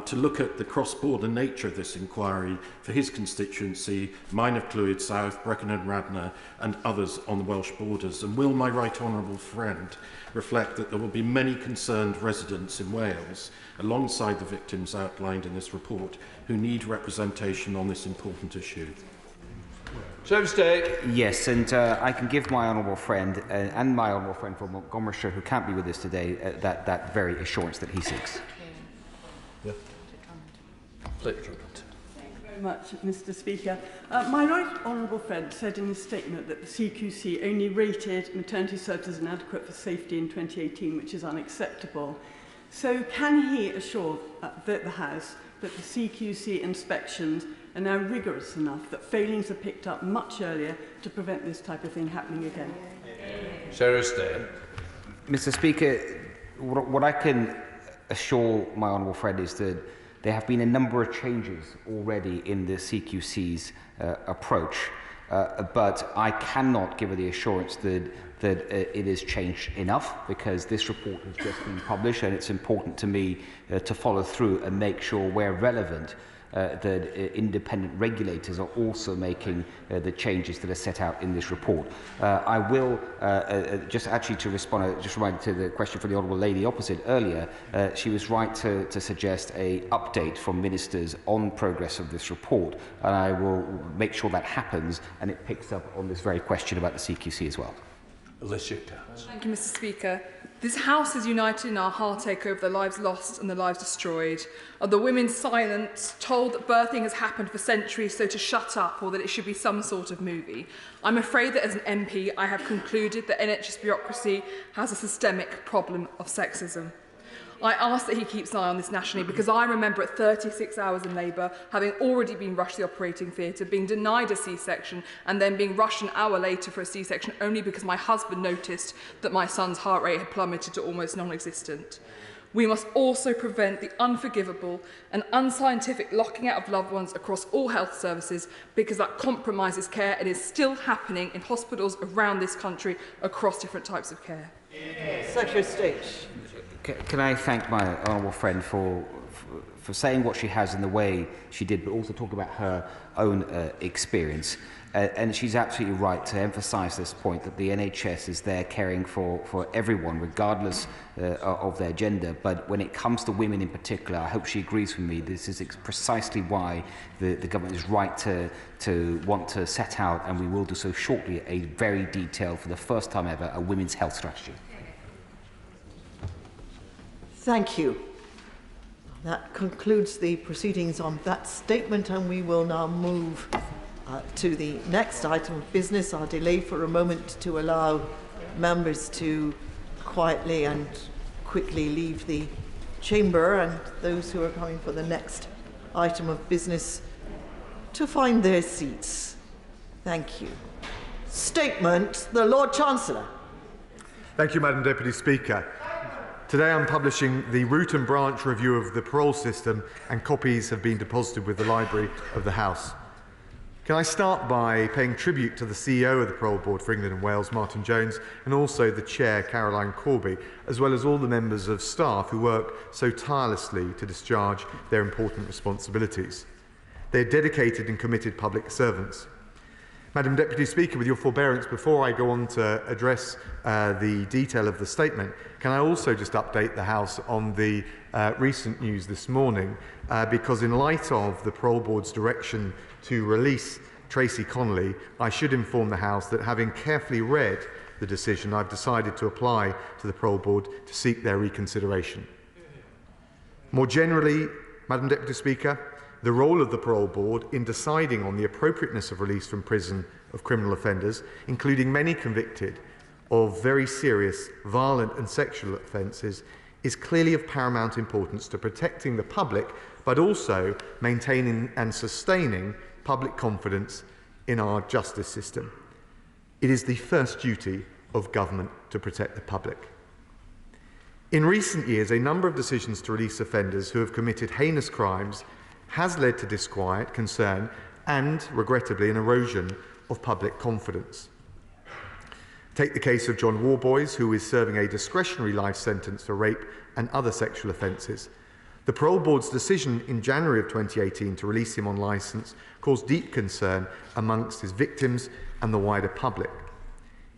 [SPEAKER 24] to look at the cross-border nature of this inquiry for his constituency, mine of Clwyd South, Brecon and Radnor, and others on the Welsh borders. And will my right honourable friend reflect that there will be many concerned residents in Wales, alongside the victims outlined in this report, who need representation on this important issue?
[SPEAKER 17] Yes, and I can give my honourable friend and my honourable friend from Montgomeryshire, who can't be with us today, that very assurance that he seeks.
[SPEAKER 2] Thank you very much, Mr. Speaker. My right honourable friend said in his statement that the CQC only rated maternity services inadequate for safety in 2018, which is unacceptable. So can he assure the House that the CQC inspections are now rigorous enough that failings are picked up much earlier to prevent this type of thing happening again?
[SPEAKER 17] Mr. Speaker, what I can assure my honourable friend is that there have been a number of changes already in the CQC's approach, but I cannot give her the assurance that it has changed enough, because this report has just been published and it's important to me to follow through and make sure where relevant that independent regulators are also making the changes that are set out in this report. I will, just actually to respond, just reminded to the question from the Honourable Lady opposite earlier, she was right to suggest an update from ministers on progress of this report, and I will make sure that happens and it picks up on this very question about the CQC as well.
[SPEAKER 3] Thank you, Mr. Speaker. This House is united in our heartache over the lives lost and the lives destroyed, of the women silent, told that birthing has happened for centuries, so to shut up, or that it should be some sort of movie. I'm afraid that as an MP, I have concluded that NHS bureaucracy has a systemic problem of sexism. I ask that he keeps an eye on this nationally, because I remember at 36 hours in labour, having already been rushed to the operating theatre, being denied a C-section, and then being rushed an hour later for a C-section only because my husband noticed that my son's heart rate had plummeted to almost non-existent. We must also prevent the unforgivable and unscientific locking out of loved ones across all health services, because that compromises care and is still happening in hospitals around this country across different types of care.
[SPEAKER 2] Secretary of State.
[SPEAKER 17] Can I thank my honourable friend for saying what she has in the way she did, but also talk about her own experience. And she's absolutely right to emphasise this point, that the NHS is there caring for everyone, regardless of their gender. But when it comes to women in particular, I hope she agrees with me. This is precisely why the government is right to want to set out, and we will do so shortly, a very detailed, for the first time ever, a women's health strategy.
[SPEAKER 9] Thank you. That concludes the proceedings on that statement, and we will now move to the next item of business. I'll delay for a moment to allow members to quietly and quickly leave the chamber, and those who are coming for the next item of business to find their seats. Thank you. Statement, the Lord Chancellor.
[SPEAKER 12] Thank you, Madam Deputy Speaker. Today I'm publishing the root and branch review of the parole system, and copies have been deposited with the Library of the House. Can I start by paying tribute to the CEO of the Parole Board for England and Wales, Martin Jones, and also the Chair, Caroline Corby, as well as all the members of staff who work so tirelessly to discharge their important responsibilities. They are dedicated and committed public servants. Madam Deputy Speaker, with your forbearance, before I go on to address the detail of the statement, can I also just update the House on the recent news this morning, because in light of the Parole Board's direction to release Tracy Connolly, I should inform the House that, having carefully read the decision, I've decided to apply to the Parole Board to seek their reconsideration. More generally, Madam Deputy Speaker, the role of the Parole Board in deciding on the appropriateness of release from prison of criminal offenders, including many convicted of very serious, violent and sexual offences, is clearly of paramount importance to protecting the public, but also maintaining and sustaining public confidence in our justice system. It is the first duty of government to protect the public. In recent years, a number of decisions to release offenders who have committed heinous crimes has led to disquiet, concern and, regrettably, an erosion of public confidence. Take the case of John Warboys, who is serving a discretionary life sentence for rape and other sexual offences. The Parole Board's decision in January of 2018 to release him on licence caused deep concern amongst his victims and the wider public.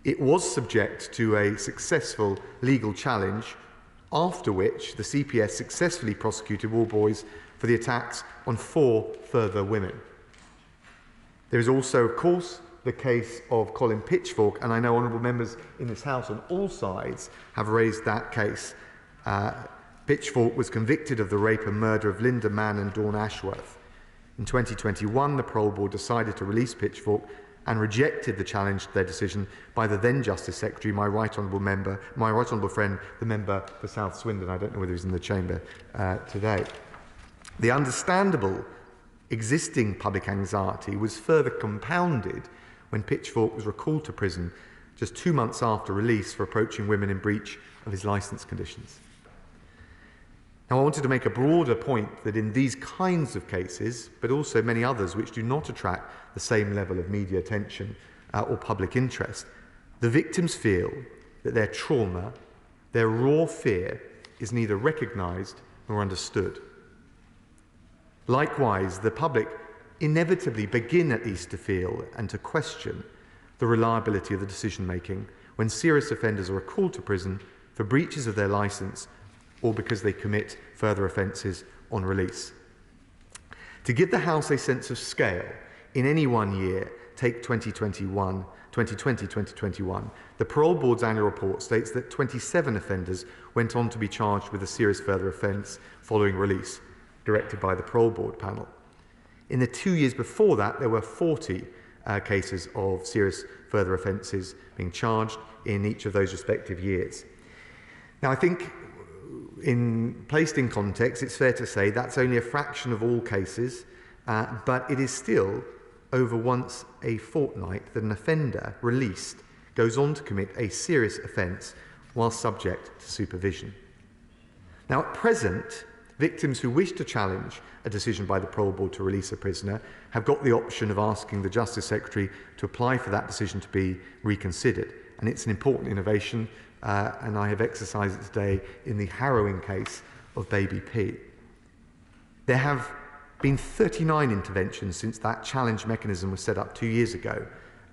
[SPEAKER 12] It was subject to a successful legal challenge, after which the CPS successfully prosecuted Warboys for the attacks on 4 further women. There is also, of course, the case of Colin Pitchfork, and I know honourable members in this House on all sides have raised that case. Pitchfork was convicted of the rape and murder of Linda Mann and Dawn Ashworth. In 2021, the Parole Board decided to release Pitchfork and rejected the challenge to their decision by the then Justice Secretary, my right honourable friend, the member for South Swindon. I don't know whether he's in the chamber today. The understandable existing public anxiety was further compounded when Pitchfork was recalled to prison just 2 months after release for approaching women in breach of his licence conditions. Now, I wanted to make a broader point that in these kinds of cases, but also many others which do not attract the same level of media attention or public interest, the victims feel that their trauma, their raw fear, is neither recognised nor understood. Likewise, the public inevitably begin at least to feel and to question the reliability of the decision-making when serious offenders are recalled to prison for breaches of their licence or because they commit further offences on release. To give the House a sense of scale, in any one year, take 2020-2021, the Parole Board's annual report states that 27 offenders went on to be charged with a serious further offence following release, directed by the Parole Board panel. In the 2 years before that, there were 40 cases of serious further offences being charged in each of those respective years. Now, I think placed in context, it's fair to say that's only a fraction of all cases, but it is still over once a fortnight that an offender released goes on to commit a serious offence while subject to supervision. Now, at present, victims who wish to challenge a decision by the Parole Board to release a prisoner have got the option of asking the Justice Secretary to apply for that decision to be reconsidered. And it's an important innovation, and I have exercised it today in the harrowing case of baby P. There have been 39 interventions since that challenge mechanism was set up 2 years ago.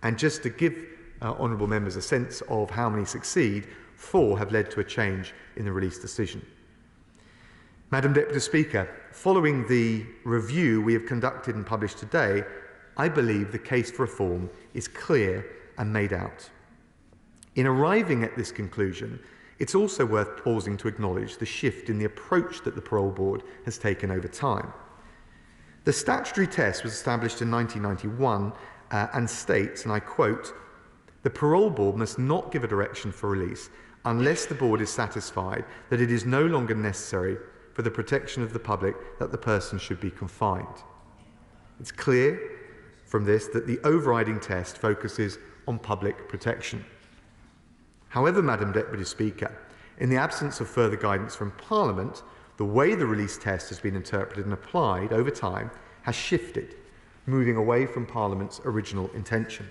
[SPEAKER 12] And just to give honourable members a sense of how many succeed, 4 have led to a change in the release decision. Madam Deputy Speaker, following the review we have conducted and published today, I believe the case for reform is clear and made out. In arriving at this conclusion, it's also worth pausing to acknowledge the shift in the approach that the Parole Board has taken over time. The statutory test was established in 1991 and states, and I quote, "The Parole Board must not give a direction for release unless the Board is satisfied that it is no longer necessary for the protection of the public that the person should be confined." It's clear from this that the overriding test focuses on public protection. However, Madam Deputy Speaker, in the absence of further guidance from Parliament, the way the release test has been interpreted and applied over time has shifted, moving away from Parliament's original intention.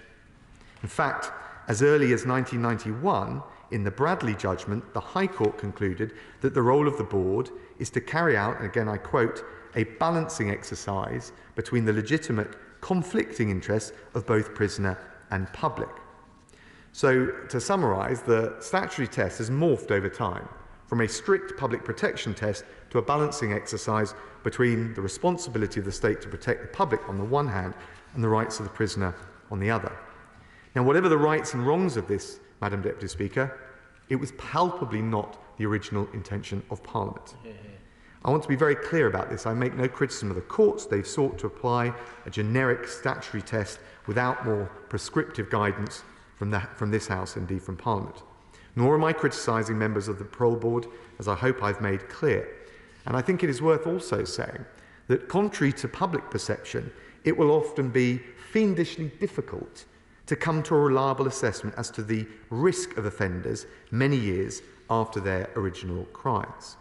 [SPEAKER 12] In fact, as early as 1991, in the Bradley judgment, the High Court concluded that the role of the Board is to carry out, and again I quote, "a balancing exercise between the legitimate conflicting interests of both prisoner and public." So, to summarise, the statutory test has morphed over time from a strict public protection test to a balancing exercise between the responsibility of the state to protect the public on the one hand and the rights of the prisoner on the other. Now, whatever the rights and wrongs of this, Madam Deputy Speaker, it was palpably not the original intention of Parliament. I want to be very clear about this. I make no criticism of the courts. They've sought to apply a generic statutory test without more prescriptive guidance from this House, indeed from Parliament. Nor am I criticising members of the Parole Board, as I hope I've made clear. And I think it is worth also saying that, contrary to public perception, it will often be fiendishly difficult to come to a reliable assessment as to the risk of offenders many years after their original crimes.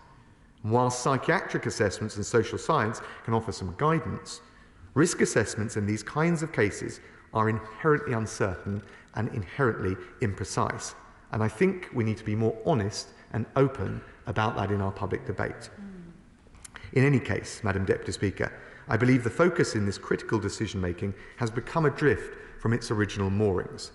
[SPEAKER 12] And while psychiatric assessments and social science can offer some guidance, Risk assessments in these kinds of cases are inherently uncertain and inherently imprecise. And I think we need to be more honest and open about that in our public debate. In any case, Madam Deputy Speaker, I believe the focus in this critical decision-making has become adrift from its original moorings.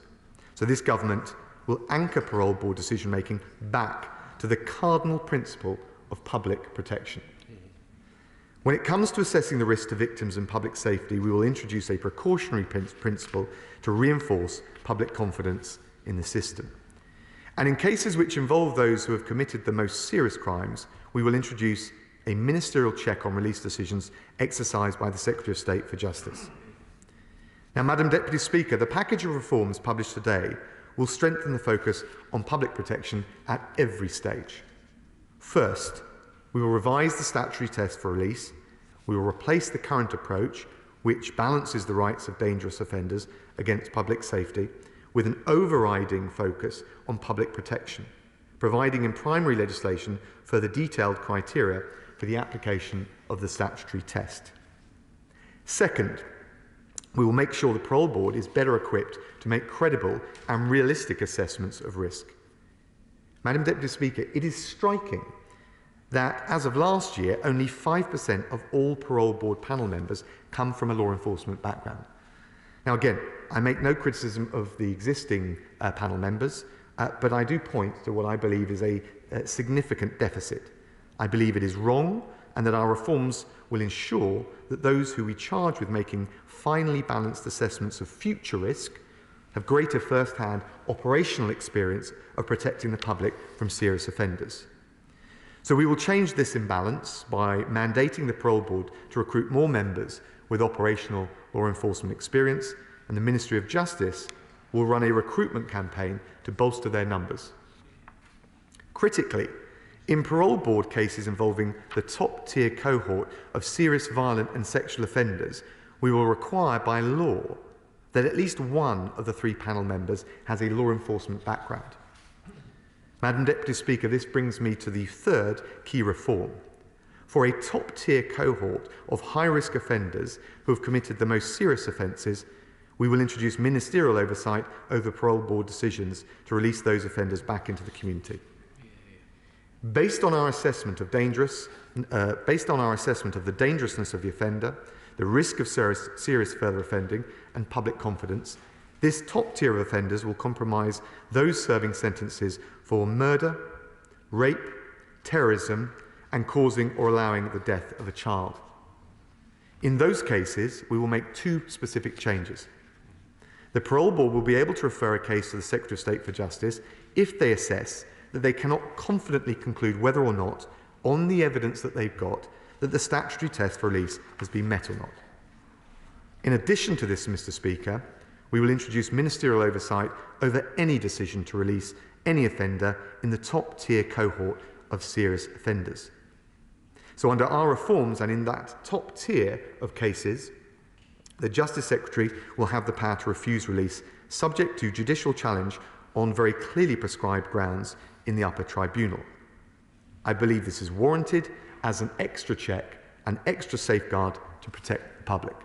[SPEAKER 12] So this government will anchor parole board decision-making back to the cardinal principle of public protection. When it comes to assessing the risk to victims and public safety, we will introduce a precautionary principle to reinforce public confidence in the system. And in cases which involve those who have committed the most serious crimes, we will introduce a ministerial check on release decisions exercised by the Secretary of State for Justice. Now, Madam Deputy Speaker, the package of reforms published today will strengthen the focus on public protection at every stage. First, we will revise the statutory test for release. We will replace the current approach, which balances the rights of dangerous offenders against public safety, with an overriding focus on public protection, providing in primary legislation further detailed criteria for the application of the statutory test. Second, we will make sure the Parole Board is better equipped to make credible and realistic assessments of risk. Madam Deputy Speaker, it is striking that as of last year, only 5% of all Parole Board panel members come from a law enforcement background. Now again, I make no criticism of the existing panel members, but I do point to what I believe is a significant deficit. I believe it is wrong, and that our reforms will ensure that those who we charge with making finely balanced assessments of future risk have greater first-hand operational experience of protecting the public from serious offenders. So we will change this imbalance by mandating the Parole Board to recruit more members with operational law enforcement experience, and the Ministry of Justice will run a recruitment campaign to bolster their numbers. Critically, in Parole Board cases involving the top-tier cohort of serious violent and sexual offenders, we will require by law that at least one of the 3 panel members has a law enforcement background. Madam Deputy Speaker, this brings me to the third key reform. For a top-tier cohort of high-risk offenders who have committed the most serious offences, we will introduce ministerial oversight over Parole Board decisions to release those offenders back into the community. Based on our assessment of the dangerousness of the offender, the risk of serious further offending, and public confidence, this top tier of offenders will comprise those serving sentences for murder, rape, terrorism, and causing or allowing the death of a child. In those cases, we will make 2 specific changes. The Parole Board will be able to refer a case to the Secretary of State for Justice if they assess that they cannot confidently conclude whether or not, on the evidence that they've got, that the statutory test for release has been met or not. In addition to this, Mr. Speaker, we will introduce ministerial oversight over any decision to release any offender in the top-tier cohort of serious offenders. So under our reforms and in that top tier of cases, the Justice Secretary will have the power to refuse release, subject to judicial challenge on very clearly prescribed grounds in the upper tribunal. I believe this is warranted as an extra check, an extra safeguard to protect the public.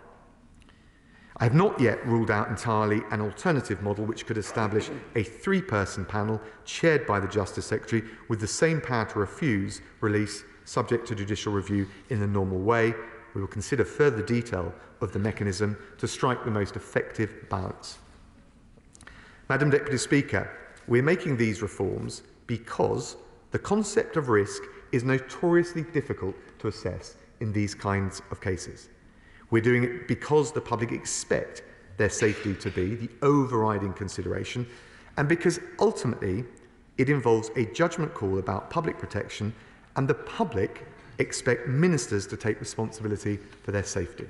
[SPEAKER 12] I have not yet ruled out entirely an alternative model which could establish a 3-person panel chaired by the Justice Secretary with the same power to refuse release subject to judicial review in the normal way. We will consider further detail of the mechanism to strike the most effective balance. Madam Deputy Speaker, we are making these reforms because the concept of risk is notoriously difficult to assess in these kinds of cases. We're doing it because the public expect their safety to be the overriding consideration, and because ultimately it involves a judgment call about public protection, and the public expect ministers to take responsibility for their safety.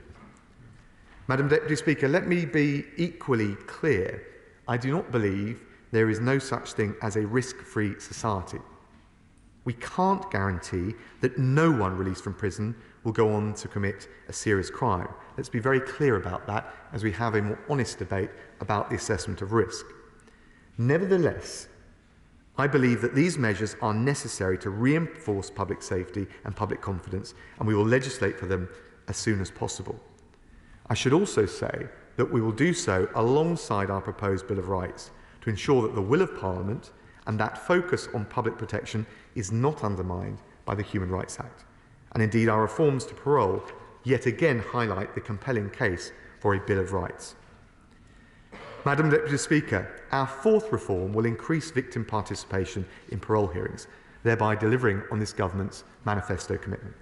[SPEAKER 12] Madam Deputy Speaker, let me be equally clear. I do not believe there is no such thing as a risk-free society. We can't guarantee that no one released from prison will go on to commit a serious crime. Let's be very clear about that as we have a more honest debate about the assessment of risk. Nevertheless, I believe that these measures are necessary to reinforce public safety and public confidence, and we will legislate for them as soon as possible. I should also say that we will do so alongside our proposed Bill of Rights to ensure that the will of Parliament and that focus on public protection is not undermined by the Human Rights Act. And indeed, our reforms to parole yet again highlight the compelling case for a Bill of Rights. Madam Deputy Speaker, our fourth reform will increase victim participation in parole hearings, thereby delivering on this government's manifesto commitment.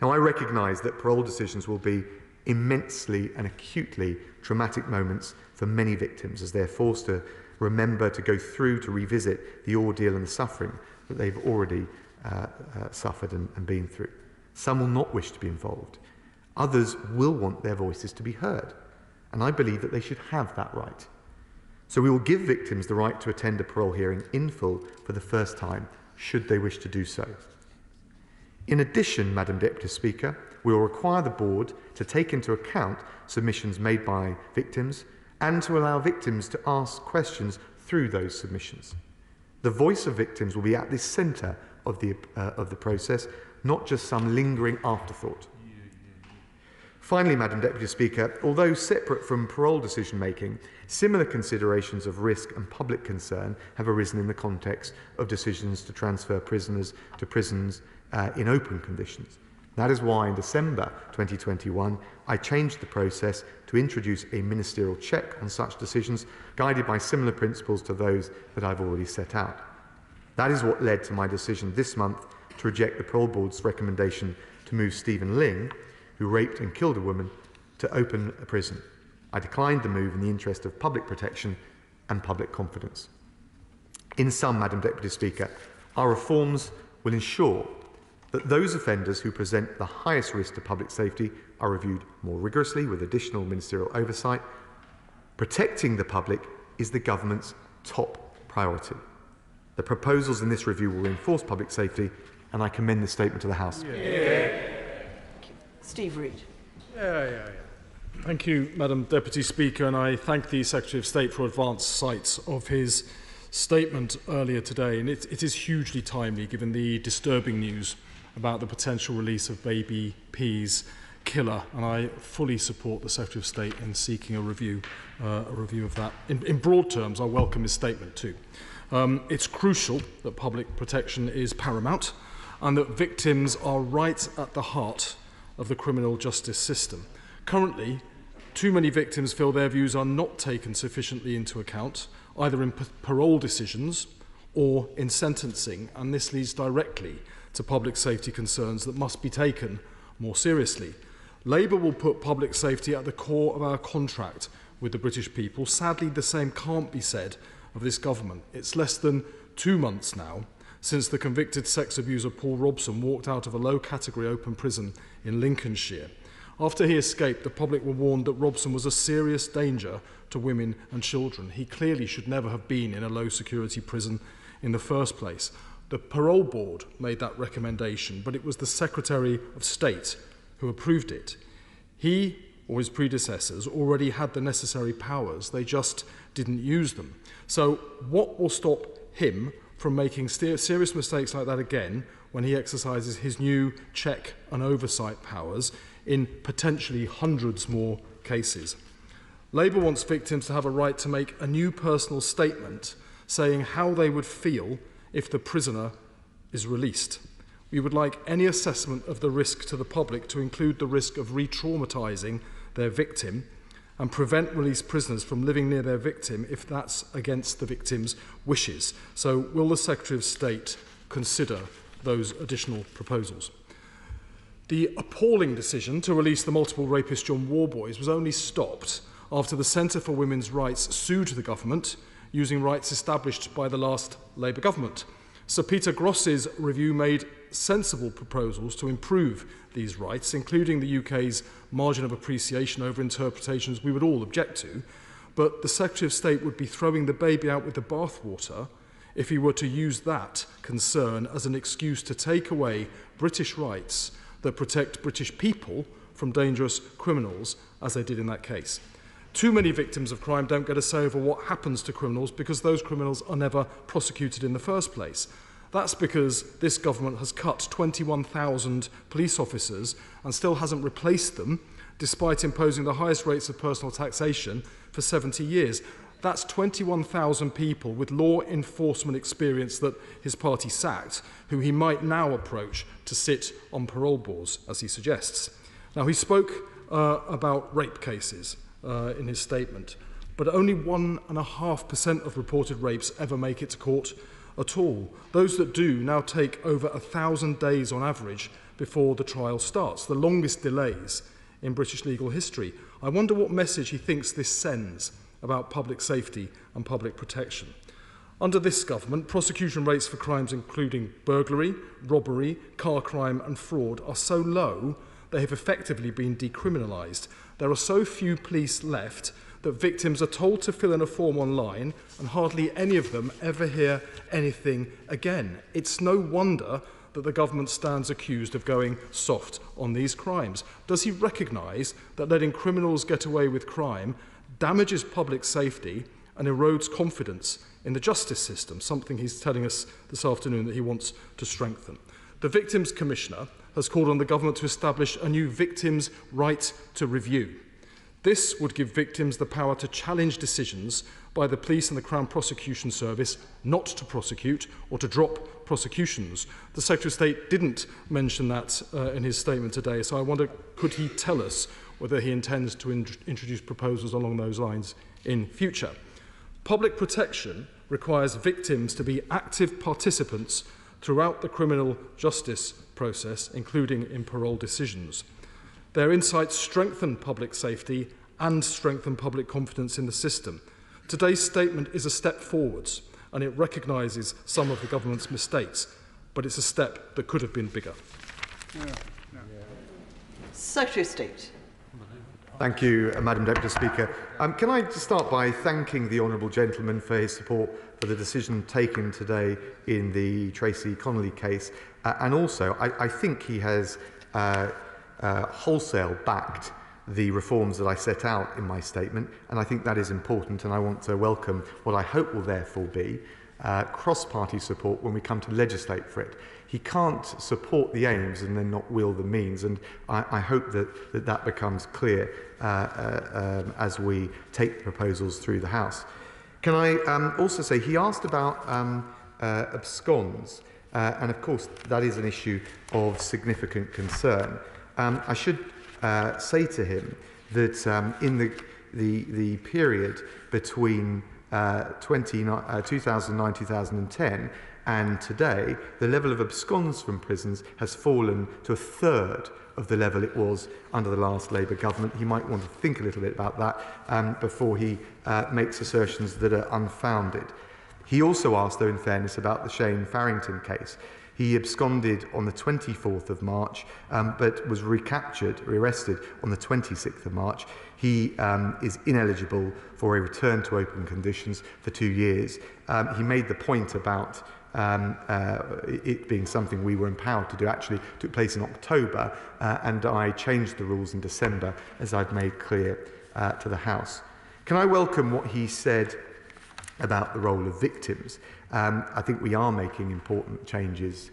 [SPEAKER 12] Now, I recognise that parole decisions will be immensely and acutely traumatic moments for many victims as they're forced to remember, to go through, to revisit the ordeal and the suffering that they've already suffered and been through. Some will not wish to be involved. Others will want their voices to be heard, and I believe that they should have that right. So we will give victims the right to attend a parole hearing in full for the first time, should they wish to do so. In addition, Madam Deputy Speaker, we will require the Board to take into account submissions made by victims and to allow victims to ask questions through those submissions. The voice of victims will be at the centre of the process, not just some lingering afterthought. Finally, Madam Deputy Speaker, although separate from parole decision-making, similar considerations of risk and public concern have arisen in the context of decisions to transfer prisoners to prisons in open conditions. That is why in December 2021, I changed the process to introduce a ministerial check on such decisions, guided by similar principles to those that I've already set out. That is what led to my decision this month to reject the Parole Board's recommendation to move Stephen Ling, who raped and killed a woman, to open a prison. I declined the move in the interest of public protection and public confidence. In sum, Madam Deputy Speaker, our reforms will ensure that those offenders who present the highest risk to public safety are reviewed more rigorously with additional ministerial oversight. Protecting the public is the government's top priority. The proposals in this review will reinforce public safety, and I commend this statement to the House.
[SPEAKER 2] Steve Reid.
[SPEAKER 5] Thank you, Madam Deputy Speaker, and I thank the Secretary of State for advance sight of his statement earlier today. And it is hugely timely, given the disturbing news about the potential release of baby P's killer, and I fully support the Secretary of State in seeking a review of that. In broad terms, I welcome his statement too. It's crucial that public protection is paramount and that victims are right at the heart of the criminal justice system. Currently, too many victims feel their views are not taken sufficiently into account, either in parole decisions or in sentencing, and this leads directly to public safety concerns that must be taken more seriously. Labour will put public safety at the core of our contract with the British people. Sadly, the same can't be said of this government. It's less than 2 months now since the convicted sex abuser Paul Robson walked out of a low-category open prison in Lincolnshire. After he escaped, the public were warned that Robson was a serious danger to women and children. He clearly should never have been in a low-security prison in the first place. The Parole Board made that recommendation, but it was the Secretary of State who approved it. He or his predecessors already had the necessary powers, they just didn't use them. So what will stop him from making serious mistakes like that again when he exercises his new check and oversight powers in potentially hundreds more cases? Labour wants victims to have a right to make a new personal statement saying how they would feel if the prisoner is released. We would like any assessment of the risk to the public to include the risk of re-traumatising their victim and prevent released prisoners from living near their victim if that's against the victim's wishes. So will the Secretary of State consider those additional proposals? The appalling decision to release the multiple rapist John Warboys was only stopped after the Centre for Women's Rights sued the government using rights established by the last Labour government. Sir Peter Gross's review made sensible proposals to improve these rights, including the UK's margin of appreciation over interpretations we would all object to, but the Secretary of State would be throwing the baby out with the bathwater if he were to use that concern as an excuse to take away British rights that protect British people from dangerous criminals, as they did in that case. Too many victims of crime don't get a say over what happens to criminals because those criminals are never prosecuted in the first place. That's because this government has cut 21,000 police officers and still hasn't replaced them despite imposing the highest rates of personal taxation for 70 years. That's 21,000 people with law enforcement experience that his party sacked, who he might now approach to sit on parole boards, as he suggests. Now, he spoke about rape cases in his statement, but only 1.5% of reported rapes ever make it to court at all. Those that do now take over 1,000 days on average before the trial starts, the longest delays in British legal history. I wonder what message he thinks this sends about public safety and public protection. Under this government, prosecution rates for crimes including burglary, robbery, car crime and fraud are so low they have effectively been decriminalised. There are so few police left that victims are told to fill in a form online and hardly any of them ever hear anything again. It's no wonder that the government stands accused of going soft on these crimes. Does he recognise that letting criminals get away with crime damages public safety and erodes confidence in the justice system, something he's telling us this afternoon that he wants to strengthen? The Victims Commissioner has called on the government to establish a new victims' right to review. This would give victims the power to challenge decisions by the police and the Crown Prosecution Service not to prosecute or to drop prosecutions. The Secretary of State didn't mention that in his statement today, so I wonder, could he tell us whether he intends to introduce proposals along those lines in future? Public protection requires victims to be active participants throughout the criminal justice process, including in parole decisions. Their insights strengthen public safety and strengthen public confidence in the system. Today's statement is a step forwards, and it recognises some of the government's mistakes, but it's a step that could have been bigger.
[SPEAKER 9] Secretary of State.
[SPEAKER 12] Thank you, Madam Deputy Speaker. Can I just start by thanking the Honourable Gentleman for his support for the decision taken today in the Tracy Connolly case, and also I think he has wholesale backed the reforms that I set out in my statement, and I think that is important, and I want to welcome what I hope will therefore be cross-party support when we come to legislate for it. He can't support the aims and then not will the means, and I hope that becomes clear as we take the proposals through the House. Can I also say, he asked about absconds, and of course that is an issue of significant concern. I should say to him that in the period between 2009-2010 and today, the level of absconds from prisons has fallen to a third of the level it was under the last Labour government. He might want to think a little bit about that before he makes assertions that are unfounded. He also asked, though, in fairness, about the Shane Farrington case. He absconded on the 24th of March, but was arrested on the 26th of March. He is ineligible for a return to open conditions for 2 years. He made the point about it being something we were empowered to do. Actually took place in October, and I changed the rules in December, as I've made clear to the House. Can I welcome what he said about the role of victims? I think we are making important changes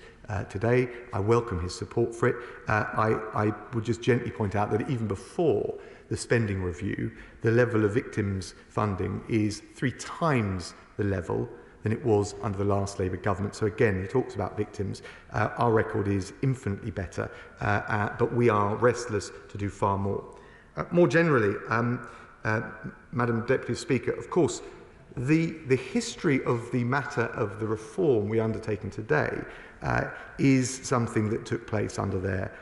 [SPEAKER 12] today. I welcome his support for it. I would just gently point out that even before the spending review, the level of victims funding is 3 times the level than it was under the last Labour government. So again, he talks about victims. Our record is infinitely better, but we are restless to do far more. More generally, Madam Deputy Speaker, of course, the history of the matter of the reform we're undertaking today is something that took place under their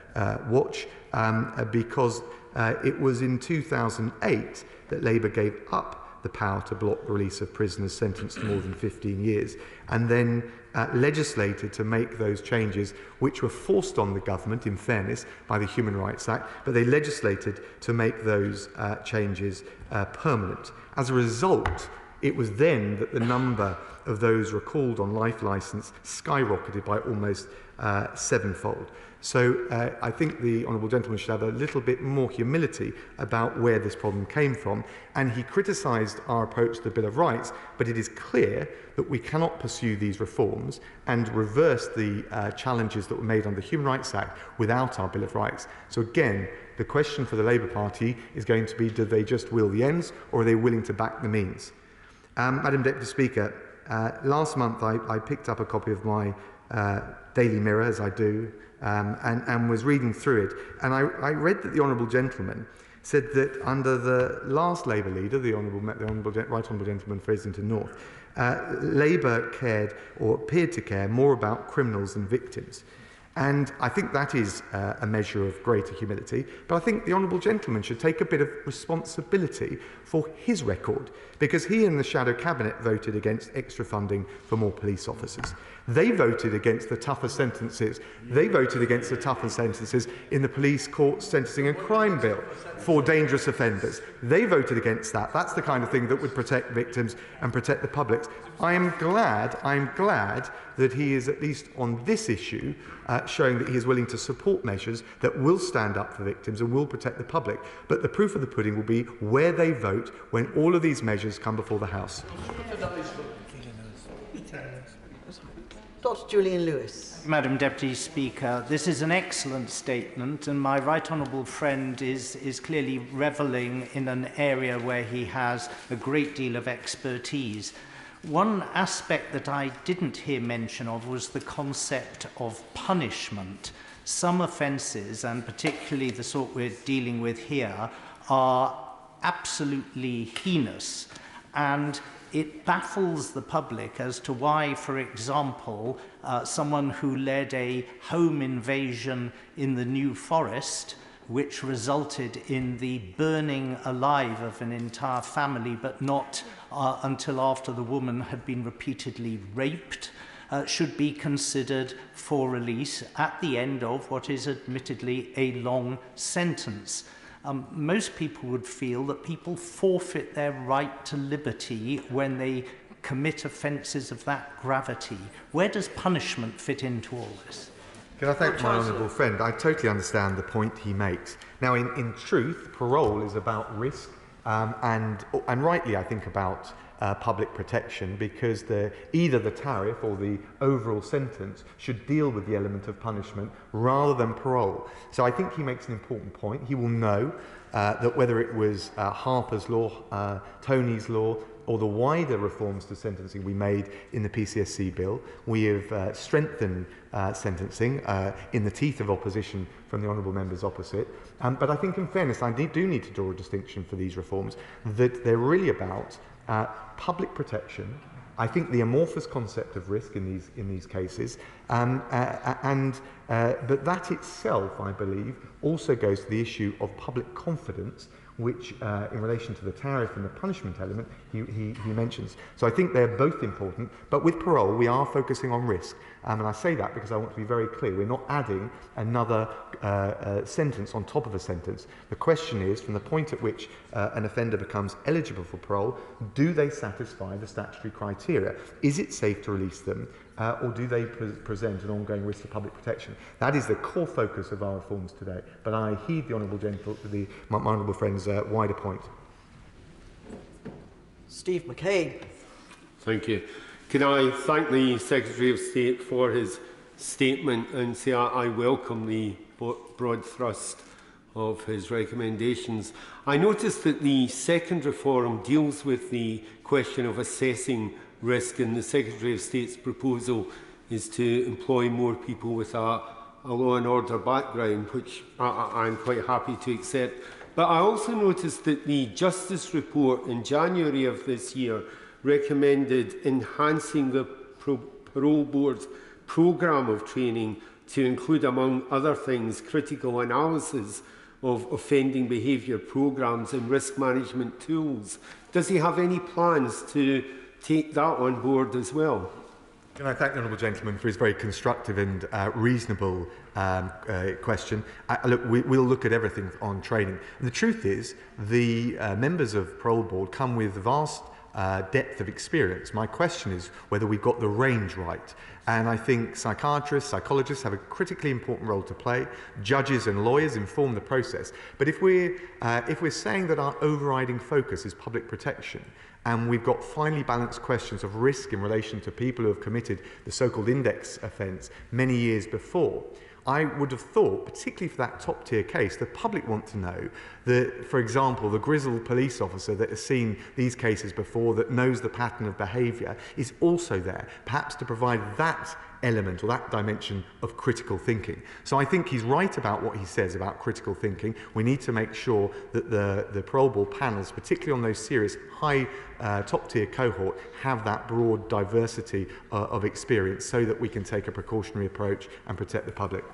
[SPEAKER 12] watch, because it was in 2008 that Labour gave up the power to block the release of prisoners sentenced to more than 15 years, and then legislated to make those changes, which were forced on the government, in fairness, by the Human Rights Act, but they legislated to make those changes permanent. As a result, it was then that the number of those recalled on life licence skyrocketed by almost 7-fold. So I think the Honourable Gentleman should have a little bit more humility about where this problem came from. And he criticised our approach to the Bill of Rights, but it is clear that we cannot pursue these reforms and reverse the challenges that were made under the Human Rights Act without our Bill of Rights. So again, The question for the Labour Party is going to be, do they just will the ends, or are they willing to back the means? Madam Deputy Speaker, last month I picked up a copy of my Daily Mirror, as I do, and was reading through it, and I read that the Honourable Gentleman said that under the last Labour leader, the Right Honourable Gentleman for Islington North, Labour cared, or appeared to care, more about criminals than victims. And I think that is a measure of greater humility, but I think the Honourable Gentleman should take a bit of responsibility for his record, because he and the Shadow Cabinet voted against extra funding for more police officers. They voted against the tougher sentences. They voted against the tougher sentences in the Police Court Sentencing and Crime Bill for dangerous offenders. They voted against that. That's the kind of thing that would protect victims and protect the public. I am glad that he is, at least on this issue, showing that he is willing to support measures that will stand up for victims and will protect the public. But the proof of the pudding will be where they vote when all of these measures come before the House.
[SPEAKER 9] Dr. Julian Lewis.
[SPEAKER 7] Madam Deputy Speaker, this is an excellent statement, and my right honourable friend is clearly revelling in an area where he has a great deal of expertise. One aspect that I didn't hear mention of was the concept of punishment. Some offences, and particularly the sort we're dealing with here, are absolutely heinous, and it baffles the public as to why, for example, someone who led a home invasion in the New Forest, which resulted in the burning alive of an entire family, but not until after the woman had been repeatedly raped, should be considered for release at the end of what is admittedly a long sentence. Most people would feel that people forfeit their right to liberty when they commit offences of that gravity. Where does punishment fit into all this?
[SPEAKER 12] Can I thank my honourable friend? I totally understand the point he makes. Now, in truth, parole is about risk, and rightly, I think, about public protection, because either the tariff or the overall sentence should deal with the element of punishment rather than parole. So I think he makes an important point. He will know that whether it was Harper's Law, Tony's Law, or the wider reforms to sentencing we made in the PCSC bill, we have strengthened sentencing in the teeth of opposition from the honourable members opposite. But I think, in fairness, I do need to draw a distinction for these reforms, that they're really about public protection. I think the amorphous concept of risk in these cases, but that itself, I believe, also goes to the issue of public confidence, which, in relation to the tariff and the punishment element, he mentions. So I think they're both important, but with parole, we are focusing on risk. And I say that because I want to be very clear. We're not adding another sentence on top of a sentence. The question is, from the point at which an offender becomes eligible for parole, do they satisfy the statutory criteria? Is it safe to release them? Or do they present an ongoing risk to public protection? That is the core focus of our reforms today. But I heed the my honourable friend's wider point.
[SPEAKER 9] Steve McCabe.
[SPEAKER 8] Thank you. Can I thank the Secretary of State for his statement and say I welcome the broad thrust of his recommendations. I noticed that the second reform deals with the question of assessing risk, and the Secretary of State's proposal is to employ more people with a law and order background, which I'm quite happy to accept. But I also noticed that the Justice Report in January of this year recommended enhancing the Parole Board's programme of training to include, among other things, critical analysis of offending behaviour programmes and risk management tools. Does he have any plans to take that on board as well?
[SPEAKER 12] Can I thank the honourable gentleman for his very constructive and reasonable question. Look, we'll look at everything on training. And the truth is, the members of Parole Board come with vast depth of experience. My question is whether we've got the range right. And I think psychiatrists, psychologists have a critically important role to play. Judges and lawyers inform the process. But if we're saying that our overriding focus is public protection, and we've got finely balanced questions of risk in relation to people who have committed the so-called index offence many years before, I would have thought, particularly for that top-tier case, the public want to know that, for example, the grizzled police officer that has seen these cases before, that knows the pattern of behaviour, is also there, perhaps to provide that element or that dimension of critical thinking. So I think he's right about what he says about critical thinking. We need to make sure that the parole board panels, particularly on those serious high top-tier cohort, have that broad diversity of experience so that we can take a precautionary approach and protect the public.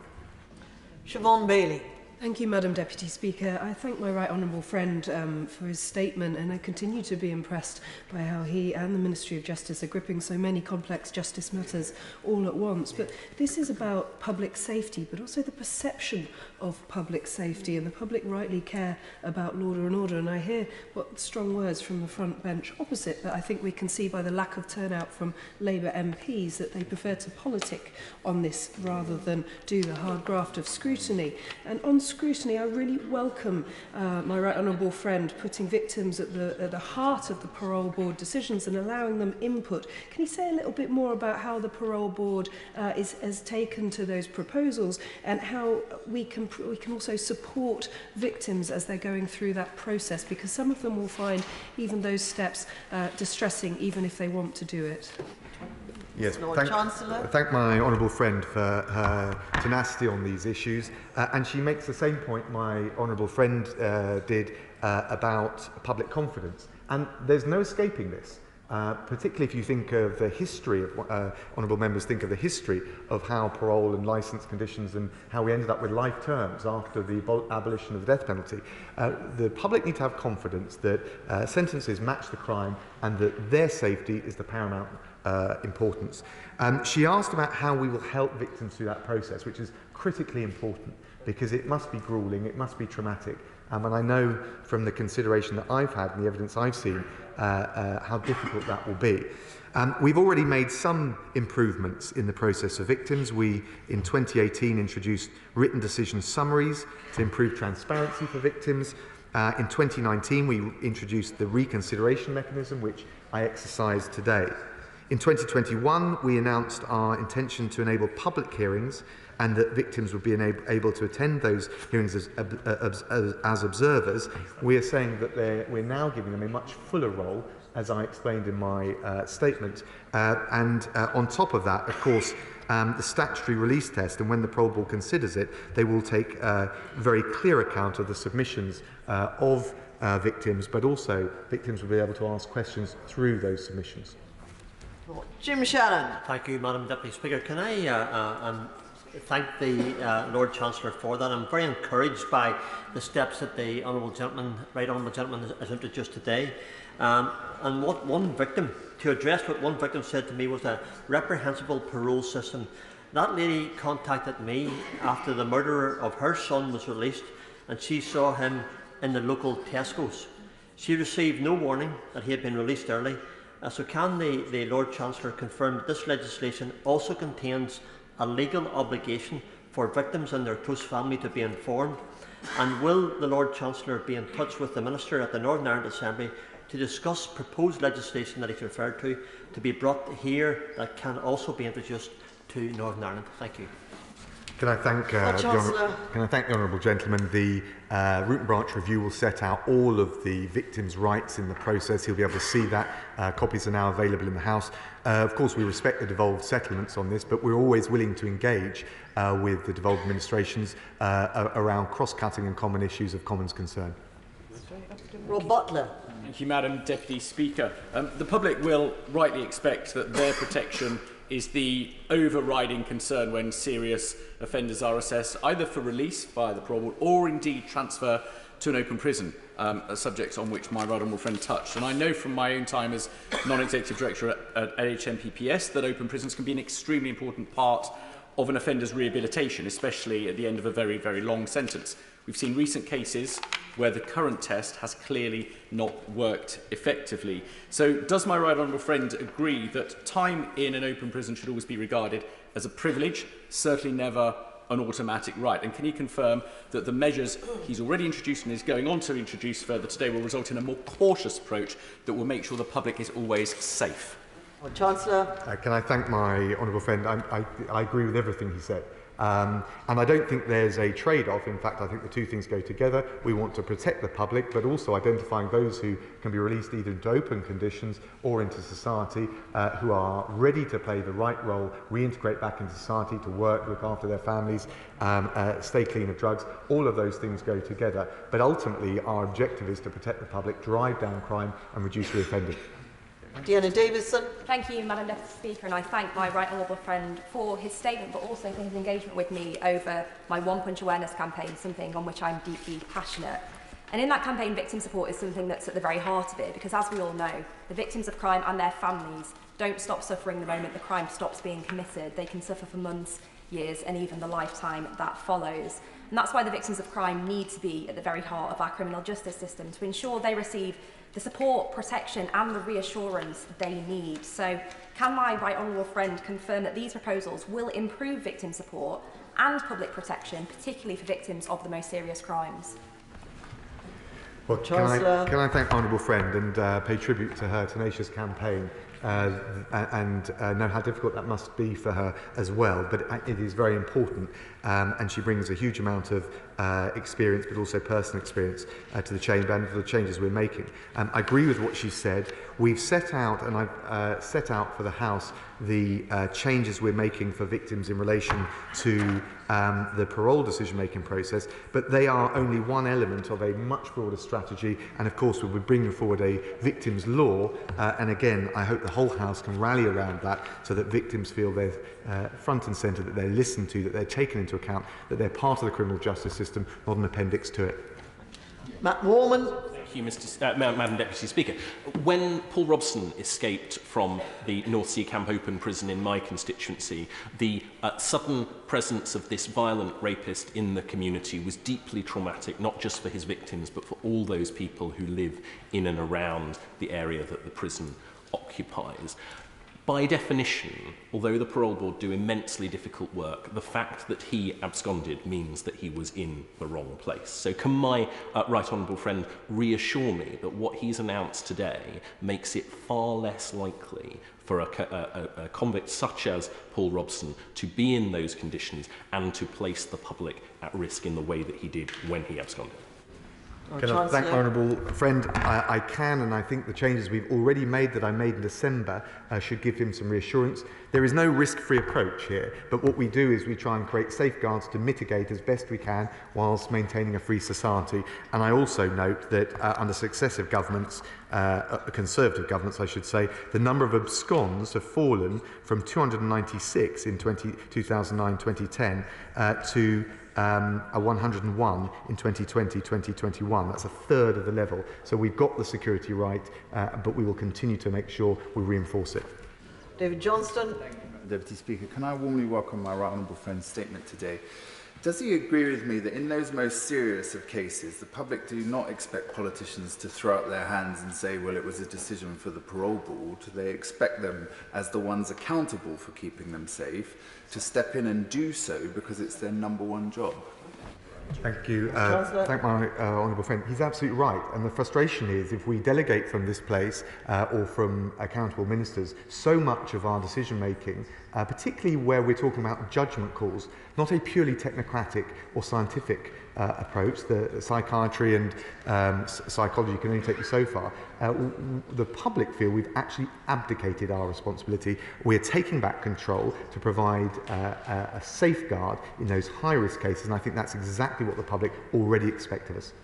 [SPEAKER 9] Siobhan Bailey.
[SPEAKER 16] Thank you, Madam Deputy Speaker. I thank my right honourable friend for his statement, and I continue to be impressed by how he and the Ministry of Justice are gripping so many complex justice matters all at once. But this is about public safety, but also the perception of public safety, and the public rightly care about law and order. And I hear what strong words from the front bench opposite, but I think we can see by the lack of turnout from Labour MPs that they prefer to politic on this rather than do the hard graft of scrutiny. And on scrutiny, I really welcome my right honourable friend putting victims at the heart of the parole board decisions and allowing them input. Can you say a little bit more about how the parole board has taken to those proposals, and how we can also support victims as they're going through that process, because some of them will find even those steps distressing, even if they want to do it.
[SPEAKER 12] Yes,
[SPEAKER 9] Chancellor.
[SPEAKER 12] thank my honourable friend for her tenacity on these issues, and she makes the same point my honourable friend did about public confidence, and there's no escaping this. Particularly if you think of the history of, honourable members think of the history of how parole and licence conditions and how we ended up with life terms after the abolition of the death penalty. The public need to have confidence that sentences match the crime and that their safety is the paramount importance. She asked about how we will help victims through that process, which is critically important because it must be gruelling, it must be traumatic. And I know from the consideration that I've had and the evidence I've seen how difficult that will be. We've already made some improvements in the process for victims. We, in 2018, introduced written decision summaries to improve transparency for victims. In 2019, we introduced the reconsideration mechanism, which I exercised today. In 2021, we announced our intention to enable public hearings and that victims would be able to attend those hearings as observers. We are saying that we're now giving them a much fuller role, as I explained in my statement. On top of that, of course, the statutory release test, and when the parole board considers it, they will take very clear account of the submissions of victims, but also victims will be able to ask questions through those submissions.
[SPEAKER 9] Jim Shannon.
[SPEAKER 18] Thank you, Madam Deputy Speaker. Can I thank the Lord Chancellor for that? I'm very encouraged by the steps that the Right Honourable Gentleman has introduced today. And what one victim, to address what one victim said to me, was a reprehensible parole system. That lady contacted me after the murderer of her son was released, and she saw him in the local Tesco's. She received no warning that he had been released early. So can the Lord Chancellor confirm that this legislation also contains a legal obligation for victims and their close family to be informed? And will the Lord Chancellor be in touch with the Minister at the Northern Ireland Assembly to discuss proposed legislation that he's referred to be brought here that can also be introduced to Northern Ireland? Thank you.
[SPEAKER 12] Can I thank the honourable gentleman? The root and branch review will set out all of the victims' rights in the process. He'll be able to see that. Copies are now available in the House. Of course, we respect the devolved settlements on this, but we're always willing to engage with the devolved administrations around cross-cutting and common issues of common concern.
[SPEAKER 9] Rob Butler.
[SPEAKER 6] Thank you, Madam Deputy Speaker. The public will rightly expect that their protection is the overriding concern when serious offenders are assessed, either for release via the parole board or indeed transfer to an open prison, subjects on which my right honourable friend touched. And I know from my own time as non-executive director at HMPPS that open prisons can be an extremely important part of an offender's rehabilitation, especially at the end of a very, very long sentence. We've seen recent cases where the current test has clearly not worked effectively. So does my right honourable friend agree that time in an open prison should always be regarded as a privilege, certainly never an automatic right? And can he confirm that the measures he's already introduced and is going on to introduce further today will result in a more cautious approach that will make sure the public is always safe?
[SPEAKER 9] Chancellor.
[SPEAKER 12] Can I thank my honourable friend? I agree with everything he said. And I don't think there's a trade-off. In fact, I think the two things go together. We want to protect the public, but also identifying those who can be released either into open conditions or into society, who are ready to play the right role, reintegrate back into society, to work, look after their families, stay clean of drugs. All of those things go together. But ultimately, our objective is to protect the public, drive down crime and reduce reoffending.
[SPEAKER 9] Deanna Davison.
[SPEAKER 10] Thank you, Madam Deputy Speaker, and I thank my right honourable friend for his statement, but also for his engagement with me over my One Punch Awareness campaign, something on which I'm deeply passionate. And in that campaign, victim support is something that's at the very heart of it, because as we all know, the victims of crime and their families don't stop suffering the moment the crime stops being committed. They can suffer for months, years, and even the lifetime that follows. And that's why the victims of crime need to be at the very heart of our criminal justice system, to ensure they receive the support, protection and the reassurance they need. So can my right honourable friend confirm that these proposals will improve victim support and public protection, particularly for victims of the most serious crimes?
[SPEAKER 12] Well, can I thank the honourable friend and pay tribute to her tenacious campaign and know how difficult that must be for her as well. But it is very important, and she brings a huge amount of experience, but also personal experience to the chamber and for the changes we're making. I agree with what she said. We've set out, and I've set out for the House, the changes we're making for victims in relation to the parole decision-making process, but they are only one element of a much broader strategy, and of course we'll be bringing forward a victims' law, and again, I hope the whole House can rally around that so that victims feel they're front and centre, that they're listened to, that they're taken into account, that they're part of the criminal justice system, not an appendix to it.
[SPEAKER 9] Matt Warman.
[SPEAKER 19] Thank you, Madam Deputy Speaker. When Paul Robson escaped from the North Sea Camp Open prison in my constituency, the sudden presence of this violent rapist in the community was deeply traumatic, not just for his victims, but for all those people who live in and around the area that the prison occupies. By definition, although the parole board do immensely difficult work, the fact that he absconded means that he was in the wrong place. So can my right honourable friend reassure me that what he's announced today makes it far less likely for a convict such as Paul Robson to be in those conditions and to place the public at risk in the way that he did when he absconded?
[SPEAKER 12] Can I thank my honourable friend? I can, and I think the changes we've already made that I made in December should give him some reassurance. There is no risk-free approach here, but what we do is we try and create safeguards to mitigate as best we can whilst maintaining a free society. And I also note that under successive governments, Conservative governments I should say, the number of absconds have fallen from 296 in 2009-2010 to 101 in 2020-2021. That's a third of the level. So we've got the security right, but we will continue to make sure we reinforce it.
[SPEAKER 9] David Johnston.
[SPEAKER 20] Deputy Speaker, can I warmly welcome my right honourable friend's statement today? Does he agree with me that in those most serious of cases, the public do not expect politicians to throw up their hands and say, well, it was a decision for the parole board? They expect them, as the ones accountable for keeping them safe, to step in and do so because it's their #1 job.
[SPEAKER 12] Thank you. Thank my honourable friend. He's absolutely right. And the frustration is if we delegate from this place or from accountable ministers so much of our decision-making, particularly where we're talking about judgment calls, not a purely technocratic or scientific approach. The psychiatry and psychology can only take you so far. The public feel we've actually abdicated our responsibility. We're taking back control to provide a safeguard in those high-risk cases, and I think that's exactly what the public already expect of us.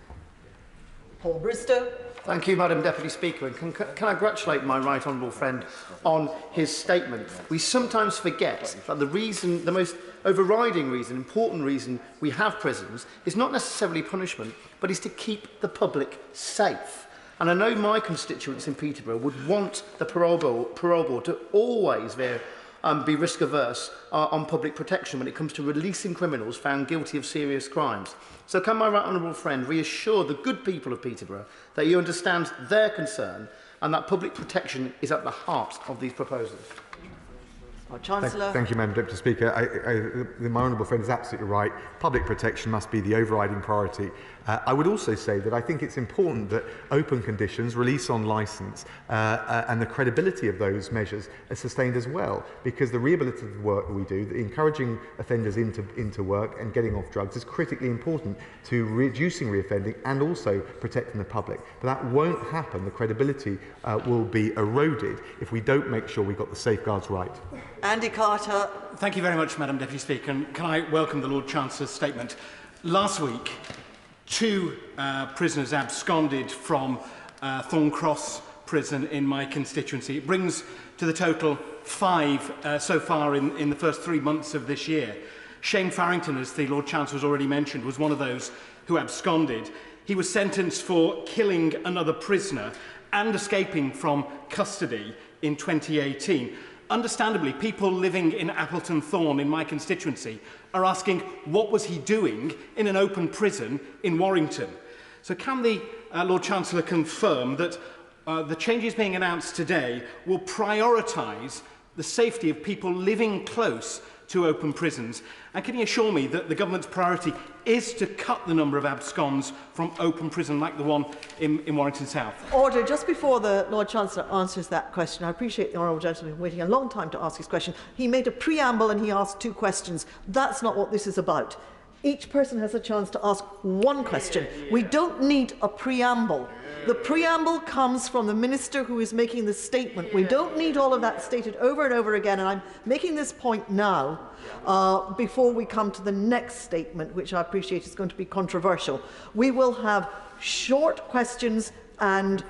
[SPEAKER 9] Paul Bristow.
[SPEAKER 23] Thank you, Madam Deputy Speaker. And can I congratulate my right honourable friend on his statement? We sometimes forget that the most overriding reason, important reason we have prisons is not necessarily punishment, but is to keep the public safe. And I know my constituents in Peterborough would want the parole board to always be risk-averse on public protection when it comes to releasing criminals found guilty of serious crimes. So can my right honourable friend reassure the good people of Peterborough that you understand their concern and that public protection is at the heart of these proposals?
[SPEAKER 9] Chancellor.
[SPEAKER 12] Thank you, Madam Deputy Speaker. My honourable friend is absolutely right. Public protection must be the overriding priority. I would also say that I think it's important that open conditions, release on licence, and the credibility of those measures are sustained as well, because the rehabilitative work that we do, the encouraging offenders into work and getting off drugs, is critically important to reducing reoffending and also protecting the public. But that won't happen. The credibility will be eroded if we don't make sure we've got the safeguards right.
[SPEAKER 9] Andy Carter.
[SPEAKER 13] Thank you very much, Madam Deputy Speaker. And can I welcome the Lord Chancellor's statement? Last week, 2 prisoners absconded from Thorncross prison in my constituency. It brings to the total 5 so far in the first 3 months of this year. Shane Farrington, as the Lord Chancellor has already mentioned, was one of those who absconded. He was sentenced for killing another prisoner and escaping from custody in 2018. Understandably, people living in Appleton Thorn in my constituency are asking, what was he doing in an open prison in Warrington? So can the Lord Chancellor confirm that the changes being announced today will prioritise the safety of people living close to open prisons? And can he assure me that the government's priority is to cut the number of absconds from open prison like the one in Warrington South?
[SPEAKER 9] Order. Just before the Lord Chancellor answers that question, I appreciate the Honourable Gentleman waiting a long time to ask his question. He made a preamble and he asked 2 questions. That's not what this is about. Each person has a chance to ask 1 question. We don't need a preamble. The preamble comes from the Minister who is making the statement. We don't need all of that stated over and over again, and I'm making this point now before we come to the next statement, which I appreciate is going to be controversial. We will have short questions and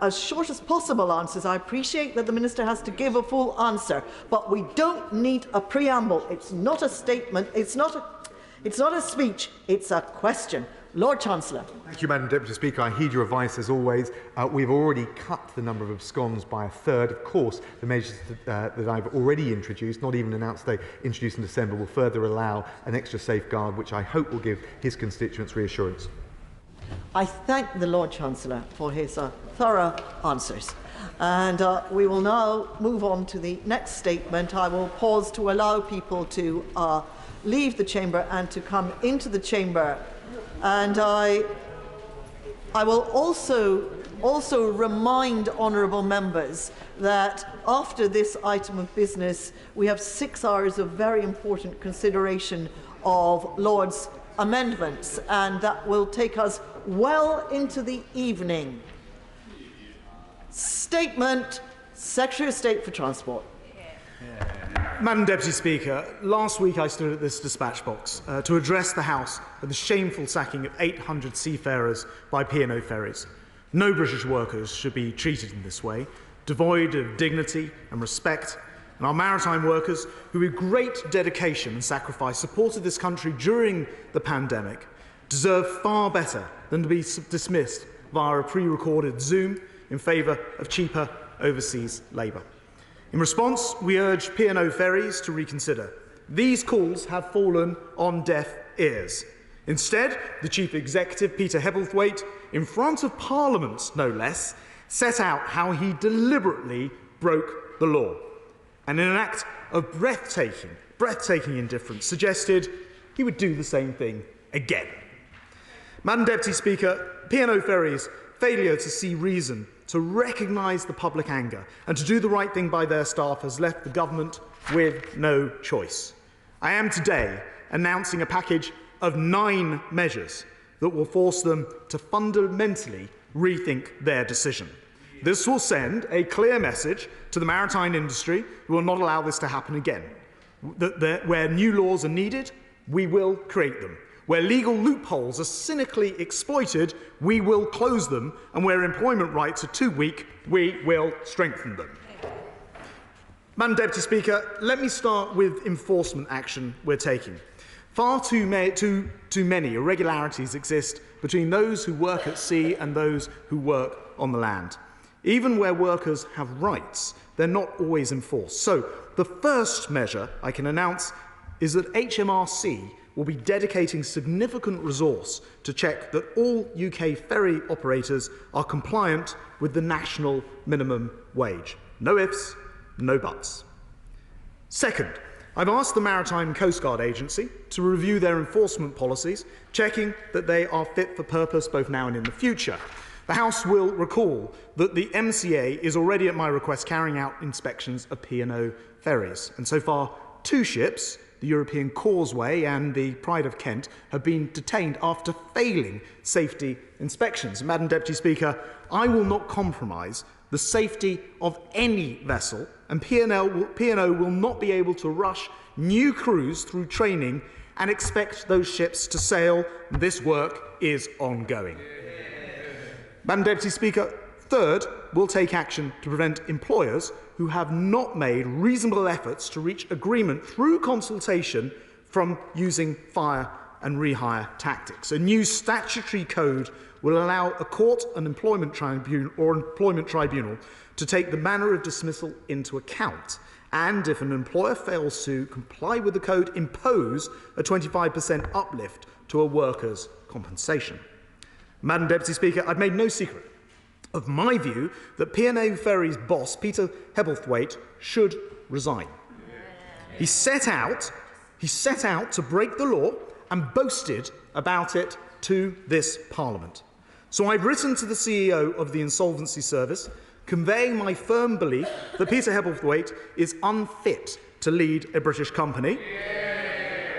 [SPEAKER 9] as short as possible answers. I appreciate that the Minister has to give a full answer, but we don't need a preamble. It's not a statement, it's not a speech, it's a question. Lord Chancellor.
[SPEAKER 12] Thank you, Madam Deputy Speaker. I heed your advice as always. We've already cut the number of absconds by 1/3. Of course, the measures that I've already introduced, not even announced today, introduced in December, will further allow an extra safeguard, which I hope will give his constituents reassurance.
[SPEAKER 9] I thank the Lord Chancellor for his thorough answers. And we will now move on to the next statement. I will pause to allow people to leave the chamber and to come into the chamber. And I will also remind honourable members that after this item of business, we have 6 hours of very important consideration of Lord's amendments, and that will take us well into the evening. Statement, Secretary of State for Transport.
[SPEAKER 14] Madam Deputy Speaker, last week I stood at this dispatch box to address the House of the shameful sacking of 800 seafarers by P&O ferries. No British workers should be treated in this way, devoid of dignity and respect, and our maritime workers, who with great dedication and sacrifice supported this country during the pandemic, deserve far better than to be dismissed via a pre-recorded Zoom in favour of cheaper overseas labour. In response, we urge P&O ferries to reconsider. These calls have fallen on deaf ears. Instead, the Chief Executive, Peter Hebblethwaite, in front of Parliament no less, set out how he deliberately broke the law, and in an act of breathtaking indifference, suggested he would do the same thing again. Madam Deputy Speaker, P&O ferries' failure to see reason, to recognise the public anger and to do the right thing by their staff has left the government with no choice. I am today announcing a package of 9 measures that will force them to fundamentally rethink their decision. This will send a clear message to the maritime industry who will not allow this to happen again. Where new laws are needed, we will create them. Where legal loopholes are cynically exploited, we will close them, and where employment rights are too weak, we will strengthen them. Madam Deputy Speaker, let me start with enforcement action we're taking. Far too many irregularities exist between those who work at sea and those who work on the land. Even where workers have rights, they're not always enforced. So the first measure I can announce is that HMRC will be dedicating significant resource to check that all UK ferry operators are compliant with the national minimum wage. No ifs, no buts. Second, I've asked the Maritime Coast Guard Agency to review their enforcement policies, checking that they are fit for purpose both now and in the future. The House will recall that the MCA is already, at my request, carrying out inspections of P&O ferries. And so far, 2 ships, the European Causeway and the Pride of Kent, have been detained after failing safety inspections. Madam Deputy Speaker, I will not compromise the safety of any vessel, and P&O will not be able to rush new crews through training and expect those ships to sail. This work is ongoing. Madam Deputy Speaker, third, we'll take action to prevent employers who have not made reasonable efforts to reach agreement through consultation from using fire and rehire tactics. A new statutory code will allow a court, an employment tribunal to take the manner of dismissal into account, and if an employer fails to comply with the code, impose a 25% uplift to a worker's compensation. Madam Deputy Speaker, I've made no secret of my view that P&O Ferries boss Peter Hebblethwaite should resign. He set out to break the law and boasted about it to this Parliament. So I've written to the CEO of the Insolvency Service, conveying my firm belief that Peter Hebblethwaite is unfit to lead a British company,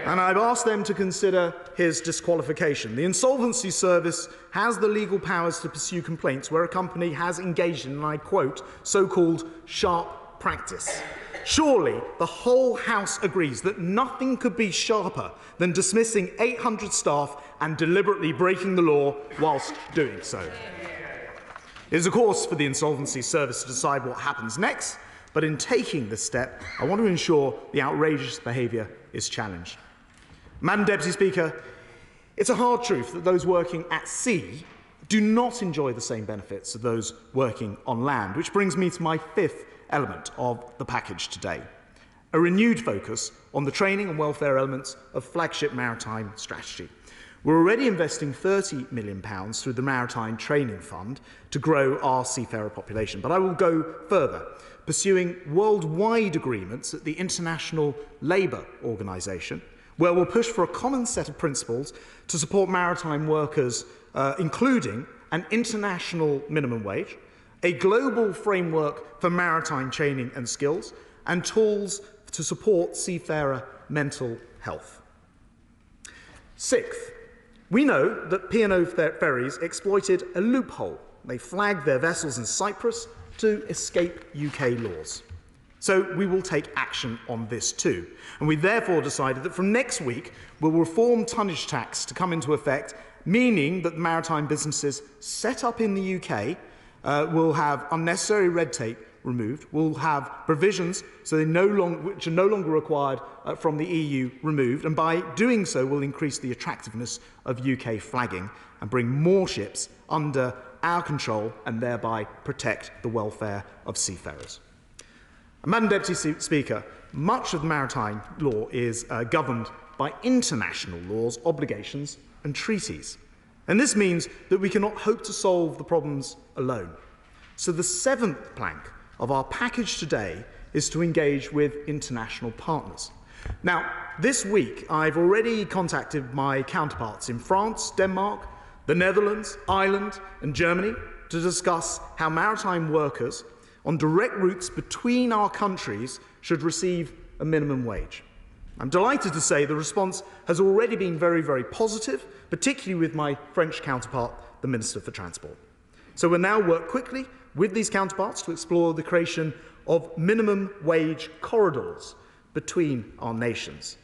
[SPEAKER 14] and I've asked them to consider his disqualification. The Insolvency Service has the legal powers to pursue complaints where a company has engaged in, and I quote, so-called sharp practice. Surely the whole House agrees that nothing could be sharper than dismissing 800 staff and deliberately breaking the law whilst doing so. It is, of course, for the Insolvency Service to decide what happens next, but in taking this step, I want to ensure the outrageous behaviour is challenged. Madam Deputy Speaker, it's a hard truth that those working at sea do not enjoy the same benefits of those working on land, which brings me to my 5th element of the package today: a renewed focus on the training and welfare elements of flagship maritime strategy. We're already investing £30 million through the Maritime Training Fund to grow our seafarer population, but I will go further, pursuing worldwide agreements at the International Labour Organization, where we'll push for a common set of principles to support maritime workers, including an international minimum wage, a global framework for maritime training and skills, and tools to support seafarer mental health. 6th, we know that P&O ferries exploited a loophole. They flagged their vessels in Cyprus to escape UK laws. So we will take action on this too. And we therefore decided that from next week we'll reform tonnage tax to come into effect, meaning that maritime businesses set up in the UK will have unnecessary red tape removed, will have provisions which are no longer required from the EU removed, and by doing so will increase the attractiveness of UK flagging and bring more ships under our control and thereby protect the welfare of seafarers. Madam Deputy Speaker, much of the maritime law is governed by international laws, obligations and treaties. And this means that we cannot hope to solve the problems alone. So the 7th plank of our package today is to engage with international partners. Now, this week I've already contacted my counterparts in France, Denmark, the Netherlands, Ireland and Germany to discuss how maritime workers on direct routes between our countries should receive a minimum wage. I'm delighted to say the response has already been very, very positive, particularly with my French counterpart, the Minister for Transport. So we'll now work quickly with these counterparts to explore the creation of minimum wage corridors between our nations.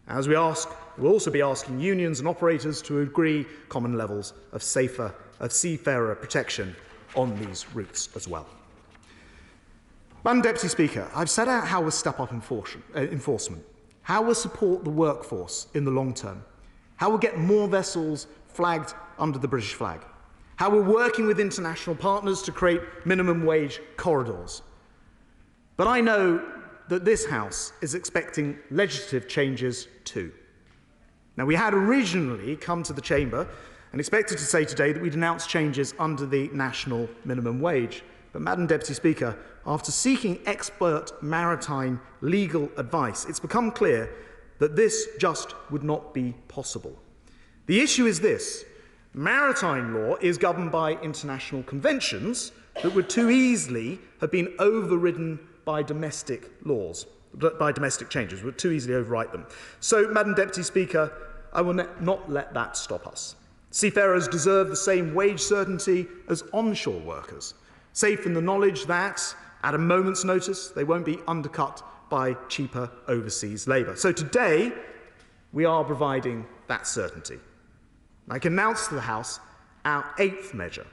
[SPEAKER 14] As we ask, we'll also be asking unions and operators to agree common levels of seafarer protection on these routes as well. Madam Deputy Speaker, I've set out how we'll step up enforcement, how we'll support the workforce in the long term, how we'll get more vessels flagged under the British flag, how we're working with international partners to create minimum wage corridors. But I know that this House is expecting legislative changes too. Now, we had originally come to the Chamber and expected to say today that we'd announce changes under the national minimum wage, But, Madam Deputy Speaker, after seeking expert maritime legal advice, it's become clear that this just would not be possible. The issue is this: maritime law is governed by international conventions that would too easily have been overridden by domestic laws, by domestic changes, would too easily overwrite them. So, Madam Deputy Speaker, I will not let that stop us. Seafarers deserve the same wage certainty as onshore workers, safe in the knowledge that, at a moment's notice, they won't be undercut by cheaper overseas labour. So today, we are providing that certainty. I can announce to the House our 8th measure,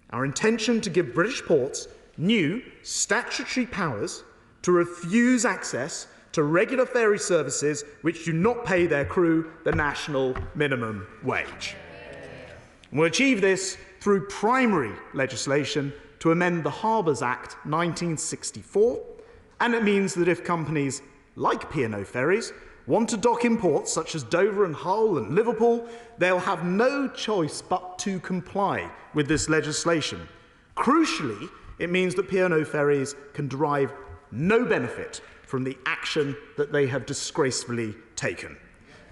[SPEAKER 14] our intention to give British ports new statutory powers to refuse access to regular ferry services which do not pay their crew the national minimum wage. We'll achieve this through primary legislation to amend the Harbours Act 1964, and it means that if companies like P&O Ferries want to dock in ports such as Dover and Hull and Liverpool, they'll have no choice but to comply with this legislation. Crucially, it means that P&O Ferries can derive no benefit from the action that they have disgracefully taken.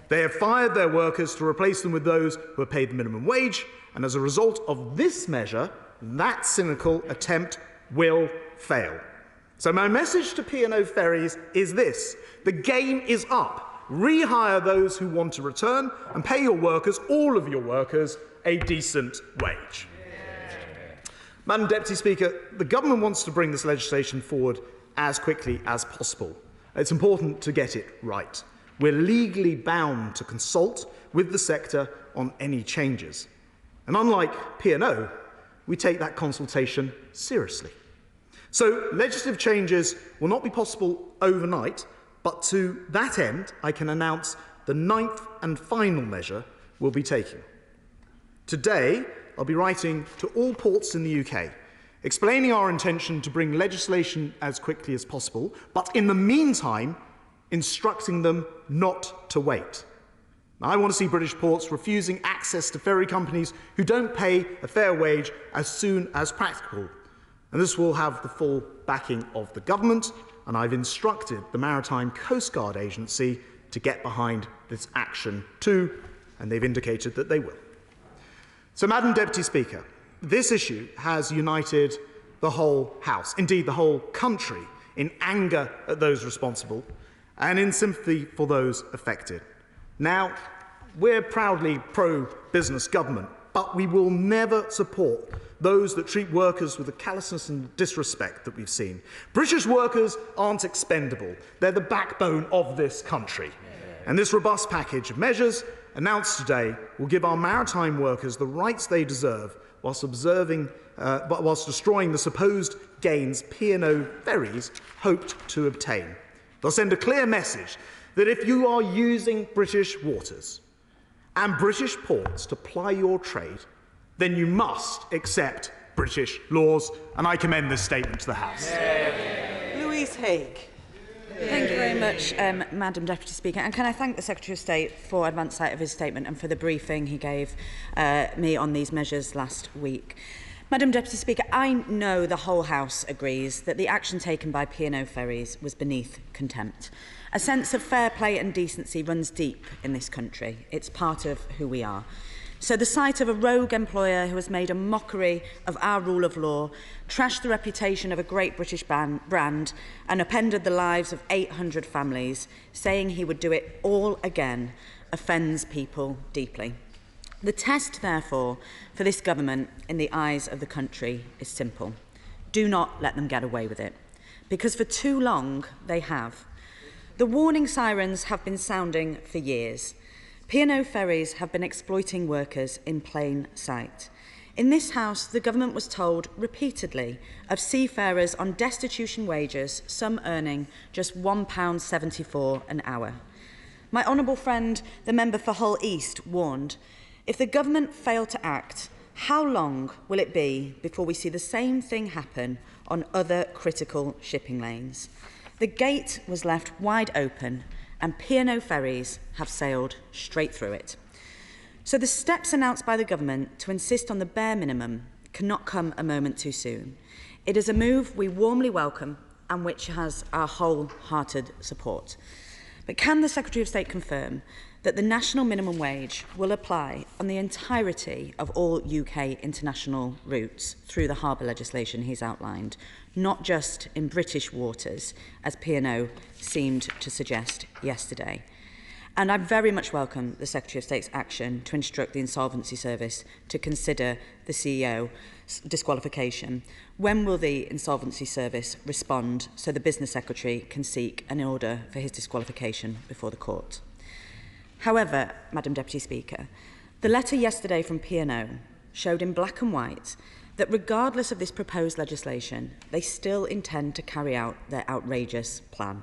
[SPEAKER 14] They have fired their workers to replace them with those who are paid the minimum wage, and as a result of this measure, that cynical attempt will fail. So my message to P&O Ferries is this: the game is up. Rehire those who want to return and pay your workers, all of your workers, a decent wage. Madam Deputy Speaker, the government wants to bring this legislation forward as quickly as possible. It's important to get it right. We're legally bound to consult with the sector on any changes. And unlike P&O, we take that consultation seriously. So legislative changes will not be possible overnight, but to that end, I can announce the 9th and final measure we'll be taking. Today, I'll be writing to all ports in the UK, explaining our intention to bring legislation as quickly as possible, but in the meantime, instructing them not to wait. Now, I want to see British ports refusing access to ferry companies who don't pay a fair wage as soon as practicable. And this will have the full backing of the government, and I've instructed the Maritime Coast Guard Agency to get behind this action too, and they've indicated that they will. So, Madam Deputy Speaker, this issue has united the whole House, indeed the whole country, in anger at those responsible and in sympathy for those affected. Now, we're proudly pro-business government, but we will never support those that treat workers with the callousness and disrespect that we've seen. British workers aren't expendable. They're the backbone of this country. And this robust package of measures announced today will give our maritime workers the rights they deserve whilst destroying the supposed gains P&O Ferries hoped to obtain. They'll send a clear message that if you are using British waters and British ports to ply your trade, then you must accept British laws, and I commend this statement to the House.
[SPEAKER 9] Louise Haigh.
[SPEAKER 1] Thank you very much, Madam Deputy Speaker. And can I thank the Secretary of State for advance sight of his statement and for the briefing he gave me on these measures last week. Madam Deputy Speaker, I know the whole House agrees that the action taken by P&O Ferries was beneath contempt. A sense of fair play and decency runs deep in this country. It's part of who we are. So the sight of a rogue employer who has made a mockery of our rule of law, trashed the reputation of a great British brand and upended the lives of 800 families, saying he would do it all again, offends people deeply. The test, therefore, for this government in the eyes of the country is simple. Do not let them get away with it, because for too long they have. The warning sirens have been sounding for years. P&O Ferries have been exploiting workers in plain sight. In this House, the government was told repeatedly of seafarers on destitution wages, some earning just £1.74 an hour. My honourable friend, the member for Hull East, warned, if the government failed to act, how long will it be before we see the same thing happen on other critical shipping lanes? The gate was left wide open, and P&O Ferries have sailed straight through it. So the steps announced by the government to insist on the bare minimum cannot come a moment too soon. It is a move we warmly welcome and which has our wholehearted support. But can the Secretary of State confirm that the national minimum wage will apply on the entirety of all UK international routes through the harbour legislation he's outlined, not just in British waters, as P&O seemed to suggest yesterday? And I very much welcome the Secretary of State's action to instruct the Insolvency Service to consider the CEO's disqualification. When will the Insolvency Service respond so the Business Secretary can seek an order for his disqualification before the court? However, Madam Deputy Speaker, the letter yesterday from P&O showed in black and white that regardless of this proposed legislation, they still intend to carry out their outrageous plan.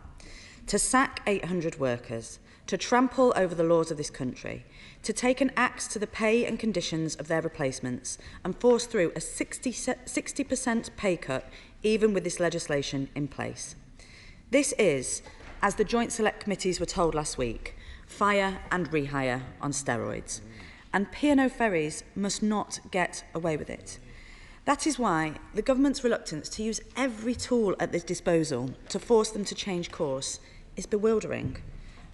[SPEAKER 1] To sack 800 workers, to trample over the laws of this country, to take an axe to the pay and conditions of their replacements and force through a 60% pay cut even with this legislation in place. This is, as the Joint Select Committees were told last week, fire and rehire on steroids. And P&O ferries must not get away with it. That is why the government's reluctance to use every tool at its disposal to force them to change course is bewildering.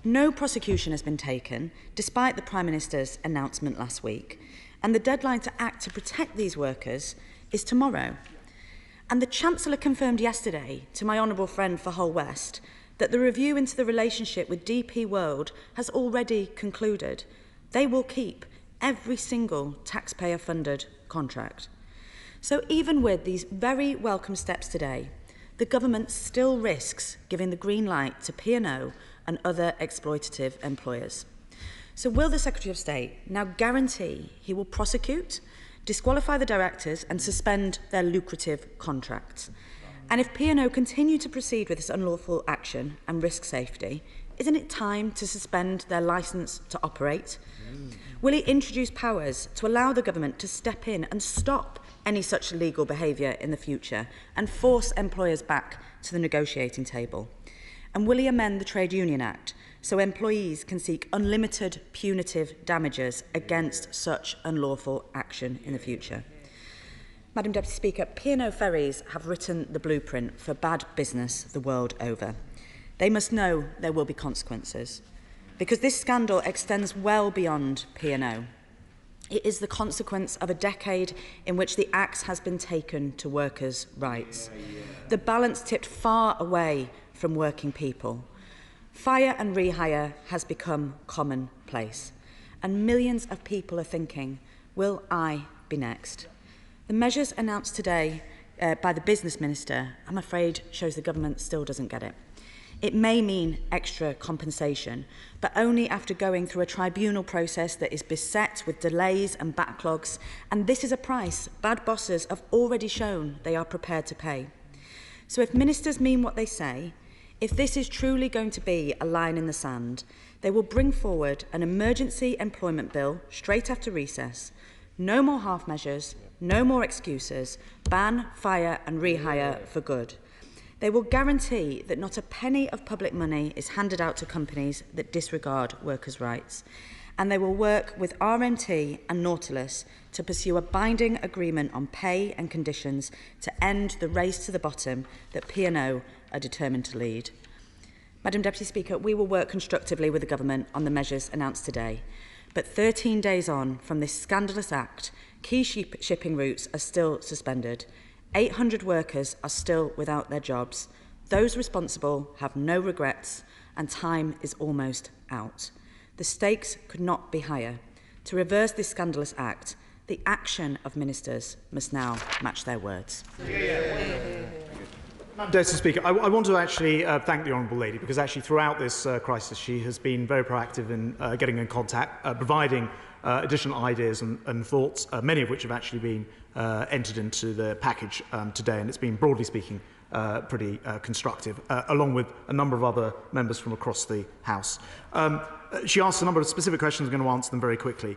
[SPEAKER 1] No prosecution has been taken, despite the Prime Minister's announcement last week, and the deadline to act to protect these workers is tomorrow. And the Chancellor confirmed yesterday to my honourable friend for Hull West that the review into the relationship with DP World has already concluded. They will keep every single taxpayer-funded contract. So even with these very welcome steps today, the government still risks giving the green light to P&O and other exploitative employers. So will the Secretary of State now guarantee he will prosecute, disqualify the directors and suspend their lucrative contracts? And if P&O continue to proceed with this unlawful action and risk safety, isn't it time to suspend their licence to operate? Will he introduce powers to allow the government to step in and stop any such illegal behaviour in the future and force employers back to the negotiating table? And will he amend the Trade Union Act so employees can seek unlimited punitive damages against such unlawful action in the future? Madam Deputy Speaker, P&O ferries have written the blueprint for bad business the world over. They must know there will be consequences, because this scandal extends well beyond P&O. It is the consequence of a decade in which the axe has been taken to workers' rights. The balance tipped far away from working people. Fire and rehire has become commonplace, and millions of people are thinking, will I be next? The measures announced today by the Business Minister, I'm afraid, shows the government still doesn't get it. It may mean extra compensation, but only after going through a tribunal process that is beset with delays and backlogs, and this is a price bad bosses have already shown they are prepared to pay. So if ministers mean what they say, if this is truly going to be a line in the sand, they will bring forward an emergency employment bill straight after recess. No more half measures, no more excuses, ban, fire and rehire for good. They will guarantee that not a penny of public money is handed out to companies that disregard workers' rights. And they will work with RMT and Nautilus to pursue a binding agreement on pay and conditions to end the race to the bottom that P&O are determined to lead. Madam Deputy Speaker, we will work constructively with the government on the measures announced today. But 13 days on from this scandalous act, key shipping routes are still suspended. 800 workers are still without their jobs. Those responsible have no regrets, and time is almost out. The stakes could not be higher. To reverse this scandalous act, the action of ministers must now match their words.
[SPEAKER 14] Deputy Speaker, I want to actually thank the Honourable Lady, because actually throughout this crisis she has been very proactive in getting in contact, providing additional ideas and thoughts, many of which have actually been entered into the package today, and it's been, broadly speaking, pretty constructive, along with a number of other members from across the House. She asked a number of specific questions. I'm going to answer them very quickly.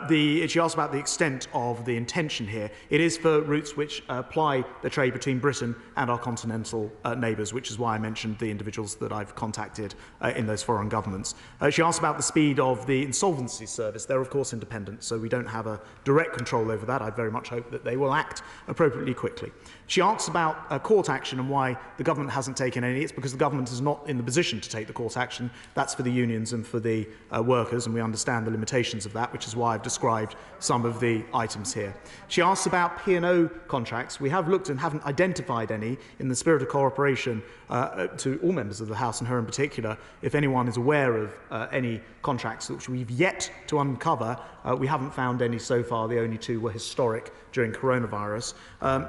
[SPEAKER 14] She asked about the extent of the intention here. It is for routes which ply the trade between Britain and our continental neighbours, which is why I mentioned the individuals that I've contacted in those foreign governments. She asked about the speed of the insolvency service. They're, of course, independent, so we don't have a direct control over that. I very much hope that they will act appropriately quickly. She asks about court action and why the government hasn't taken any. It's because the government is not in the position to take the court action. That's for the unions and for the workers, and we understand the limitations of that, which is why I've described some of the items here. She asks about P&O contracts. We have looked and haven't identified any in the spirit of cooperation to all members of the House and her in particular. If anyone is aware of any contracts which we've yet to uncover, we haven't found any so far. The only two were historic during coronavirus.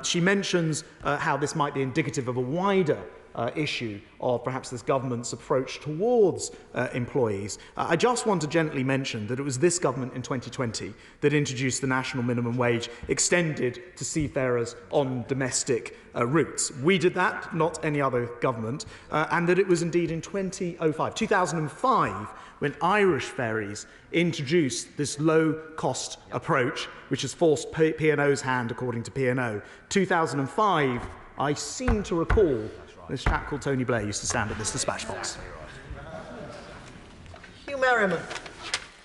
[SPEAKER 14] She mentions how this might be indicative of a wider issue of perhaps this government's approach towards employees. I just want to gently mention that it was this government in 2020 that introduced the national minimum wage extended to seafarers on domestic routes. We did that, not any other government, and that it was indeed in 2005, when Irish ferries introduced this low-cost approach, which has forced P&O's hand, according to P&O. 2005, I seem to recall this chap called Tony Blair used to stand at this dispatch box.
[SPEAKER 9] Hugh Merriman.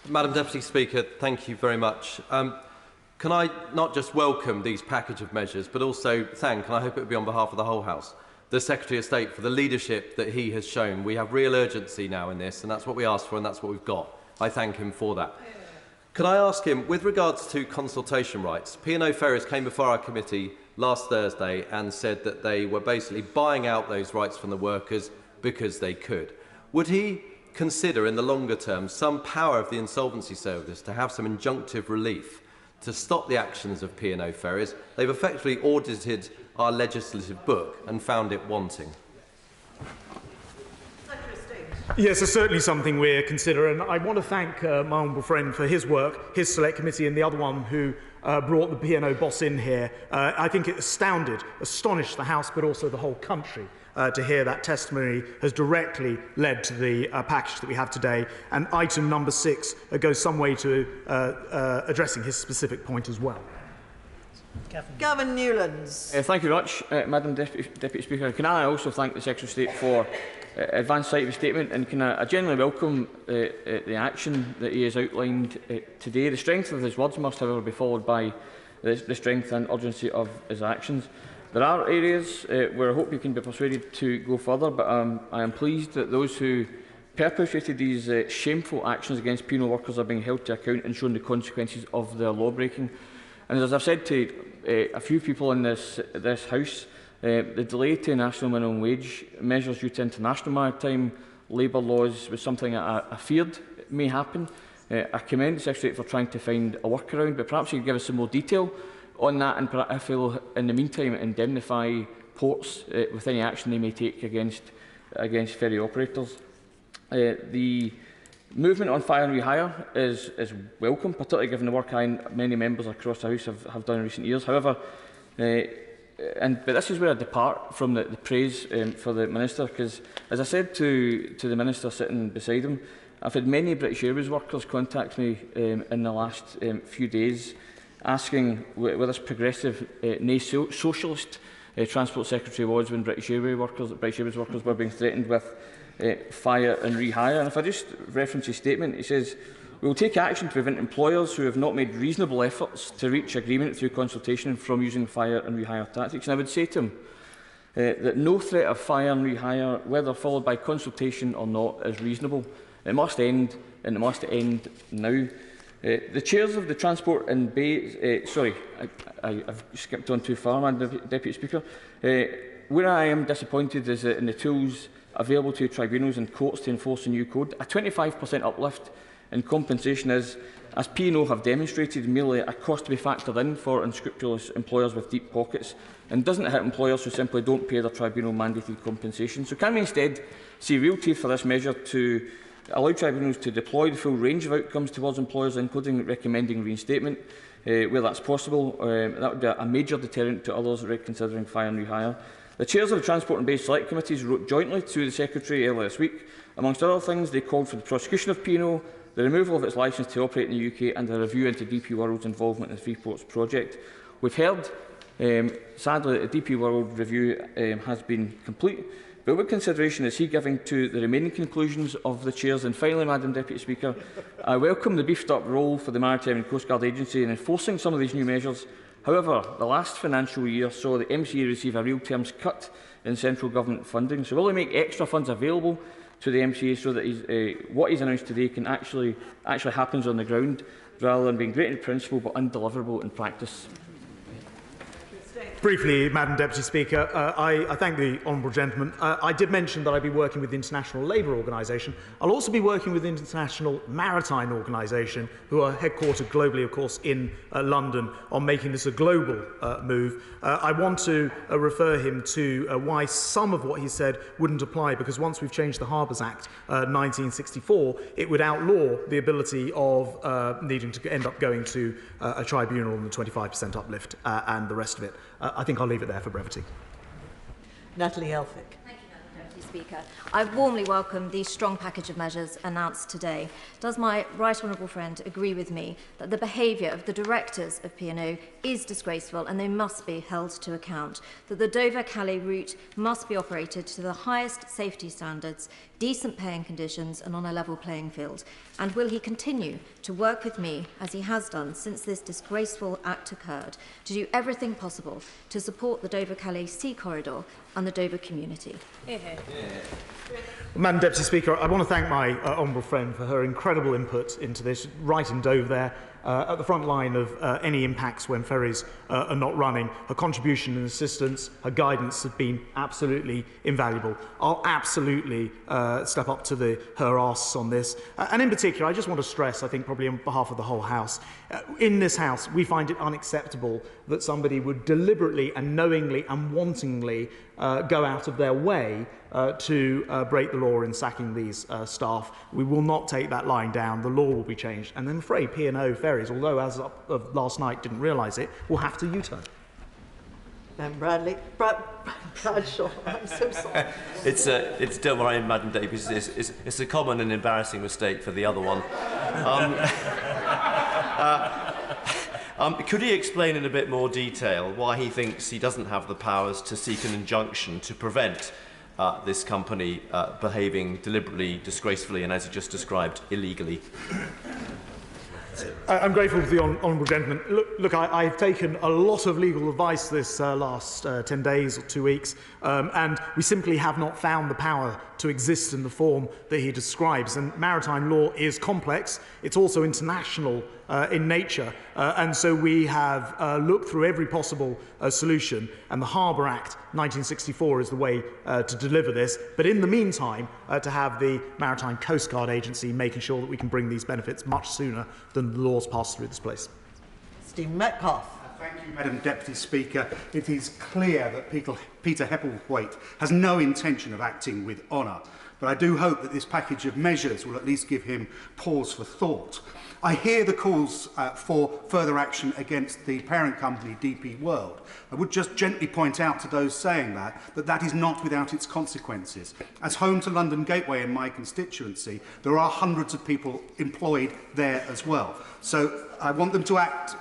[SPEAKER 4] Madam Deputy Speaker, thank you very much. Can I not just welcome these package of measures, but also thank, and I hope it will be on behalf of the whole House, the Secretary of State for the leadership that he has shown. We have real urgency now in this, and that's what we asked for, and that's what we've got. I thank him for that. Could I ask him, with regards to consultation rights, P&O Ferries came before our committee last Thursday and said that they were basically buying out those rights from the workers because they could. Would he consider in the longer term some power of the insolvency service to have some injunctive relief to stop the actions of P&O Ferries? They've effectively audited our legislative book and found it wanting.
[SPEAKER 14] Yes, it's certainly something we're considering. I want to thank my honourable friend for his work, his select committee, and the other one who brought the P&O boss in here. I think it astonished the House, but also the whole country to hear that testimony has directly led to the package that we have today. And item number 6 goes some way to addressing his specific point as well.
[SPEAKER 9] Gavin Newlands.
[SPEAKER 15] Thank you very much, Madam Deputy Speaker. Can I also thank the Secretary of State for advance sight of his statement, and can I genuinely welcome the action that he has outlined today. The strength of his words must, however, be followed by the strength and urgency of his actions. There are areas where I hope he can be persuaded to go further, but I am pleased that those who perpetrated these shameful actions against penal workers are being held to account and shown the consequences of their law-breaking. And as I've said to a few people in this House, the delay to national minimum wage measures due to international maritime labour laws was something I feared may happen. I commend the Secretary for trying to find a workaround, but perhaps you could give us some more detail on that, and perhaps if will, in the meantime, indemnify ports with any action they may take against ferry operators. The movement on fire and rehire is welcome, particularly given the work many members across the House have done in recent years. However, but this is where I depart from the praise for the Minister, because, as I said to the Minister sitting beside him, I've had many British Airways workers contact me in the last few days, asking where this progressive, nay socialist Transport Secretary was when British Airways workers were being threatened with fire and rehire. And if I just reference his statement, he says, "We will take action to prevent employers who have not made reasonable efforts to reach agreement through consultation from using fire and rehire tactics." And I would say to him that no threat of fire and rehire, whether followed by consultation or not, is reasonable. It must end, and it must end now. The chairs of the Transport and Bay... I've skipped on too far, Madam Deputy Speaker. Where I am disappointed is that in the tools available to tribunals and courts to enforce the new code, a 25% uplift in compensation is, as P&O have demonstrated, merely a cost to be factored in for unscrupulous employers with deep pockets, and doesn't hit employers who simply don't pay their tribunal-mandated compensation. So can we instead see real teeth for this measure to allow tribunals to deploy the full range of outcomes towards employers, including recommending reinstatement where that's possible? That would be a major deterrent to others considering fire and rehire. The chairs of the Transport and Base Select Committees wrote jointly to the Secretary earlier this week. Amongst other things, they called for the prosecution of P&O, the removal of its licence to operate in the UK and a review into DP World's involvement in the Freeports project. We've heard, sadly, that the DP World review has been complete, but what consideration is he giving to the remaining conclusions of the chairs? And finally, Madam Deputy Speaker, I welcome the beefed-up role for the Maritime and Coast Guard Agency in enforcing some of these new measures. However, the last financial year saw the MCA receive a real terms cut in central government funding. So will he make extra funds available to the MCA so that what he's announced today can actually happens on the ground, rather than being great in principle but undeliverable in practice?
[SPEAKER 14] Briefly, Madam Deputy Speaker, I thank the honourable gentleman. I did mention that I'd be working with the International Labour Organisation. I'll also be working with the International Maritime Organisation, who are headquartered globally, of course, in London, on making this a global move. I want to refer him to why some of what he said wouldn't apply, because once we've changed the Harbours Act 1964, it would outlaw the ability of needing to end up going to a tribunal and the 25% uplift and the rest of it. I think I'll leave it there for brevity.
[SPEAKER 9] Natalie Elphick.
[SPEAKER 11] Thank you, Madam Deputy Speaker. I warmly welcome the strong package of measures announced today. Does my right honourable friend agree with me that the behaviour of the directors of P&O is disgraceful and they must be held to account, that the Dover-Calais route must be operated to the highest safety standards, decent pay and conditions and on a level playing field? And will he continue to work with me, as he has done since this disgraceful act occurred, to do everything possible to support the Dover-Calais Sea Corridor and the Dover community?
[SPEAKER 14] Yeah. Madam Deputy Speaker, I want to thank my honourable friend for her incredible input into this, right in Dover there, at the front line of any impacts when ferries are not running. Her contribution and assistance, her guidance have been absolutely invaluable. I'll absolutely step up to her asks on this. And in particular, I just want to stress, I think probably on behalf of the whole House, in this House, we find it unacceptable that somebody would deliberately and knowingly and wantingly go out of their way to break the law in sacking these staff. We will not take that line down. The law will be changed. And I'm afraid P&O ferries, although as of last night didn't realise it, will have to U-turn.
[SPEAKER 9] Bradshaw, I'm so sorry.
[SPEAKER 21] Don't worry, Madam Deputy, it's a common and embarrassing mistake for the other one. Could he explain in a bit more detail why he thinks he doesn't have the powers to seek an injunction to prevent this company behaving deliberately, disgracefully, and, as he just described, illegally?
[SPEAKER 14] I'm grateful to the honourable gentleman. Look, I've taken a lot of legal advice this last 10 days or 2 weeks, and we simply have not found the power to exist in the form that he describes. And maritime law is complex. It's also international in nature. And so we have looked through every possible solution, and the Harbour Act 1964 is the way to deliver this. But in the meantime, to have the Maritime Coast Guard Agency making sure that we can bring these benefits much sooner than the laws pass through this place.
[SPEAKER 9] Stephen Metcalfe.
[SPEAKER 13] Thank you, Madam Deputy Speaker. It is clear that Peter Hepplethwaite has no intention of acting with honour, but I do hope that this package of measures will at least give him pause for thought. I hear the calls for further action against the parent company, DP World. I would just gently point out to those saying that is not without its consequences. As home to London Gateway in my constituency, there are hundreds of people employed there as well. So I want them to act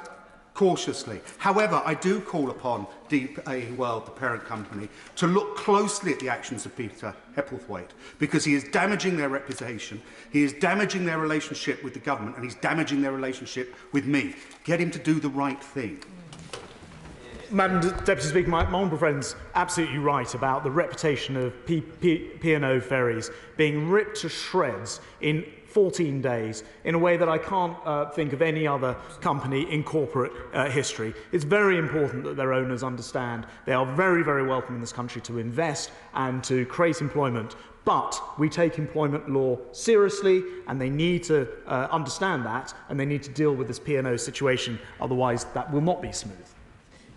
[SPEAKER 13] cautiously. However, I do call upon DP World, the parent company, to look closely at the actions of Peter Hepplethwaite, because he is damaging their reputation, he is damaging their relationship with the government, and he's damaging their relationship with me. Get him to do the right thing.
[SPEAKER 14] Madam Deputy Speaker, my honourable friend's absolutely right about the reputation of P&O ferries being ripped to shreds in 14 days in a way that I can't think of any other company in corporate history. It's very important that their owners understand they are very, very welcome in this country to invest and to create employment. But we take employment law seriously, and they need to understand that, and they need to deal with this P&O situation. Otherwise, that will not be smooth.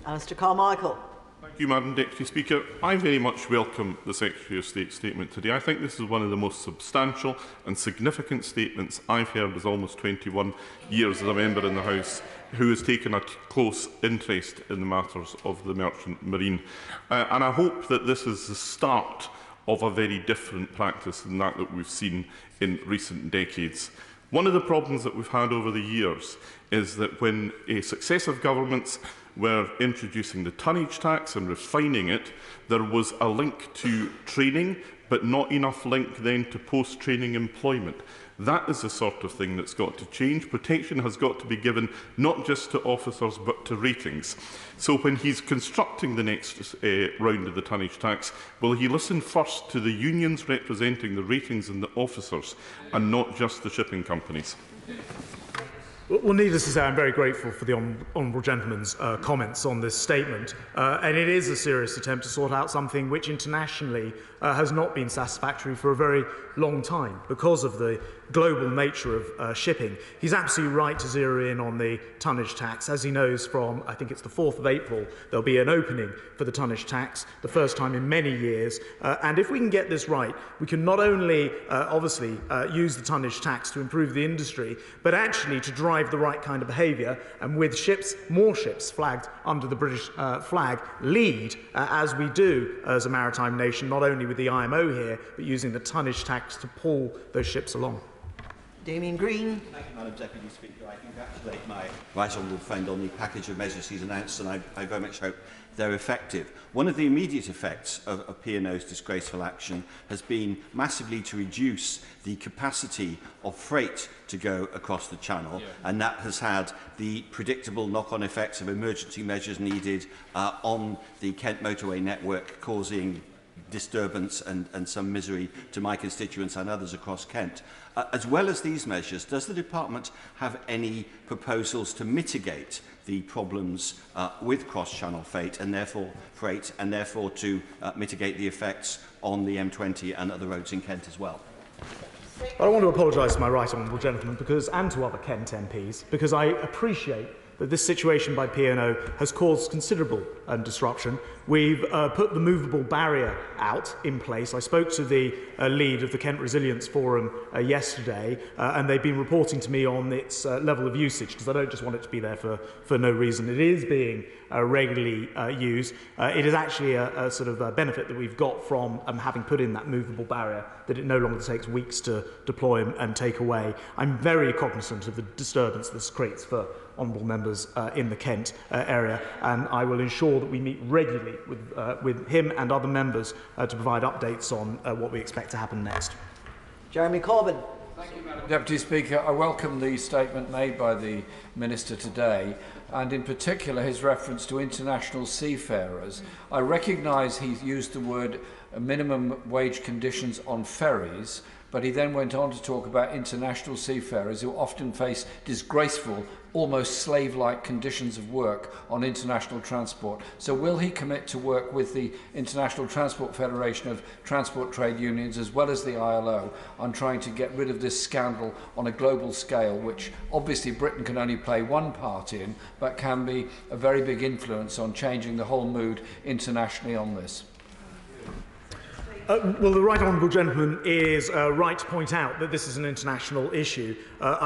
[SPEAKER 9] Alistair Carmichael.
[SPEAKER 5] Thank
[SPEAKER 3] Thank you, Madam Deputy Speaker. I very much welcome the Secretary of State's statement today. I think this is one of the most substantial and significant statements I've heard as almost 21 years as a member in the House who has taken a close interest in the matters of the merchant marine. And I hope that this is the start of a very different practice than that we've seen in recent decades. One of the problems that we've had over the years is that when successive governments were introducing the tonnage tax and refining it, there was a link to training, but not enough link then to post-training employment. That is the sort of thing that's got to change. Protection has got to be given not just to officers but to ratings. So when he's constructing the next round of the tonnage tax, will he listen first to the unions representing the ratings and the officers and not just the shipping companies?
[SPEAKER 14] Well, needless to say, I'm very grateful for the Honourable Gentleman's comments on this statement. And it is a serious attempt to sort out something which internationally has not been satisfactory for a very long time because of the global nature of shipping. He's absolutely right to zero in on the tonnage tax. As he knows from, I think it's the 4th of April, there'll be an opening for the tonnage tax, the first time in many years. And if we can get this right, we can not only obviously use the tonnage tax to improve the industry, but actually to drive the right kind of behaviour, and with ships, more ships flagged under the British flag, lead, as we do as a maritime nation, not only with the IMO here, but using the tonnage tax to pull those ships along.
[SPEAKER 9] Damien Green.
[SPEAKER 17] Thank you, Madam Deputy Speaker. I congratulate my right honourable friend on the package of measures he's announced, and I very much hope they're effective. One of the immediate effects of P&O's disgraceful action has been massively to reduce the capacity of freight to go across the Channel, and that has had the predictable knock-on effects of emergency measures needed on the Kent motorway network, causing disturbance and some misery to my constituents and others across Kent. As well as these measures, does the Department have any proposals to mitigate the problems with cross-channel freight and therefore to mitigate the effects on the M20 and other roads in Kent as well?
[SPEAKER 14] I want to apologise to my right honourable gentleman and to other Kent MPs because I appreciate that this situation by P&O has caused considerable disruption. We've put the movable barrier out in place. I spoke to the lead of the Kent Resilience Forum yesterday, and they've been reporting to me on its level of usage, because I don't just want it to be there for no reason. It is being regularly used. It is actually a sort of a benefit that we've got from having put in that movable barrier, that it no longer takes weeks to deploy and take away. I'm very cognizant of the disturbance this creates for honourable members in the Kent area, and I will ensure that we meet regularly with him and other members to provide updates on what we expect to happen next.
[SPEAKER 9] Jeremy Corbyn.
[SPEAKER 22] Thank you, Madam Deputy Speaker. I welcome the statement made by the Minister today, and in particular his reference to international seafarers. I recognise he used the word minimum wage conditions on ferries, but he then went on to talk about international seafarers who often face disgraceful, almost slave-like conditions of work on international transport. So will he commit to work with the International Transport Federation of Transport Trade Unions as well as the ILO on trying to get rid of this scandal on a global scale, which obviously Britain can only play one part in, but can be a very big influence on changing the whole mood internationally on this?
[SPEAKER 14] Well, the right honourable gentleman is right to point out that this is an international issue.